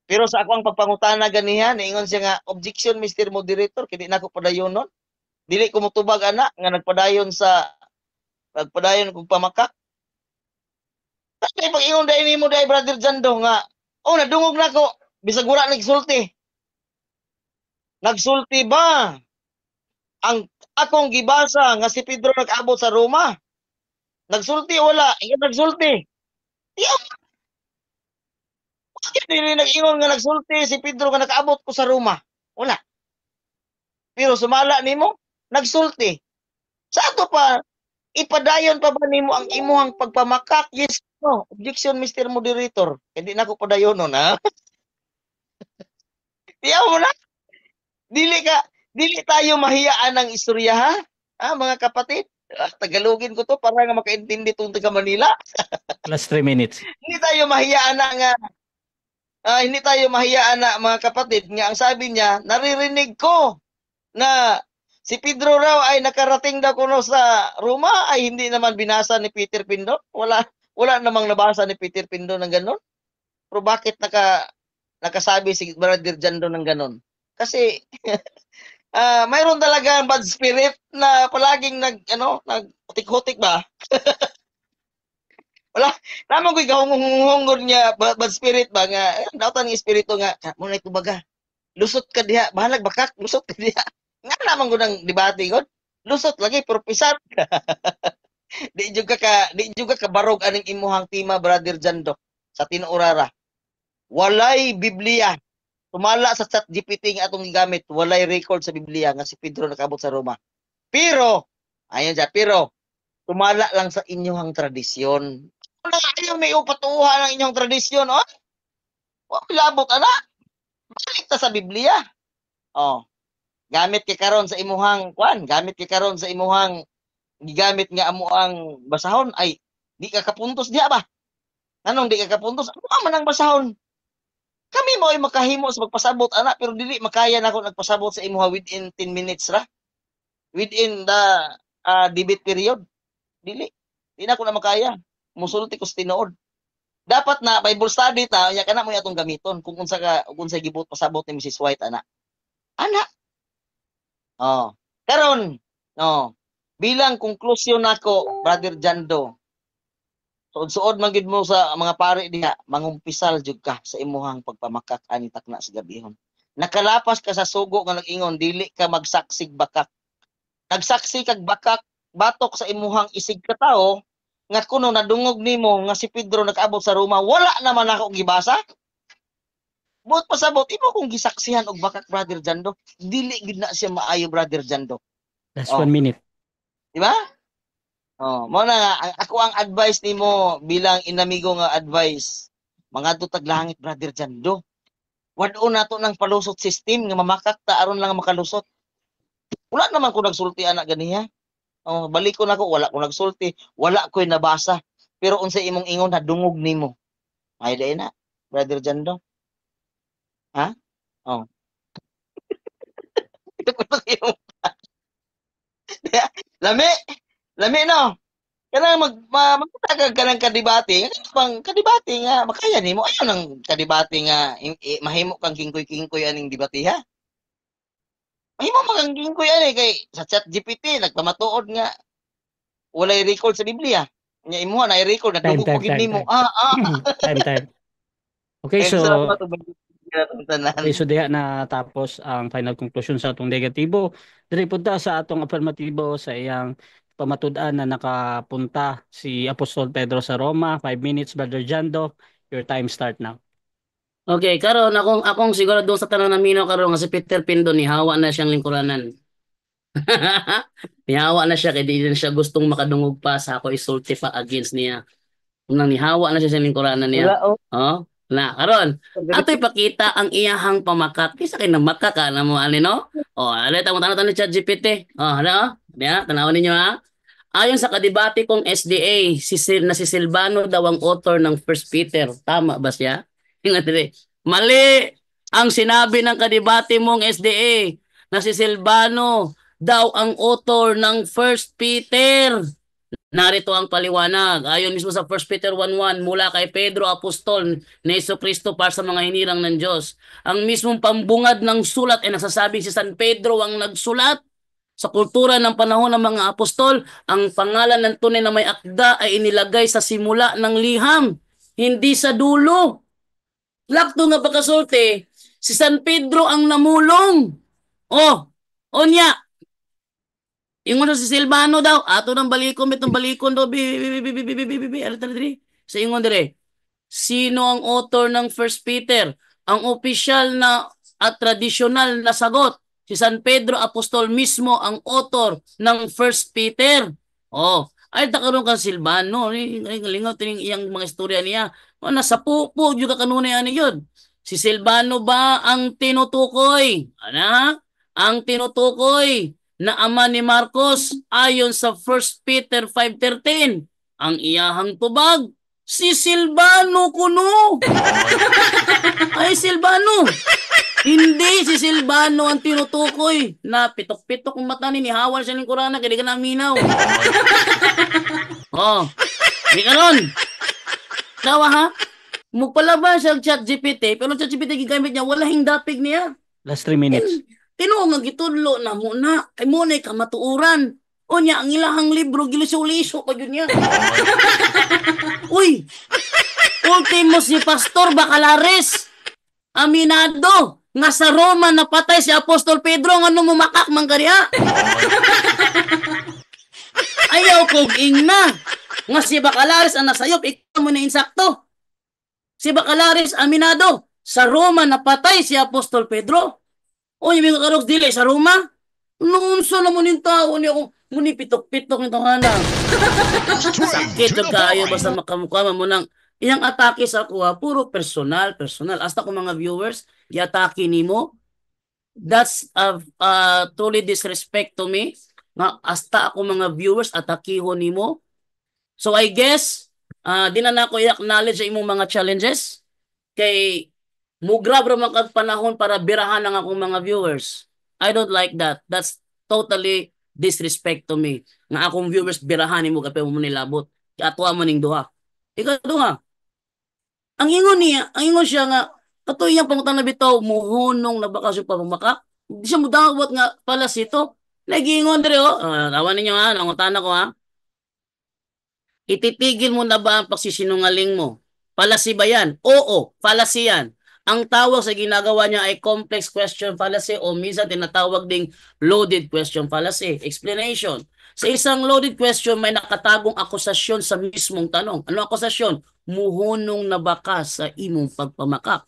Pero sa ako ang pagpangutana ganihan, ingon siya nga objection Mr. Moderator, kini nako padayon non. Dili ko motubag ana nga nagpadayon kog pamakak. Kasi pag ingon dai nimo dai Brother Jando nga, nadungog nako. bisag wala nagsulti. Nagsulti ba ang akong gibasa nga si Pedro nag-abot sa Roma? Nagsulti o wala? Ikaw nagsulti. Tiyaw, bakit dili nag-ingon nga nagsulti si Pedro nga nag-abot ko sa Roma? Wala. Pero sumala nimo, nagsulti. Sa ato pa, ipadayon pa ba nimo ang imuhang pagpamakak? Yes, no. Objection, Mr. Moderator. Hindi na ako padayon no, na. Tiyaw mo na. Dili tayo mahiyaan ng istorya, ha? Mga kapatid. Tagalogin ko to para nga makaintindi itong taga Manila. Last 3 minutes. Hindi tayo mahiyaan na nga. Hindi tayo mahiyaan na mga kapatid. Nga ang sabi niya, naririnig ko na si Pedro raw ay nakarating daw kuno sa Roma ay hindi naman binasa ni Peter Pindon. Wala namang nabasa ni Peter Pindon ng ganon. Pero bakit nakasabi si Brother Jando ng ganon? Kasi mayroon talaga bad spirit na palaging naghutik-hutik ba? Wala, naman ko'y gahungong niya, bad spirit ba nga, nautan ng espiritu nga, muna ito baga, lusot ka diha, bahalag bakak, lusot ka diha. Nga naman ko ng debate ko, lusot lagi, pero pisat. Di juga ka barog aning imuhang tima, Brother Jando, sa tinuurara. Walay Biblia. Tumala sa chat GPT nga atong gigamit, walay record sa Biblia nga si Pedro nakabot sa Roma. Pero, ayan dyan, pero, tumala lang sa inyong tradisyon. Wala ayaw may upatuhan ng inyong tradisyon, oh? Labot, anak. Balik ta sa Biblia. Oh. Gamit kay karon sa imuhang gamit kay karon sa imuhang gigamit nga amo ang basahon ay di ka kapuntos diha ba? Anong di ka kapuntos? Ano man ang basahon? Kami mo ay makahimo sa magpasabot ana pero dili makaya nako nagpasabot sa imuha within 10 minutes ra. Within the debate period. Dili. Di na ko na makaya. Musulti ko sa tinuod. Dapat na Bible study ta, nya kana mo atong gamiton kung unsa gibot pasabot ni Mrs. White ana. Ana. Oh. Karon, bilang konklusyon nako, Brother Jando, suod-suod man gid mo sa mga pare diha, mangumpisal jud ka sa imuhang pagpamakak ani takna sa gabihon. Nakalapas ka sa sugo nga nag-ingon dili ka magsaksig bakak. Nagsaksi kag bakak batok sa imuhang isig ka tawo nga kuno nadungog nimo nga si Pedro nag-abot sa Roma, wala naman ako gibasa. Buot pasabot imo kung gisaksihan og bakak, Brother Jando, dili gid na siya maayo, Brother Jando. Last 1 minute. Di ba? Mo na ako ang advice nimo bilang inamigo nga advice. Mga tutag langit, Brother Jando. Wad-o nato ng palusot system nga mamakak ta aron lang makalusot. Wala naman ko nagsulti anak ganiha. Balik ko nako, wala ko nagsulti, wala ko'y nabasa. Pero unsay imong ingon nadungog nimo. Ay day na, Brother Jando. Ha? Ito ko yung lami no. Kana magtagag ka ng kadibate, pang kadibate nga makaya nimo ayon ang kadibate nga mahimo kang kingkoy-kingkoy aning debate ha. Mahimo kang kingkoy ani kay sa chat GPT nagpamatuod nga walay record sa Biblia. Nya imo na i-record na dugo ko gid nimo. Time. Okay, so Okay, so diha na tapos ang final conclusion sa atong negatibo. Diri punta sa atong affirmatibo sa iyang pamatud-an na nakapunta si Apostol Pedro sa Roma. 5 minutes, Brother Jando. Your time start now. Okay, karon akong siguro doon sa tanong namino karon nga si Peter Pindon nihawa na siyang lingkuranan. Nihawa na siya kay di na siya gustong makadungog pa sa ako isulti pa against niya. Nang nihawa na siya sa lingkuranan niya. Na karon ato'y pakita ang iyahang pamakat. Kisa kay namakak ka na mo ani no? Alay tamo tanong ni ChatGPT. Ano? Diya, tanawan ninyo ha. Ayon sa kadebate kong SDA, si Silvano daw ang author ng First Peter. Tama ba siya? Mali ang sinabi ng kadebate mong SDA na si Silvano daw ang author ng First Peter. Narito ang paliwanag. Ayon mismo sa 1 Peter 1:1 mula kay Pedro Apostol ni Jesucristo para sa mga hinirang ng Diyos. Ang mismong pambungad ng sulat ay nagsasabing si San Pedro ang nagsulat. Sa kultura ng panahon ng mga apostol, ang pangalan ng tunay na may akda ay inilagay sa simula ng liham, hindi sa dulo. Lakto nga pagkasulti, si San Pedro ang namulong. Oh, onya, ingon na si Silvano daw, ato ng balikon, itong balikon daw, ano tala diri? Sa ingon dire, sino ang author ng First Peter? Ang opisyal na at tradisyonal na sagot, si San Pedro Apostol mismo ang author ng First Peter. Oh, ay takaroon kang Silvano, lingaw tining iyang mga istorya niya. O nasa pupo jud ka kanunay ani yun. Si Silvano ba ang tinutukoy? Ana? Ang tinutukoy na ama ni Marcos ayon sa 1 Peter 5:13. Ang iyahang tubag, si Silvano kuno. Ay, Silvano. Hindi si Silvano ang tinutukoy na pitok-pitok ang mata ni hawal siya ng kurana kaya di ka naminaw. Oh, di ka nun. Tawa ha? Magpalabas siya chat GPT, pero chat GPT gigamit niya, wala hingdapig niya. Last 3 minutes. Tinuo nga gitudlo na muna, kay muna ka matuuran. O niya, ang ilahang libro, gilisyo-lisyo pa yun niya. Uy, ultimo si Pastor Bacalares, aminado, nga sa Roma napatay si Apostol Pedro, nga nung mumakak man kariya. Ayaw kong ingna, nga si Bacalares ang nasayop, ikaw mo na insakto. Si Bacalares, aminado, sa Roma napatay si Apostol Pedro. O yung mga karogs dili sa Roma, noon sa naman yung tao niya kung muni pitok-pitok nito nga na. Sakit yung kayo basta makamukha mo nang iyang atake sa kuha, puro personal. Hasta ko mga viewers, i-atake ni mo. That's truly disrespect to me. Nga hasta ako mga viewers, atakihon ni mo. So I guess, di na ako i-acknowledge sa imong mga challenges. Kay mugrab ra man kag panahon para birahan ang akong mga viewers. I don't like that. That's totally disrespect to me. Nga akong viewers birahan nimo kapay mo nilabot. Atwa man ning duha. Ikaw duha. Ang ingon siya nga katoy yang pangutang na bitaw muhunong na bakasyon pa makak. Di siya mudawat nga pala sito. Nagiingon dire oh. Tawa ninyo ha, nangutan ko ha. Ititigil mo na ba ang pagsisinungaling mo? Fallacy ba yan? Oo, fallacy yan. Ang tawag sa ginagawa niya ay complex question fallacy o minsan tinatawag ding loaded question fallacy. Explanation. Sa isang loaded question, may nakatagong akusasyon sa mismong tanong. Ano akusasyon? Muhunong na baka sa imong pagpamakak.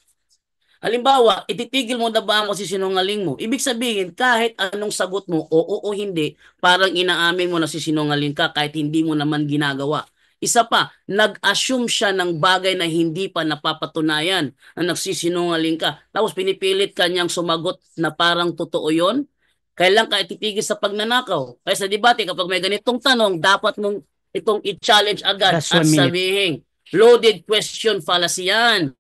Halimbawa, ititigil mo na ba ang sinungaling mo? Ibig sabihin, kahit anong sagot mo, oo o hindi, parang inaamin mo na sinungaling ka kahit hindi mo naman ginagawa. Isa pa, nag-assume siya ng bagay na hindi pa napapatunayan na nagsisinungaling ka. Tapos pinipilit ka niyang sumagot na parang totoo yon. Kailan ka ititigil sa pagnanakaw? Kaya sa debate, kapag may ganitong tanong, dapat mong itong i-challenge agad That's at 1 minute. sabihin, loaded question fallacy yan.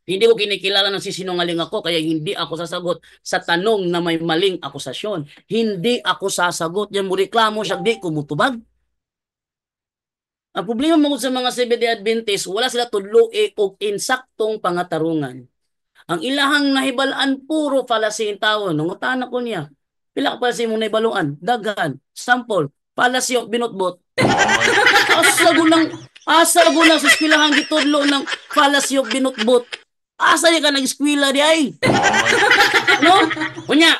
Hindi ko kinikilala ng sisinungaling ako kaya hindi ako sasagot sa tanong na may maling akusasyon. Hindi ako sasagot. Yan mo reklamo siya, di kumutubag. Ang problema mo sa mga Seventh-day Adventist, wala sila tudloe o insaktong pangatarungan. Ang ilahang nahibalaan, puro fallacy yung tao. Nungutana ko niya. Pila ka fallacy mong nahibaluan? Dagan. Sample. Fallacy of binutbot. Asa ko lang sa eskwelahan gitudlo ng fallacy of binutbot. Asa niya ka nag-eskwela di ay? No? Kunya.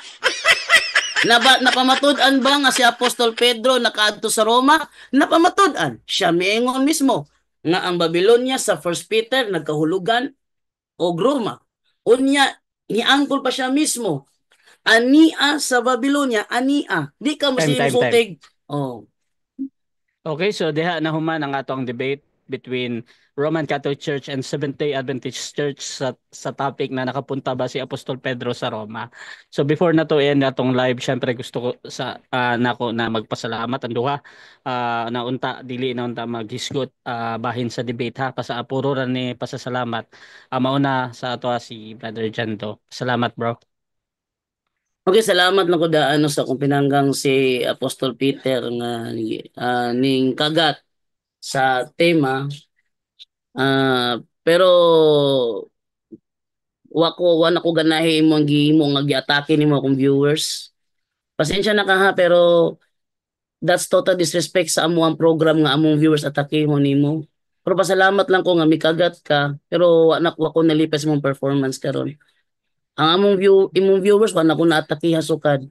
Napamatud-an ba nga si Apostol Pedro nakaadto sa Roma? Napamatud-an. Siya miingon mismo nga ang Babylonia sa 1 Peter nagkahulugan o Roma. Unya, niangkol pa siya mismo. Ania sa Babylonia, ania. Di ka masimusutig. Oh. Okay, so diha na human ang atong debate between Roman Catholic Church and Seventh-day Adventist Church sa topic na nakapunta ba si Apostol Pedro sa Roma. So before na to end atong live, syempre gusto ko sa nako na magpasalamat ang duha naunta dili na unta maghisgot bahin sa debate ha pa sa apuro ra ni pasasalamat. Mauna sa ato si Brother Jando. Salamat bro. Okay, salamat lang ko daano sa kung pinanggang si Apostol Peter nga ning kagat sa tema. Pero wala ko ganahi imong gihimo nga giatake nimo akong viewers. Pasensya na ka ha pero that's total disrespect sa amuang program nga among viewers atake mo nimo. Pero pasalamat lang ko nga mikagat ka, pero wa ko nalipas mong performance karon. Ang imong viewers wa na ko naatake hasukad.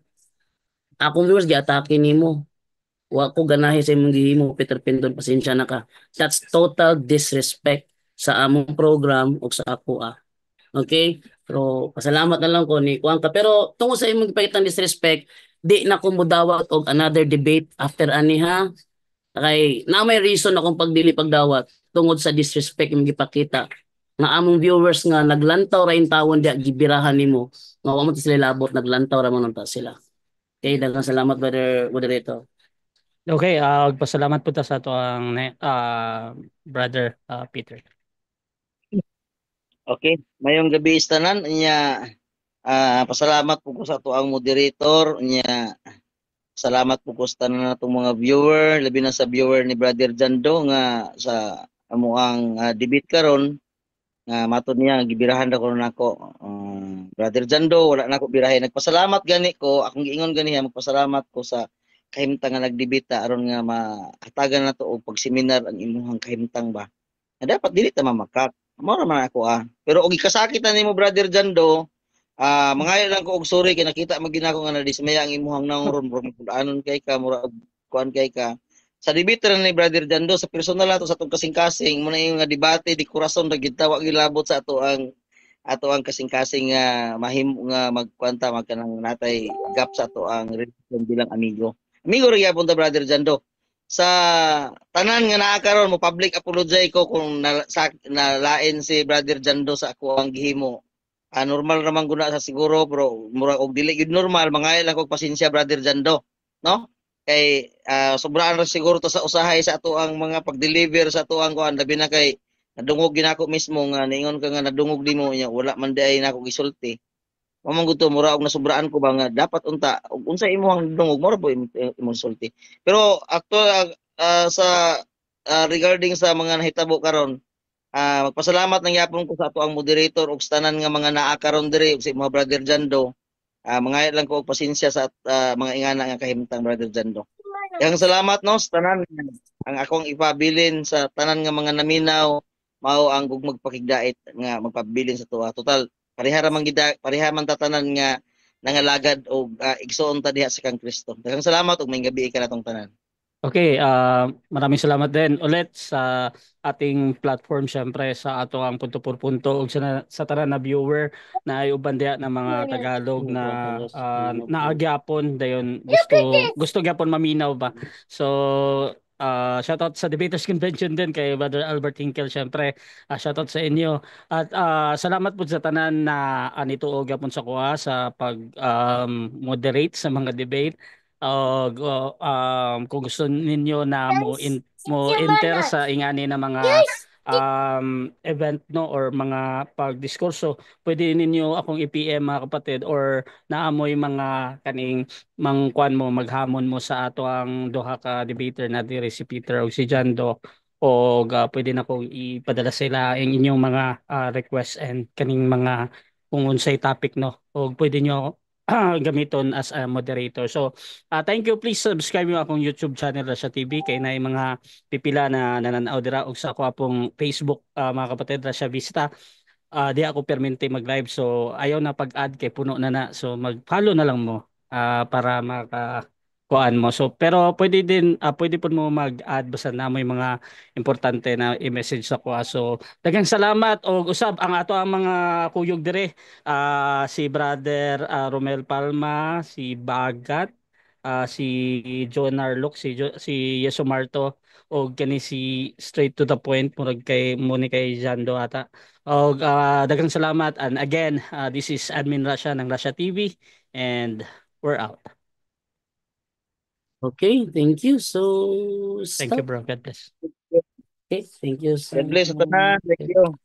Akong viewers giatake nimo. Wa ko ganahe sa imong gihimo, Peter Pindon, pasensya na ka. That's total disrespect sa among program ug sa ako Okay? Pero pasalamat na lang ko ni kuan ka. Pero tungod sa imong gipakitang disrespect, di na ko mudawat og another debate after ani ha. Kay na may reason akong pagdawat tungod sa disrespect imong gipakita. Nga among viewers nga naglantaw ra in tawon dia gibirahan nimo. Nga wa mo sila labot naglantaw ra man ta sila. Okay, daghang salamat brother moderator. Okay, pasalamat po ta sa ato ang brother Peter. Okay, mayong gabi istanan nya pasalamat po ko sa ato ang moderator nya salamat po ko sa tanan natong mga viewer, labi na sa viewer ni Brother Jando nga sa amuang debate karon nga matud niya gibirahan ra ko nako. Brother Jando wala na ako birahe, nagpasalamat gani ko, akong giingon gani magpasalamat ko sa kahimtang nga nagdebita aron nga mahatagan nato og pagseminar ang imuhang kahimtang ba. Na dapat dili ta mamakak. Mao ra man ako Pero og ikasakit na nimo Brother Jando, mangayo lang ko og sorry kay nakita maginako nga nadismaya ang imuhang naungron bro anon kay ka mura kuan kay ka. Sa debate ra ni Brother Jando sa personal ato sa atong kasing-kasing mo na yung nga debate di kurason ra gid tawa gilabot sa ato ang kasing-kasing nga mahim nga magkwanta magkanang natay gap sa ato ang relasyon bilang amigo. Amigo ra gyapon ta Brother Jando. Sa tanan nga naa karon mo public apologize ko kung nalain si Brother Jando sa ako ang gihimo. Normal naman guna sa siguro bro mura og dili gid normal mangayo lang kog pasensya Brother Jando, no? Kay sobraan ra siguro to sa usahay sa ato ang mga pag-deliver sa ato ang kuan labi na kay nadungog ginako mismo nga ningon ka nga nadungog nimo nya wala man di ay nako gisulti. Mamang gusto mura og nasubraan ko ba nga dapat unta ug unsa imong dungog mura po imong sulti. Pero sa regarding sa mga nahitabo karon magpasalamat ng yapon ko sa ato ang moderator ug sa tanan nga mga naa karon diri ug sa mga Brother Jando. Mangayat lang ko og pasensya sa mga ingana nga kahimtang Brother Jando. Yang salamat no sa tanan ang akong ipabilin sa tanan nga mga naminaw mao ang magpakigdait nga magpabilin sa tuwa. Total pareha man tatanan nga nangalagad og igsoon ta diha sa kang Kristo. Daghang salamat ug may gabi ka natong tanan. Okay, maraming salamat din ulit sa ating platform syempre sa ato ang punto por punto ug sa tanan na viewer na ay uban diha ng mga Tagalog na naagyapon dayon gusto gyapon maminaw ba. So shoutout sa Debaters Convention din kay Brother Albert Hinkel syempre. Shoutout sa inyo at salamat po sa tanan na nituog gyapon sa kuha sa pag moderate sa mga debate. Kung gusto ninyo na mo enter sa ingani na mga event no or mga pagdiskurso, pwede ninyo akong i-PM mga kapatid or naamoy mga kaning mangkuan mo maghamon mo sa ato ang duha ka debater na diri si Peter o si Jando o pwede na kong ipadala sila ang inyong mga request and kaning mga kung unsay topic no o pwede nyo gamiton as a moderator. So thank you, please subscribe mo akong YouTube channel Rasha TV kay na mga pipila na nananaw dira og sa ako apong Facebook mga kapatid Rasha Vista. Di ako permente mag-live so ayaw na pag-add kay puno na so mag-follow na lang mo para maka kuan mo. So pero pwede po mo mag-add basta na may mga importante na i-message sa kuha. So daghang salamat og usab ang ato ang mga kuyog dire si Brother Romel Palma, si Bagat, si John Arlock, si Yeso Marto o kani si straight to the point murag kay muni kay Jando ata. Og daghang salamat and again this is Admin Rasha ng Rasha TV and we're out. Okay, thank you. So Thank you stop. bro. God bless. Okay, thank you. God bless sa tanan. Thank you.